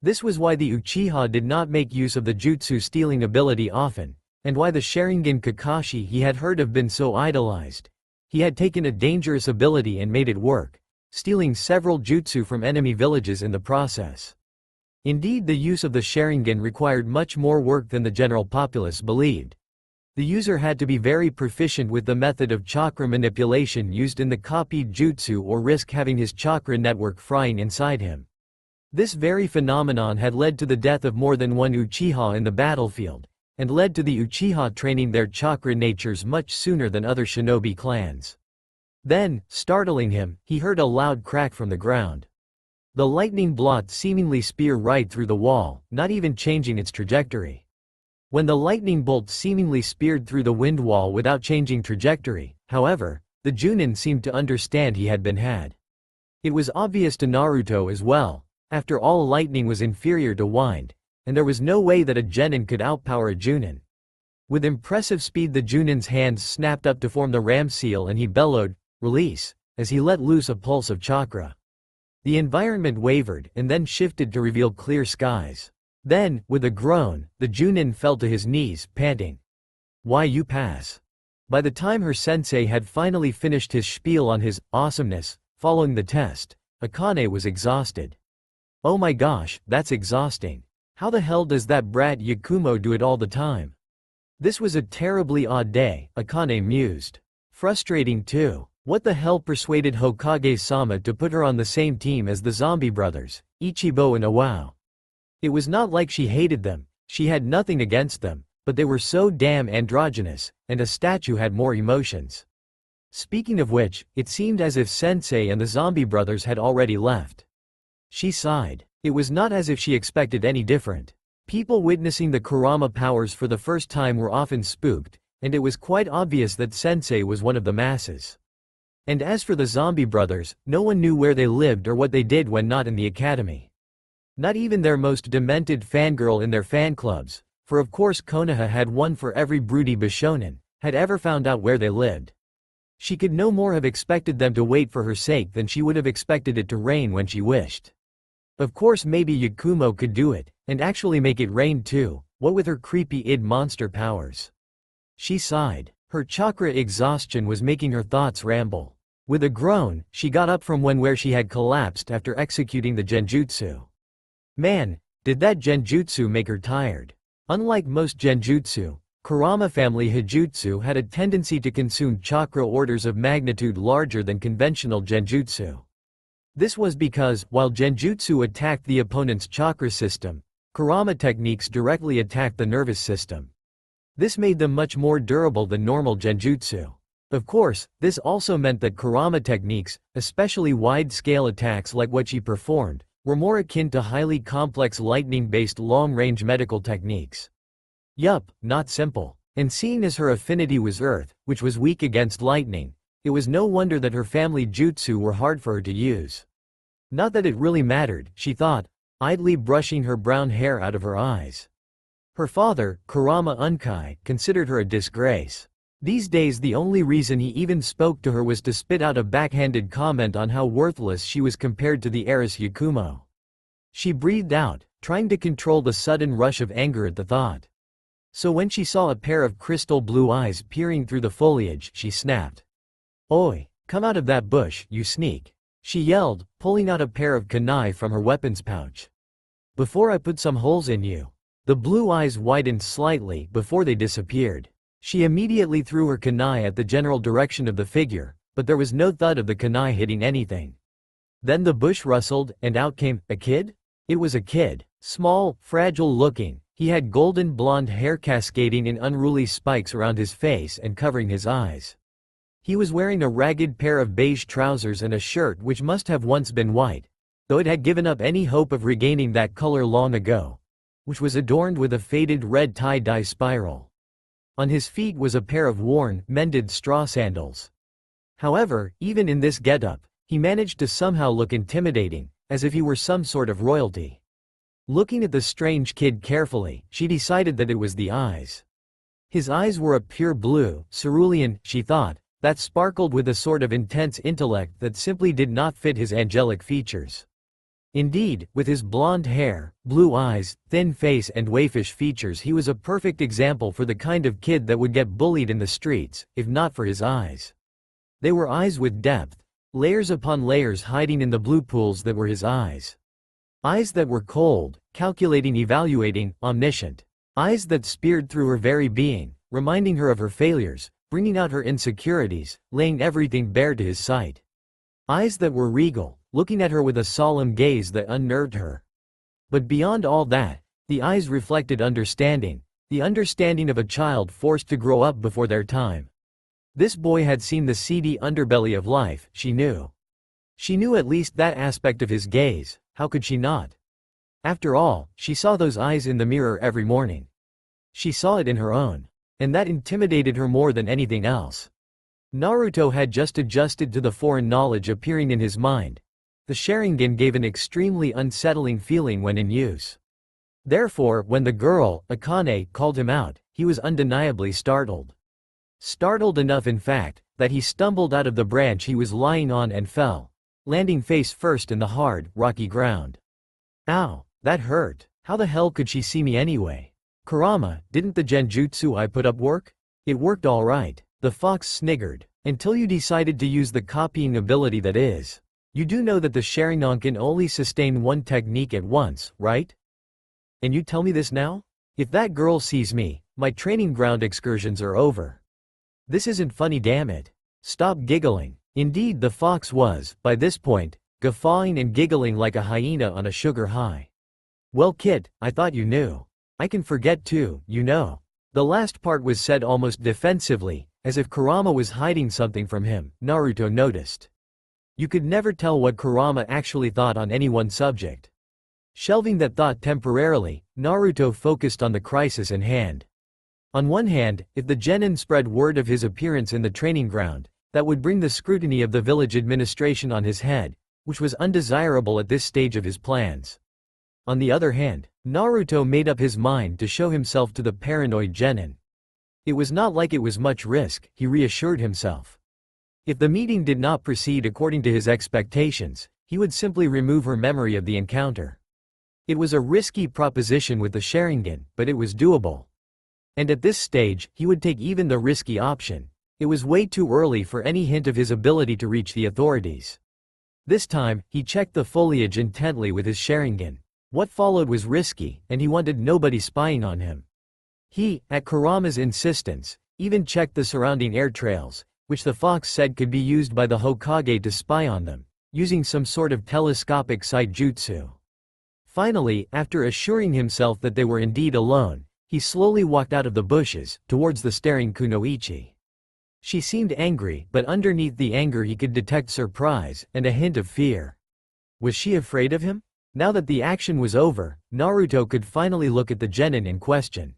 This was why the Uchiha did not make use of the jutsu stealing ability often, and why the Sharingan Kakashi he had heard of been so idolized. He had taken a dangerous ability and made it work, stealing several jutsu from enemy villages in the process. Indeed, the use of the Sharingan required much more work than the general populace believed. The user had to be very proficient with the method of chakra manipulation used in the copied jutsu or risk having his chakra network frying inside him. This very phenomenon had led to the death of more than one Uchiha in the battlefield, and led to the Uchiha training their chakra natures much sooner than other shinobi clans. Then, startling him, he heard a loud crack from the ground. The lightning blot seemingly spear right through the wall, not even changing its trajectory. When the lightning bolt seemingly speared through the wind wall without changing trajectory, however, the Junin seemed to understand he had been had. It was obvious to Naruto as well. After all, lightning was inferior to wind, and there was no way that a genin could outpower a Junin. With impressive speed, the Junin's hands snapped up to form the ram seal and he bellowed, "Release," as he let loose a pulse of chakra. The environment wavered and then shifted to reveal clear skies. Then, with a groan, the Junin fell to his knees, panting. "Why you pass?" By the time her sensei had finally finished his spiel on his awesomeness, following the test, Akane was exhausted. "Oh my gosh, that's exhausting. How the hell does that brat Yakumo do it all the time?" This was a terribly odd day, Akane mused. Frustrating too. What the hell persuaded Hokage-sama to put her on the same team as the zombie brothers, Ichibo and Iwao? It was not like she hated them, she had nothing against them, but they were so damn androgynous, and a statue had more emotions. Speaking of which, it seemed as if Sensei and the zombie brothers had already left. She sighed. It was not as if she expected any different. People witnessing the Kurama powers for the first time were often spooked, and it was quite obvious that Sensei was one of the masses. And as for the zombie brothers, no one knew where they lived or what they did when not in the academy. Not even their most demented fangirl in their fan clubs, for of course Konoha had one for every broody Bishonen, had ever found out where they lived. She could no more have expected them to wait for her sake than she would have expected it to rain when she wished. Of course maybe Yakumo could do it, and actually make it rain too, what with her creepy id monster powers. She sighed. Her chakra exhaustion was making her thoughts ramble. With a groan, she got up from where she had collapsed after executing the genjutsu. Man, did that genjutsu make her tired. Unlike most genjutsu, Kurama family Hijutsu had a tendency to consume chakra orders of magnitude larger than conventional genjutsu. This was because, while genjutsu attacked the opponent's chakra system, Kurama techniques directly attacked the nervous system. This made them much more durable than normal genjutsu. Of course, this also meant that Kurama techniques, especially wide-scale attacks like what she performed, were more akin to highly complex lightning-based long-range medical techniques. Yup, not simple. And seeing as her affinity was earth, which was weak against lightning, it was no wonder that her family jutsu were hard for her to use. Not that it really mattered, she thought, idly brushing her brown hair out of her eyes. Her father, Kurama Unkai, considered her a disgrace. These days the only reason he even spoke to her was to spit out a backhanded comment on how worthless she was compared to the heiress Yakumo. She breathed out, trying to control the sudden rush of anger at the thought. So when she saw a pair of crystal blue eyes peering through the foliage, she snapped. "Oi, come out of that bush, you sneak," she yelled, pulling out a pair of kunai from her weapons pouch. "Before I put some holes in you." The blue eyes widened slightly before they disappeared. She immediately threw her kunai at the general direction of the figure, but there was no thud of the kunai hitting anything. Then the bush rustled, and out came a kid? It was a kid, small, fragile-looking. He had golden blonde hair cascading in unruly spikes around his face and covering his eyes. He was wearing a ragged pair of beige trousers and a shirt which must have once been white, though it had given up any hope of regaining that color long ago, which was adorned with a faded red tie-dye spiral. On his feet was a pair of worn, mended straw sandals. However, even in this getup, he managed to somehow look intimidating, as if he were some sort of royalty. Looking at the strange kid carefully, she decided that it was the eyes. His eyes were a pure blue, cerulean, she thought, that sparkled with a sort of intense intellect that simply did not fit his angelic features. Indeed, with his blonde hair, blue eyes, thin face and waifish features, he was a perfect example for the kind of kid that would get bullied in the streets, if not for his eyes. They were eyes with depth, layers upon layers hiding in the blue pools that were his eyes. Eyes that were cold, calculating, evaluating, omniscient. Eyes that speared through her very being, reminding her of her failures, bringing out her insecurities, laying everything bare to his sight. Eyes that were regal, looking at her with a solemn gaze that unnerved her. But beyond all that, the eyes reflected understanding, the understanding of a child forced to grow up before their time. This boy had seen the seedy underbelly of life, she knew. She knew at least that aspect of his gaze. How could she not? After all, she saw those eyes in the mirror every morning. She saw it in her own. And that intimidated her more than anything else. Naruto had just adjusted to the foreign knowledge appearing in his mind. The Sharingan gave an extremely unsettling feeling when in use. Therefore, when the girl, Akane, called him out, he was undeniably startled. Startled enough, in fact, that he stumbled out of the branch he was lying on and fell, landing face first in the hard, rocky ground. Ow, that hurt. How the hell could she see me anyway? Kurama, didn't the genjutsu I put up work? It worked all right. The fox sniggered. Until you decided to use the copying ability that is. You do know that the Sharingan can only sustain one technique at once, right? And you tell me this now? If that girl sees me, my training ground excursions are over. This isn't funny, damn it. Stop giggling. Indeed, the fox was, by this point, guffawing and giggling like a hyena on a sugar high. Well, kid, I thought you knew. I can forget too, you know. The last part was said almost defensively, as if Kurama was hiding something from him, Naruto noticed. You could never tell what Kurama actually thought on any one subject. Shelving that thought temporarily, Naruto focused on the crisis in hand. On one hand, if the genin spread word of his appearance in the training ground, that would bring the scrutiny of the village administration on his head, which was undesirable at this stage of his plans. On the other hand, Naruto made up his mind to show himself to the paranoid genin. It was not like it was much risk, he reassured himself. If the meeting did not proceed according to his expectations, he would simply remove her memory of the encounter. It was a risky proposition with the Sharingan, but it was doable. And at this stage, he would take even the risky option. It was way too early for any hint of his ability to reach the authorities. This time, he checked the foliage intently with his Sharingan. What followed was risky, and he wanted nobody spying on him. He, at Kurama's insistence, even checked the surrounding air trails, which the fox said could be used by the Hokage to spy on them, using some sort of telescopic sight jutsu. Finally, after assuring himself that they were indeed alone, he slowly walked out of the bushes, towards the staring kunoichi. She seemed angry, but underneath the anger he could detect surprise, and a hint of fear. Was she afraid of him? Now that the action was over, Naruto could finally look at the genin in question.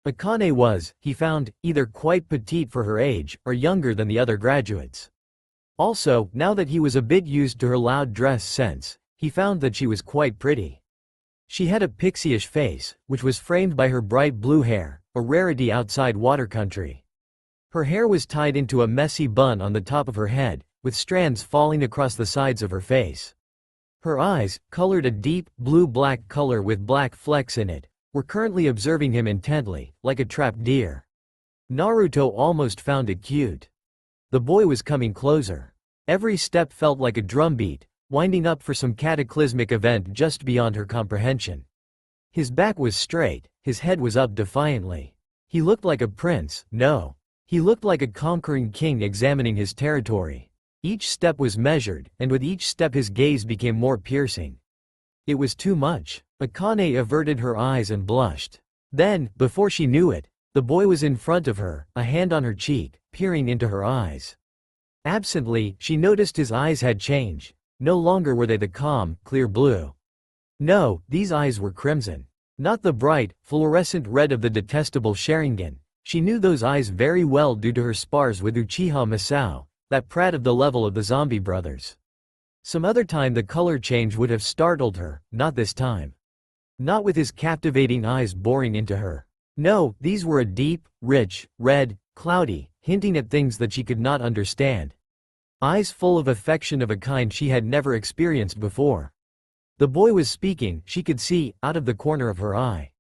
Akane was, he found, either quite petite for her age, or younger than the other graduates. Also, now that he was a bit used to her loud dress sense, he found that she was quite pretty. She had a pixie-ish face, which was framed by her bright blue hair, a rarity outside water country. Her hair was tied into a messy bun on the top of her head, with strands falling across the sides of her face. Her eyes, colored a deep, blue-black color with black flecks in it, were currently observing him intently, like a trapped deer. Naruto almost found it cute. The boy was coming closer. Every step felt like a drumbeat, winding up for some cataclysmic event just beyond her comprehension. His back was straight, his head was up defiantly. He looked like a prince, no. He looked like a conquering king examining his territory. Each step was measured, and with each step his gaze became more piercing. It was too much. Akane averted her eyes and blushed. Then, before she knew it, the boy was in front of her, a hand on her cheek, peering into her eyes. Absently, she noticed his eyes had changed. No longer were they the calm, clear blue. No, these eyes were crimson. Not the bright, fluorescent red of the detestable Sharingan. She knew those eyes very well due to her spars with Uchiha Masao, that prat of the level of the zombie brothers. Some other time the color change would have startled her, not this time. Not with his captivating eyes boring into her. No, these were a deep, rich, red, cloudy, hinting at things that she could not understand. Eyes full of affection of a kind she had never experienced before. The boy was speaking, she could see, out of the corner of her eye.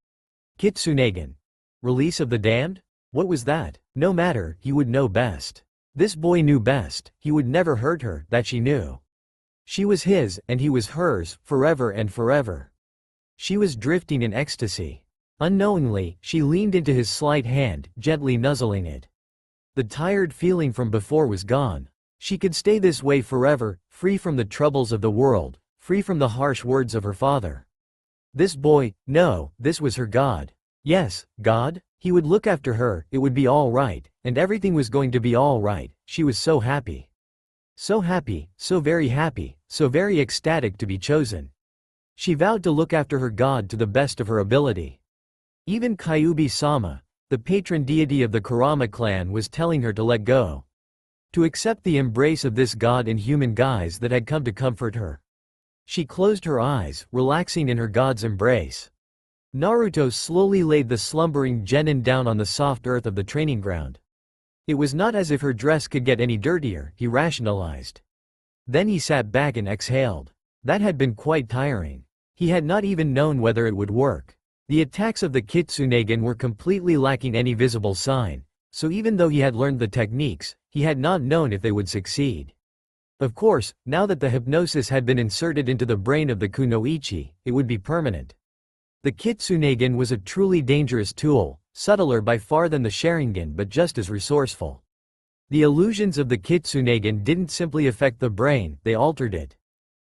Kitsunegan. Release of the damned? What was that? No matter, he would know best. This boy knew best, he would never hurt her, that she knew. She was his, and he was hers, forever and forever. She was drifting in ecstasy. Unknowingly, she leaned into his slight hand, gently nuzzling it. The tired feeling from before was gone. She could stay this way forever, free from the troubles of the world, free from the harsh words of her father. This boy, no, this was her God. Yes, God? He would look after her, it would be all right, and everything was going to be all right. She was so happy. So happy, so very ecstatic to be chosen. She vowed to look after her God to the best of her ability. Even Kyuubi-sama, the patron deity of the Kurama clan, was telling her to let go. To accept the embrace of this God in human guise that had come to comfort her. She closed her eyes, relaxing in her God's embrace. Naruto slowly laid the slumbering genin down on the soft earth of the training ground. It was not as if her dress could get any dirtier, he rationalized. Then he sat back and exhaled. That had been quite tiring. He had not even known whether it would work. The attacks of the Kitsunegan were completely lacking any visible sign, so even though he had learned the techniques, he had not known if they would succeed. Of course, now that the hypnosis had been inserted into the brain of the kunoichi, it would be permanent. The Kitsunegan was a truly dangerous tool, subtler by far than the Sharingan but just as resourceful. The illusions of the Kitsunegan didn't simply affect the brain, they altered it.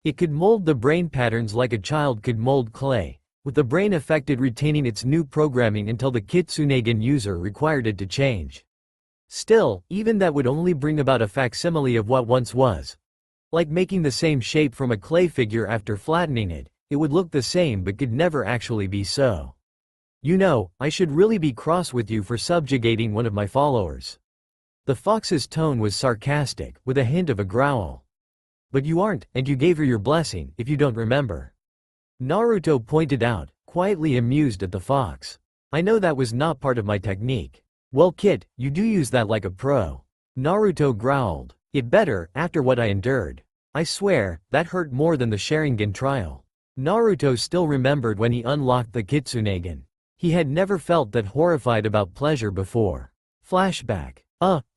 It could mold the brain patterns like a child could mold clay, with the brain affected retaining its new programming until the Kitsunegan user required it to change. Still, even that would only bring about a facsimile of what once was. Like making the same shape from a clay figure after flattening it, it would look the same but could never actually be so. You know, I should really be cross with you for subjugating one of my followers. The fox's tone was sarcastic, with a hint of a growl. But you aren't, and you gave her your blessing, if you don't remember. Naruto pointed out, quietly amused at the fox. I know that was not part of my technique. Well Kit, you do use that like a pro. Naruto growled. It better, after what I endured. I swear, that hurt more than the Sharingan trial. Naruto still remembered when he unlocked the Kitsunegan. He had never felt that horrified about pleasure before. Flashback.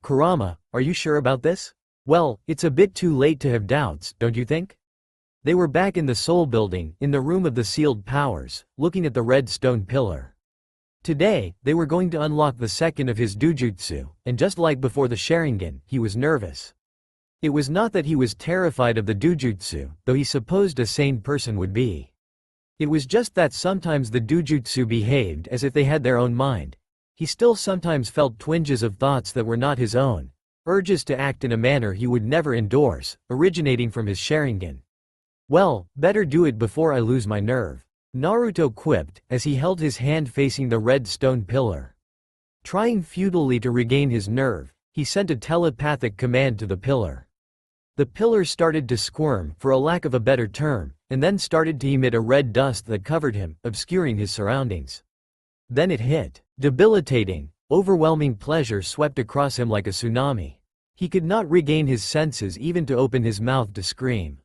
Kurama, are you sure about this? Well, it's a bit too late to have doubts, don't you think? They were back in the Soul Building, in the room of the sealed powers, looking at the red stone pillar. Today, they were going to unlock the second of his dujutsu, and just like before the Sharingan, he was nervous. It was not that he was terrified of the dujutsu, though he supposed a sane person would be. It was just that sometimes the dujutsu behaved as if they had their own mind. He still sometimes felt twinges of thoughts that were not his own, urges to act in a manner he would never endorse, originating from his Sharingan. Well, better do it before I lose my nerve, Naruto quipped as he held his hand facing the red stone pillar. Trying futilely to regain his nerve, he sent a telepathic command to the pillar. The pillar started to squirm, for a lack of a better term, and then started to emit a red dust that covered him, obscuring his surroundings. Then it hit. Debilitating, overwhelming pleasure swept across him like a tsunami. He could not regain his senses even to open his mouth to scream.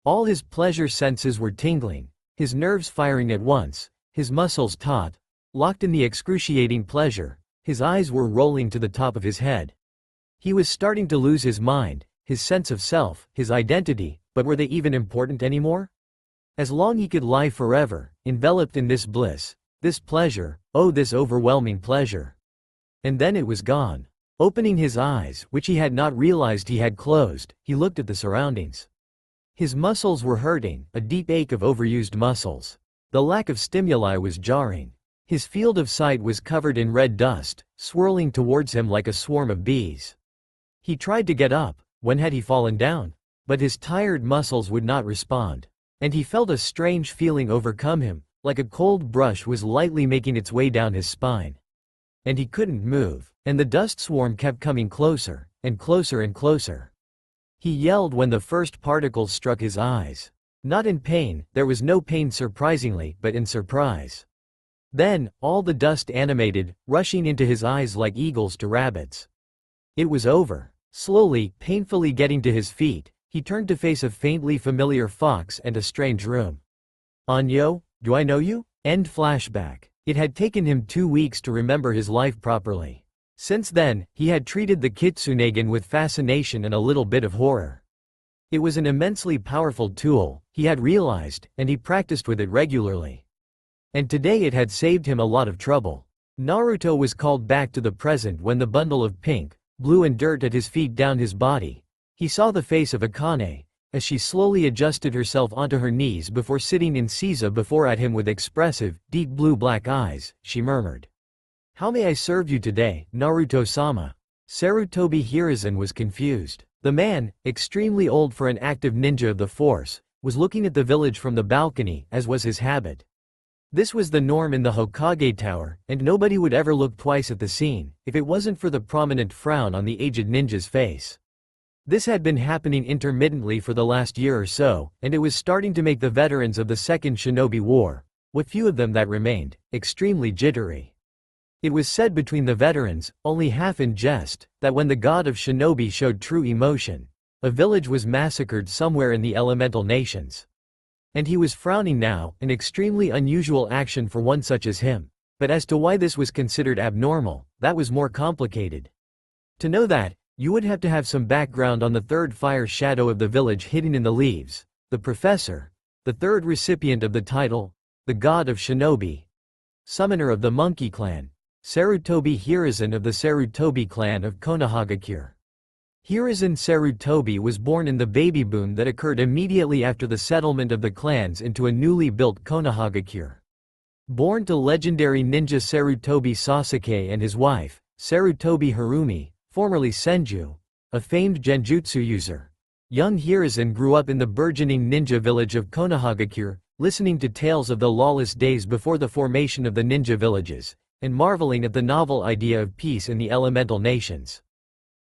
All his pleasure senses were tingling, his nerves firing at once, his muscles taut, locked in the excruciating pleasure, his eyes were rolling to the top of his head. He was starting to lose his mind, his sense of self, his identity, but were they even important anymore? As long he could lie forever, enveloped in this bliss, this pleasure, oh this overwhelming pleasure. And then it was gone. Opening his eyes, which he had not realized he had closed, he looked at the surroundings. His muscles were hurting, a deep ache of overused muscles. The lack of stimuli was jarring. His field of sight was covered in red dust, swirling towards him like a swarm of bees. He tried to get up. When had he fallen down? But his tired muscles would not respond. And he felt a strange feeling overcome him, like a cold brush was lightly making its way down his spine. And he couldn't move, and the dust swarm kept coming closer, and closer and closer. He yelled when the first particles struck his eyes. Not in pain, there was no pain surprisingly, but in surprise. Then, all the dust animated, rushing into his eyes like eagles to rabbits. It was over. Slowly, painfully getting to his feet, he turned to face a faintly familiar fox and a strange room. Anyo, do I know you? End flashback. It had taken him 2 weeks to remember his life properly. Since then, he had treated the Kitsunegan with fascination and a little bit of horror. It was an immensely powerful tool, he had realized, and he practiced with it regularly. And today it had saved him a lot of trouble. Naruto was called back to the present when the bundle of pink, blue and dirt at his feet down his body. He saw the face of Akane, as she slowly adjusted herself onto her knees before sitting in Seiza before at him with expressive, deep blue-black eyes, she murmured. How may I serve you today, Naruto-sama? Sarutobi Hiruzen was confused. The man, extremely old for an active ninja of the force, was looking at the village from the balcony, as was his habit. This was the norm in the Hokage Tower, and nobody would ever look twice at the scene, if it wasn't for the prominent frown on the aged ninja's face. This had been happening intermittently for the last year or so, and it was starting to make the veterans of the Second Shinobi War, what few of them that remained, extremely jittery. It was said between the veterans, only half in jest, that when the god of shinobi showed true emotion, a village was massacred somewhere in the elemental nations. And he was frowning now, an extremely unusual action for one such as him. But as to why this was considered abnormal, that was more complicated. To know that, you would have to have some background on the third fire shadow of the village hidden in the leaves, the professor, the third recipient of the title, the god of shinobi, summoner of the monkey clan, Sarutobi Hiruzen of the Sarutobi clan of Konohagakure. Hiruzen Sarutobi was born in the baby boom that occurred immediately after the settlement of the clans into a newly built Konohagakure. Born to legendary ninja Sarutobi Sasuke and his wife, Sarutobi Harumi, formerly Senju, a famed genjutsu user, young Hiruzen grew up in the burgeoning ninja village of Konohagakure, listening to tales of the lawless days before the formation of the ninja villages, and marveling at the novel idea of peace in the elemental nations.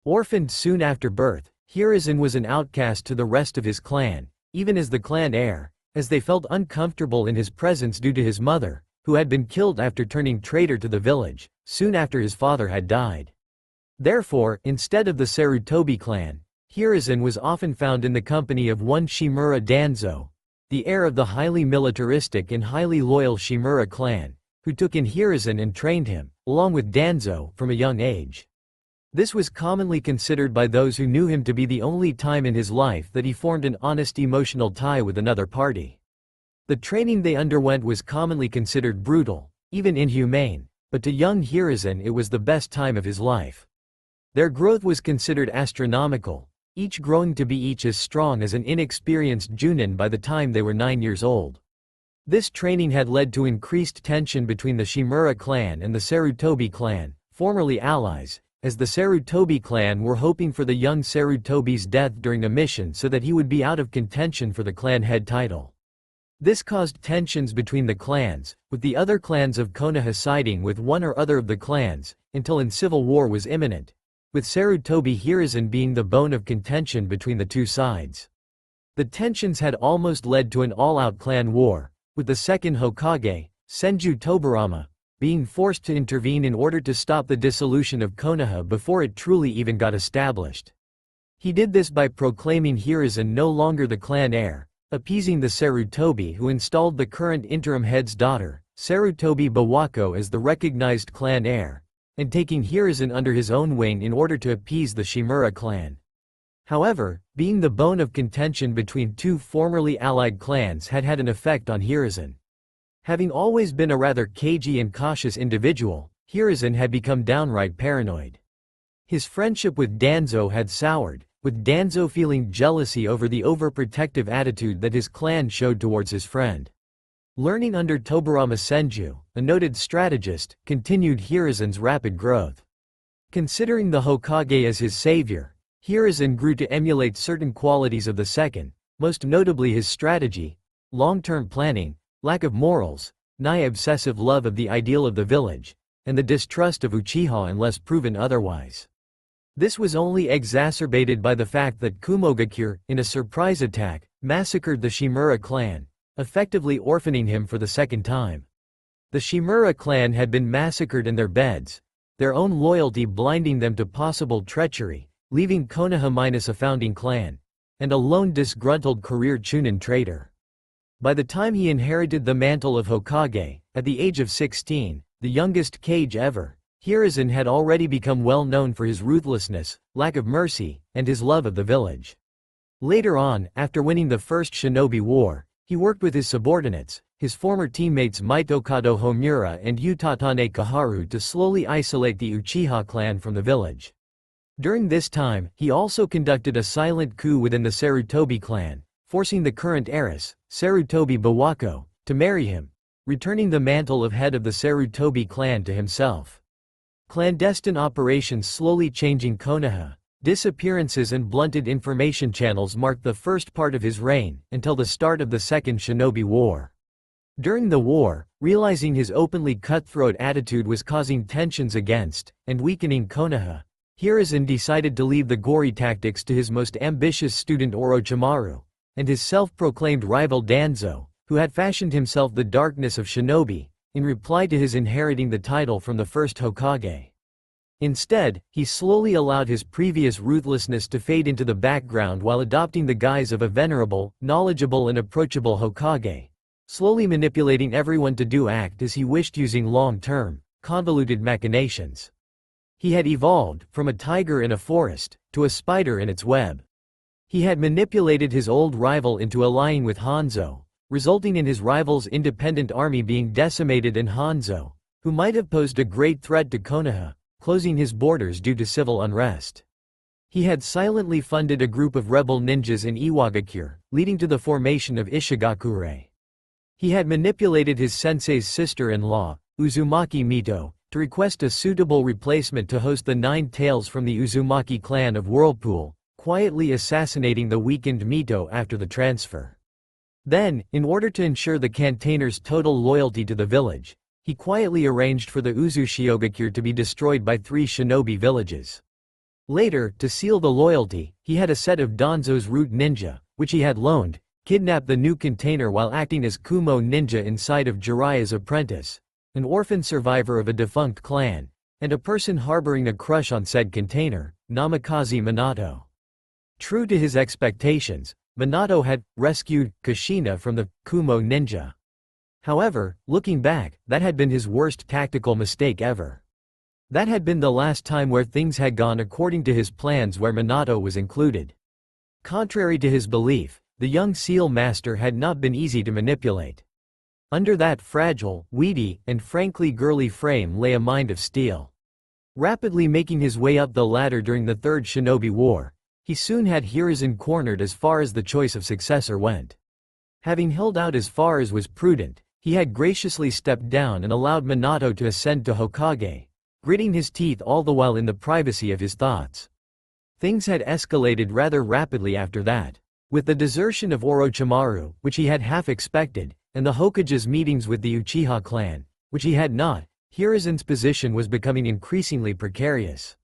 Orphaned soon after birth, Hiruzen was an outcast to the rest of his clan, even as the clan heir, as they felt uncomfortable in his presence due to his mother, who had been killed after turning traitor to the village, soon after his father had died. Therefore, instead of the Sarutobi clan, Hiruzen was often found in the company of one Shimura Danzo, the heir of the highly militaristic and highly loyal Shimura clan, who took in Hiruzen and trained him, along with Danzo, from a young age. This was commonly considered by those who knew him to be the only time in his life that he formed an honest emotional tie with another party. The training they underwent was commonly considered brutal, even inhumane, but to young Hiruzen it was the best time of his life. Their growth was considered astronomical, each growing to be each as strong as an inexperienced Junin by the time they were 9 years old. This training had led to increased tension between the Shimura clan and the Sarutobi clan, formerly allies, as the Sarutobi clan were hoping for the young Sarutobi's death during a mission so that he would be out of contention for the clan head title. This caused tensions between the clans, with the other clans of Konoha siding with one or other of the clans, until an civil war was imminent, with Sarutobi Hiruzen being the bone of contention between the two sides. The tensions had almost led to an all-out clan war, with the second Hokage, Senju Tobirama, being forced to intervene in order to stop the dissolution of Konoha before it truly even got established. He did this by proclaiming Hiruzen no longer the clan heir, appeasing the Sarutobi who installed the current interim head's daughter, Sarutobi Bawako, as the recognized clan heir, and taking Hiruzen under his own wing in order to appease the Shimura clan. However, being the bone of contention between two formerly allied clans had had an effect on Hiruzen. Having always been a rather cagey and cautious individual, Hiruzen had become downright paranoid. His friendship with Danzo had soured, with Danzo feeling jealousy over the overprotective attitude that his clan showed towards his friend. Learning under Tobirama Senju, a noted strategist, continued Hiruzen's rapid growth. Considering the Hokage as his savior, Hiruzen grew to emulate certain qualities of the second, most notably his strategy, long-term planning, lack of morals, nigh obsessive love of the ideal of the village, and the distrust of Uchiha unless proven otherwise. This was only exacerbated by the fact that Kumogakure, in a surprise attack, massacred the Shimura clan, effectively orphaning him for the second time. The Shimura clan had been massacred in their beds, their own loyalty blinding them to possible treachery, leaving Konoha minus a founding clan, and a lone disgruntled career Chunin traitor. By the time he inherited the mantle of Hokage, at the age of 16, the youngest Kage ever, Hiruzen had already become well known for his ruthlessness, lack of mercy, and his love of the village. Later on, after winning the First Shinobi War, he worked with his subordinates, his former teammates Mitokado Homura and Utatane Kaharu, to slowly isolate the Uchiha clan from the village. During this time, he also conducted a silent coup within the Sarutobi clan, forcing the current heiress, Sarutobi Bawako, to marry him, returning the mantle of head of the Sarutobi clan to himself. Clandestine operations slowly changing Konoha, disappearances and blunted information channels marked the first part of his reign, until the start of the Second Shinobi War. During the war, realizing his openly cutthroat attitude was causing tensions against, and weakening Konoha, Hiruzen decided to leave the gory tactics to his most ambitious student Orochimaru, and his self-proclaimed rival Danzo, who had fashioned himself the darkness of shinobi, in reply to his inheriting the title from the first Hokage. Instead, he slowly allowed his previous ruthlessness to fade into the background while adopting the guise of a venerable, knowledgeable and approachable Hokage, slowly manipulating everyone to do act as he wished using long-term, convoluted machinations. He had evolved from a tiger in a forest to a spider in its web. He had manipulated his old rival into allying with Hanzo, resulting in his rival's independent army being decimated and Hanzo, who might have posed a great threat to Konoha, closing his borders due to civil unrest. He had silently funded a group of rebel ninjas in Iwagakure, leading to the formation of Ishigakure. He had manipulated his sensei's sister-in-law, Uzumaki Mito, to request a suitable replacement to host the Nine Tails from the Uzumaki clan of Whirlpool, quietly assassinating the weakened Mito after the transfer. Then, in order to ensure the Cantainer's total loyalty to the village, he quietly arranged for the Uzushiogakure to be destroyed by 3 shinobi villages. Later, to seal the loyalty, he had a set of Danzo's root ninja, which he had loaned, kidnap the new container while acting as Kumo ninja inside of Jiraiya's apprentice, an orphan survivor of a defunct clan, and a person harboring a crush on said container, Namikaze Minato. True to his expectations, Minato had rescued Kushina from the Kumo ninja. However, looking back, that had been his worst tactical mistake ever. That had been the last time where things had gone according to his plans where Minato was included. Contrary to his belief, the young seal master had not been easy to manipulate. Under that fragile, weedy, and frankly girly frame lay a mind of steel. Rapidly making his way up the ladder during the Third Shinobi War, he soon had Hiruzen cornered as far as the choice of successor went. Having held out as far as was prudent, he had graciously stepped down and allowed Minato to ascend to Hokage, gritting his teeth all the while in the privacy of his thoughts. Things had escalated rather rapidly after that. With the desertion of Orochimaru, which he had half expected, and the Hokage's meetings with the Uchiha clan, which he had not, Hiruzen's position was becoming increasingly precarious.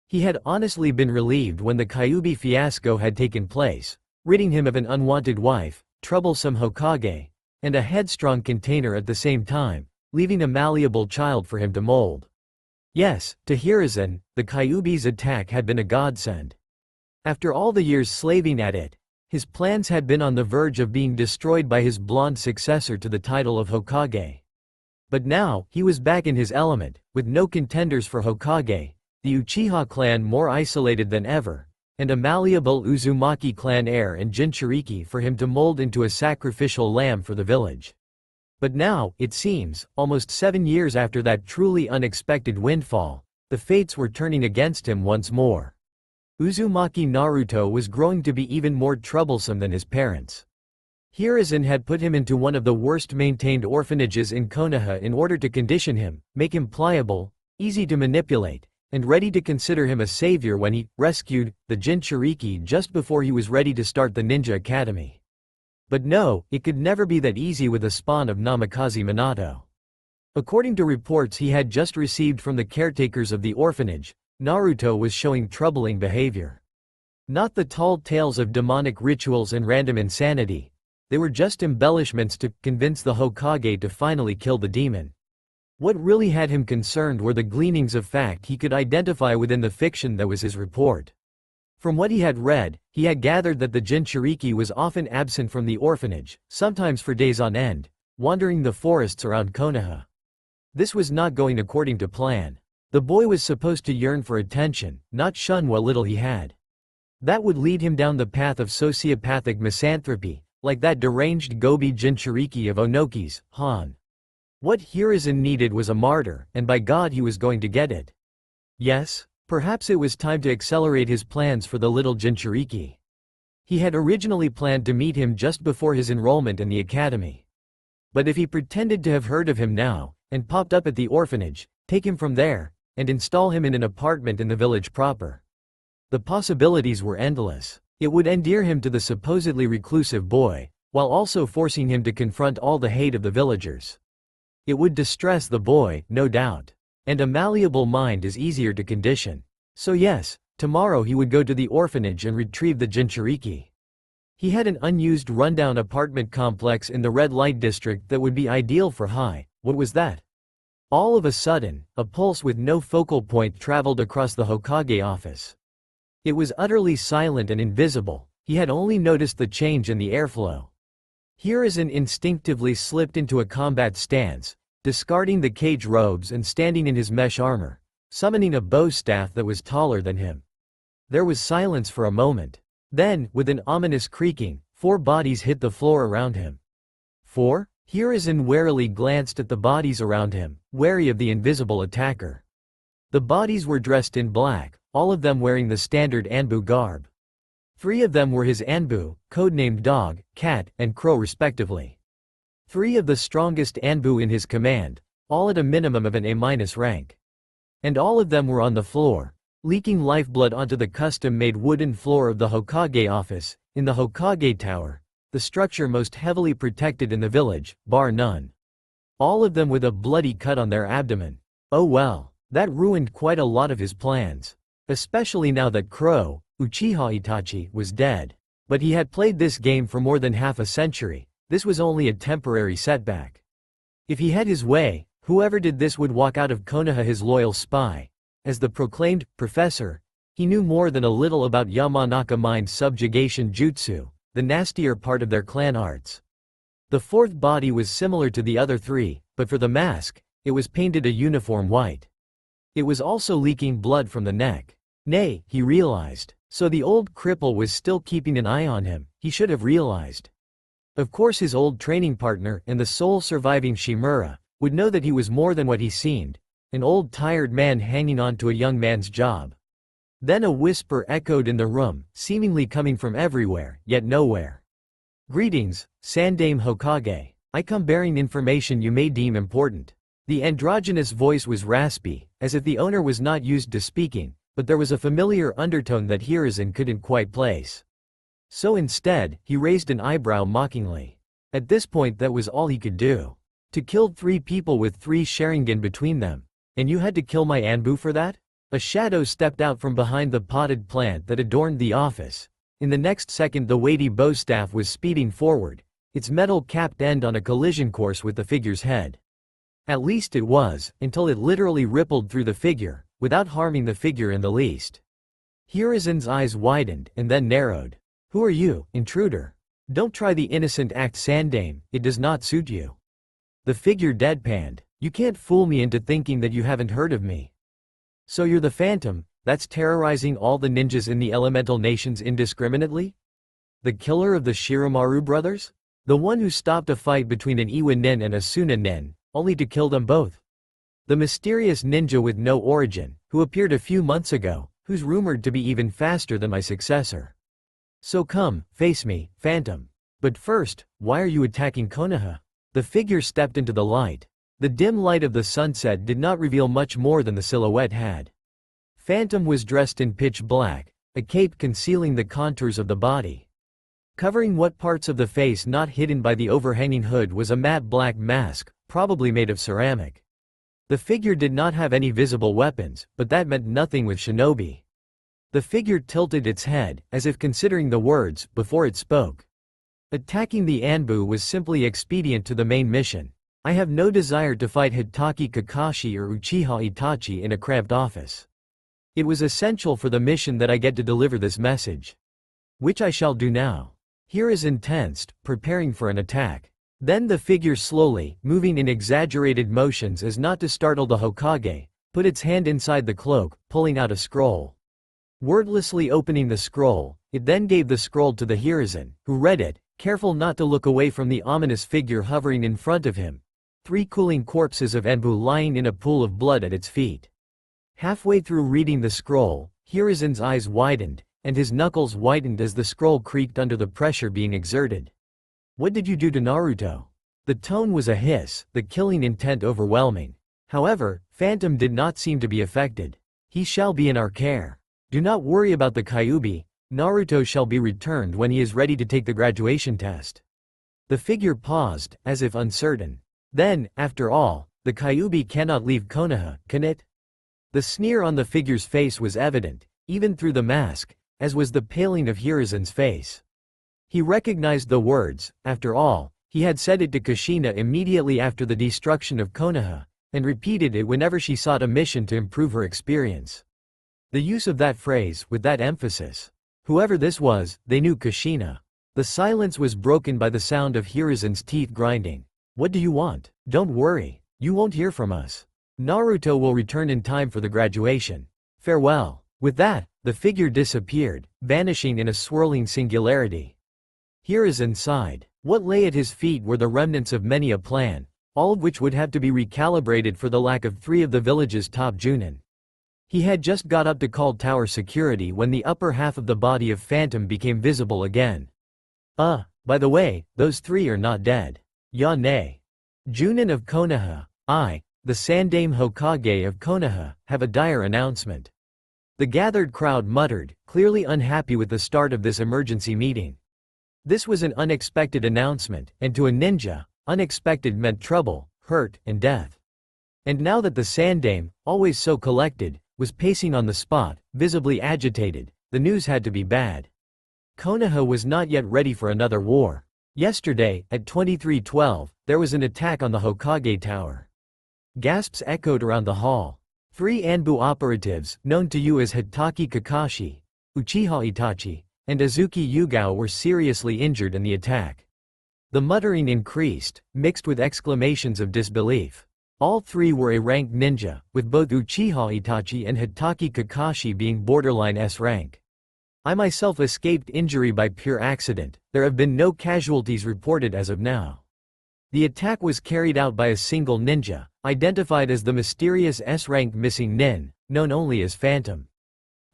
He had honestly been relieved when the Kyuubi fiasco had taken place, ridding him of an unwanted wife, troublesome Hokage, and a headstrong container at the same time, leaving a malleable child for him to mold. Yes, to Hiruzen, the Kyuubi's attack had been a godsend. After all the years slaving at it, his plans had been on the verge of being destroyed by his blonde successor to the title of Hokage. But now, he was back in his element, with no contenders for Hokage, the Uchiha clan more isolated than ever, and a malleable Uzumaki clan heir and Jinchuriki for him to mold into a sacrificial lamb for the village. But now, it seems, almost 7 years after that truly unexpected windfall, the fates were turning against him once more. Uzumaki Naruto was growing to be even more troublesome than his parents. Hiruzen had put him into one of the worst-maintained orphanages in Konoha in order to condition him, make him pliable, easy to manipulate, and ready to consider him a savior when he rescued the Jinchuriki just before he was ready to start the ninja academy. But no, it could never be that easy with a spawn of Namikaze Minato. According to reports he had just received from the caretakers of the orphanage, Naruto was showing troubling behavior. Not the tall tales of demonic rituals and random insanity. They were just embellishments to convince the Hokage to finally kill the demon. What really had him concerned were the gleanings of fact he could identify within the fiction that was his report. From what he had read, he had gathered that the Jinchuriki was often absent from the orphanage, sometimes for days on end, wandering the forests around Konoha. This was not going according to plan. The boy was supposed to yearn for attention, not shun what little he had. That would lead him down the path of sociopathic misanthropy, like that deranged Gobi Jinchuriki of Onoki's, Han. What Hiruzen needed was a martyr, and by God he was going to get it. Yes, perhaps it was time to accelerate his plans for the little Jinchuriki. He had originally planned to meet him just before his enrollment in the academy. But if he pretended to have heard of him now, and popped up at the orphanage, take him from there, and install him in an apartment in the village proper. The possibilities were endless. It would endear him to the supposedly reclusive boy, while also forcing him to confront all the hate of the villagers. It would distress the boy, no doubt. And a malleable mind is easier to condition. So yes, tomorrow he would go to the orphanage and retrieve the Jinchuriki. He had an unused rundown apartment complex in the red light district that would be ideal for Hai. What was that? All of a sudden, a pulse with no focal point traveled across the Hokage office. It was utterly silent and invisible. He had only noticed the change in the airflow. Hiruzen instinctively slipped into a combat stance, discarding the cage robes and standing in his mesh armor, summoning a bow staff that was taller than him. There was silence for a moment. Then, with an ominous creaking, 4 bodies hit the floor around him. 4? Hiruzen warily glanced at the bodies around him, wary of the invisible attacker. The bodies were dressed in black, all of them wearing the standard Anbu garb. 3 of them were his Anbu, codenamed Dog, Cat, and Crow respectively. 3 of the strongest Anbu in his command, all at a minimum of an A- rank. And all of them were on the floor, leaking lifeblood onto the custom-made wooden floor of the Hokage office, in the Hokage Tower, the structure most heavily protected in the village, bar none. All of them with a bloody cut on their abdomen. Oh well, that ruined quite a lot of his plans. Especially now that Crow, Uchiha Itachi, was dead. But he had played this game for more than half a century. This was only a temporary setback. If he had his way, whoever did this would walk out of Konoha his loyal spy. As the proclaimed professor, he knew more than a little about Yamanaka mind subjugation jutsu, the nastier part of their clan arts. The 4th body was similar to the other 3, but for the mask, it was painted a uniform white. It was also leaking blood from the neck. Nay, he realized. So the old cripple was still keeping an eye on him, he should have realized. Of course his old training partner and the sole surviving Shimura would know that he was more than what he seemed, an old tired man hanging on to a young man's job. Then a whisper echoed in the room, seemingly coming from everywhere, yet nowhere. "Greetings, Sandame Hokage. I come bearing information you may deem important." The androgynous voice was raspy, as if the owner was not used to speaking, but there was a familiar undertone that Hiruzen couldn't quite place. So instead, he raised an eyebrow mockingly. At this point that was all he could do. To kill 3 people with 3 Sharingan between them. And you had to kill my Anbu for that? A shadow stepped out from behind the potted plant that adorned the office. In the next second the weighty bow staff was speeding forward, its metal-capped end on a collision course with the figure's head. At least it was, until it literally rippled through the figure, without harming the figure in the least. Hiruzen's eyes widened and then narrowed. Who are you, intruder? Don't try the innocent act Sandame, it does not suit you. The figure deadpanned. You can't fool me into thinking that you haven't heard of me. So you're the Phantom, that's terrorizing all the ninjas in the elemental nations indiscriminately? The killer of the Shiramaru brothers? The one who stopped a fight between an Iwa nin and a Suna nin, only to kill them both? The mysterious ninja with no origin, who appeared a few months ago, who's rumored to be even faster than my successor. So come, face me, Phantom. But first, why are you attacking Konoha? The figure stepped into the light. The dim light of the sunset did not reveal much more than the silhouette had. Phantom was dressed in pitch black, a cape concealing the contours of the body. Covering what parts of the face not hidden by the overhanging hood was a matte black mask, probably made of ceramic. The figure did not have any visible weapons, but that meant nothing with shinobi. The figure tilted its head, as if considering the words, before it spoke. Attacking the Anbu was simply expedient to the main mission. I have no desire to fight Hitaki Kakashi or Uchiha Itachi in a cramped office. It was essential for the mission that I get to deliver this message. Which I shall do now. Hiruzen tensed, preparing for an attack. Then the figure slowly, moving in exaggerated motions as not to startle the Hokage, put its hand inside the cloak, pulling out a scroll. Wordlessly opening the scroll, it then gave the scroll to the Hiruzen, who read it, careful not to look away from the ominous figure hovering in front of him. 3 cooling corpses of Anbu lying in a pool of blood at its feet. Halfway through reading the scroll, Hiruzen's eyes widened, and his knuckles whitened as the scroll creaked under the pressure being exerted. What did you do to Naruto? The tone was a hiss, the killing intent overwhelming. However, Phantom did not seem to be affected. He shall be in our care. Do not worry about the Kyuubi, Naruto shall be returned when he is ready to take the graduation test. The figure paused, as if uncertain. Then, after all, the Kyuubi cannot leave Konoha, can it? The sneer on the figure's face was evident, even through the mask, as was the paling of Hiruzen's face. He recognized the words. After all, he had said it to Kushina immediately after the destruction of Konoha, and repeated it whenever she sought a mission to improve her experience. The use of that phrase, with that emphasis. Whoever this was, they knew Kushina. The silence was broken by the sound of Hiruzen's teeth grinding. What do you want? Don't worry, you won't hear from us. Naruto will return in time for the graduation. Farewell. With that, the figure disappeared, vanishing in a swirling singularity. Hiruzen sighed. What lay at his feet were the remnants of many a plan, all of which would have to be recalibrated for the lack of 3 of the village's top Junin. He had just got up to call tower security when the upper half of the body of Phantom became visible again. By the way, those 3 are not dead. Ya nay. Junin of Konoha, the Sandame Hokage of Konoha, have a dire announcement. The gathered crowd muttered, clearly unhappy with the start of this emergency meeting. This was an unexpected announcement, and to a ninja, unexpected meant trouble, hurt, and death. And now that the Sandame, always so collected, was pacing on the spot, visibly agitated, the news had to be bad. Konoha was not yet ready for another war. Yesterday, at 23:12, there was an attack on the Hokage Tower. Gasps echoed around the hall. 3 Anbu operatives, known to you as Hitaki Kakashi, Uchiha Itachi, and Azuki Yugao were seriously injured in the attack. The muttering increased, mixed with exclamations of disbelief. All 3 were A-rank ninja, with both Uchiha Itachi and Hitaki Kakashi being borderline S rank. I myself escaped injury by pure accident. There have been no casualties reported as of now. The attack was carried out by a single ninja, identified as the mysterious S-rank missing nin, known only as Phantom.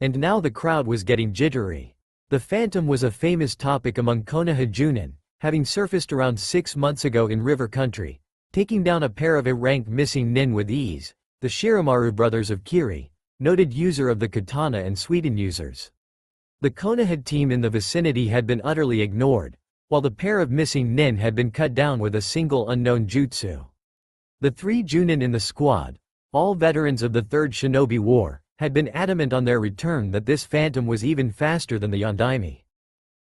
And now the crowd was getting jittery. The Phantom was a famous topic among Konoha Junin, having surfaced around 6 months ago in River Country, taking down a pair of A-rank missing nin with ease, the Shiramaru brothers of Kiri, noted user of the katana and Sweden users. The Konoha team in the vicinity had been utterly ignored, while the pair of missing nin had been cut down with a single unknown jutsu. The 3 Junin in the squad, all veterans of the Third Shinobi War, had been adamant on their return that this phantom was even faster than the Yondaime.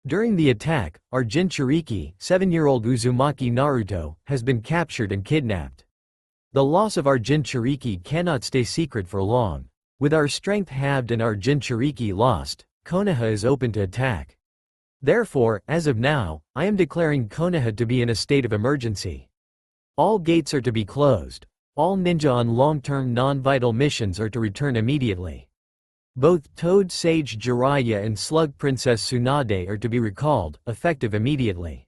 During the attack, our Jinchuriki, 7-year-old Uzumaki Naruto, has been captured and kidnapped. The loss of our Jinchuriki cannot stay secret for long. With our strength halved and our Jinchuriki lost, Konoha is open to attack. Therefore, as of now, I am declaring Konoha to be in a state of emergency. All gates are to be closed. All ninja on long-term non-vital missions are to return immediately. Both Toad Sage Jiraiya and Slug Princess Tsunade are to be recalled, effective immediately.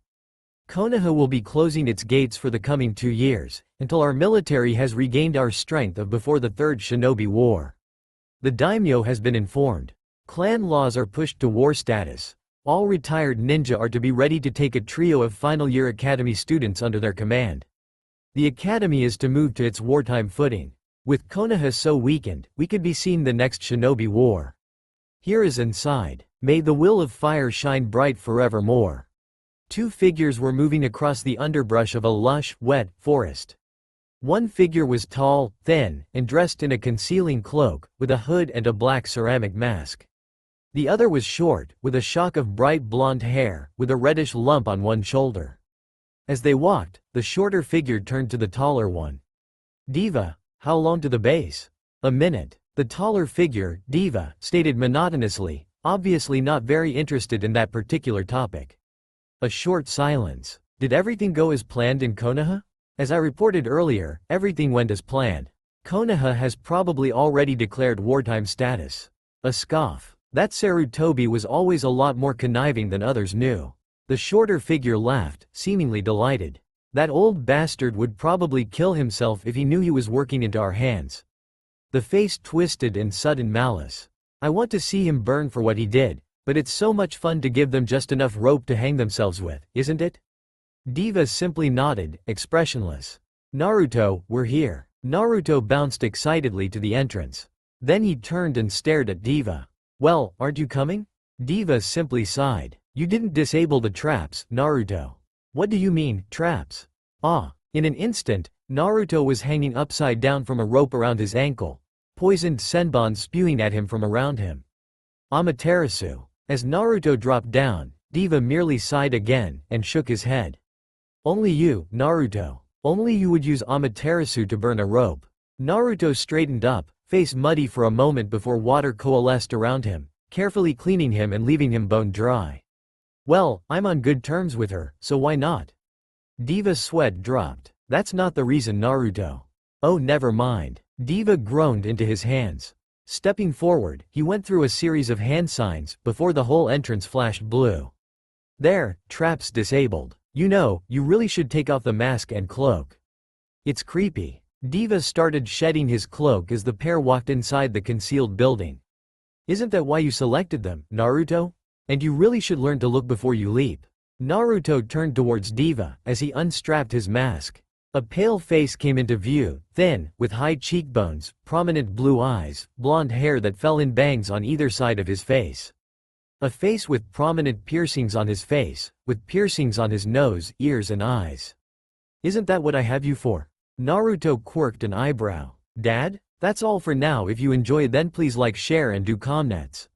Konoha will be closing its gates for the coming 2 years, until our military has regained our strength of before the Third Shinobi War. The daimyo has been informed. Clan laws are pushed to war status. All retired ninja are to be ready to take a trio of final-year academy students under their command. The academy is to move to its wartime footing. With Konoha so weakened, we could be seeing the next Shinobi War. Here is inside. May the will of fire shine bright forevermore. 2 figures were moving across the underbrush of a lush, wet forest. One figure was tall, thin, and dressed in a concealing cloak, with a hood and a black ceramic mask. The other was short, with a shock of bright blonde hair, with a reddish lump on one shoulder. As they walked, the shorter figure turned to the taller one. "Diva, how long to the base?" "A minute." The taller figure, Diva, stated monotonously, obviously not very interested in that particular topic. A short silence. Did everything go as planned in Konoha? As I reported earlier, everything went as planned. Konoha has probably already declared wartime status. A scoff. That Sarutobi was always a lot more conniving than others knew. The shorter figure laughed, seemingly delighted. That old bastard would probably kill himself if he knew he was working into our hands. The face twisted in sudden malice. I want to see him burn for what he did, but it's so much fun to give them just enough rope to hang themselves with, isn't it? Diva simply nodded, expressionless. "Naruto, we're here." Naruto bounced excitedly to the entrance. Then he turned and stared at Diva. "Well, aren't you coming?" Diva simply sighed. "You didn't disable the traps, Naruto." "What do you mean, traps?" "Ah." In an instant, Naruto was hanging upside down from a rope around his ankle, poisoned senbon spewing at him from around him. "Amaterasu." As Naruto dropped down, Diva merely sighed again, and shook his head. "Only you, Naruto. Only you would use Amaterasu to burn a rope." Naruto straightened up, face muddy for a moment before water coalesced around him, carefully cleaning him and leaving him bone dry. "Well, I'm on good terms with her, so why not?" Diva's sweat dropped. "That's not the reason, Naruto." "Oh, never mind." Diva groaned into his hands. Stepping forward, he went through a series of hand signs, before the whole entrance flashed blue. "There, traps disabled. You know, you really should take off the mask and cloak. It's creepy." Diva started shedding his cloak as the pair walked inside the concealed building. "Isn't that why you selected them, Naruto? And you really should learn to look before you leap." Naruto turned towards Diva, as he unstrapped his mask. A pale face came into view, thin, with high cheekbones, prominent blue eyes, blonde hair that fell in bangs on either side of his face. A face with prominent piercings on his face, with piercings on his nose, ears and eyes. "Isn't that what I have you for?" Naruto quirked an eyebrow. "Dad? That's all for now. If you enjoy then please like, share and do comments.